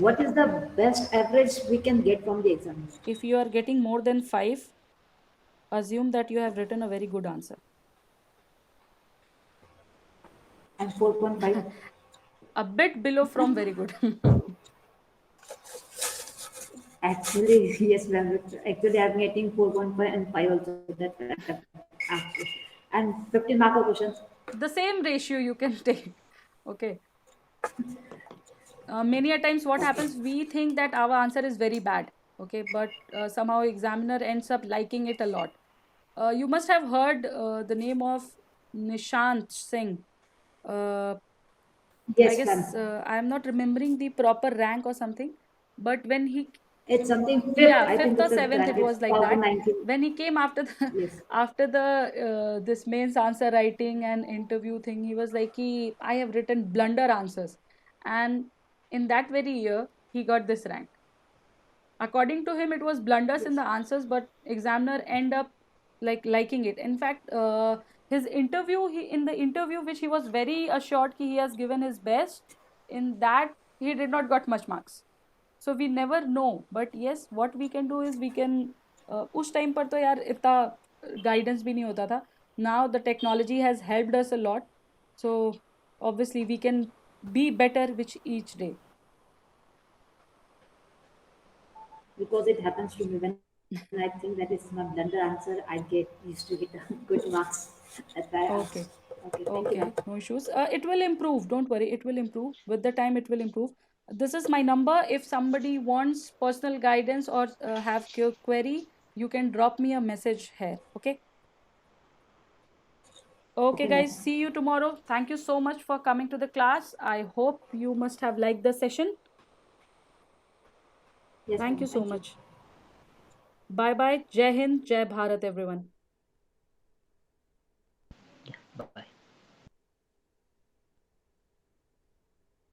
what is the best average we can get from the examination? If you are getting more than 5, assume that you have written a very good answer. And 4.5? A bit below from very good. Actually, yes, ma'am. Actually, I'm getting 4.5 and 5 also. That actually. And 15 mark of questions. The same ratio you can take. Okay. Many a times what happens, we think that our answer is very bad, okay, but somehow examiner ends up liking it a lot. You must have heard the name of Nishant Singh. I Yes, guess ma'am. I am not remembering the proper rank or something, but when he It's something fifth. yeah, I think fifth the or fifth seventh, rank. it It's was like that. 2019. When he came after the Yes. after the this mains answer writing and interview thing, he was like, I have written blunder answers, and in that very year he got this rank. According to him, it was blunders in the answers, but examiner end up like liking it. In fact, his interview, in the interview which he was very assured he has given his best, in that he did not got much marks. So we never know, but yes, what we can do is we can उस time पर तो यार इतना guidance भी नहीं होता था. Now the technology has helped us a lot, so obviously we can be better with each day. Because it happens to me when I think that is my blunder answer, I get used to get good marks. That's why I Okay. asked. Okay, thank you, Okay, ma'am. no issues. It will improve. Don't worry, it will improve. With the time, it will improve. This is my number. If somebody wants personal guidance or have query, you can drop me a message here. Okay. Okay, Okay, ma'am. guys. See you tomorrow. Thank you so much for coming to the class. I hope you must have liked the session. Yes, Thank ma'am. you so Thank you. much. Bye bye. Jai Hind, Jai Bharat, everyone.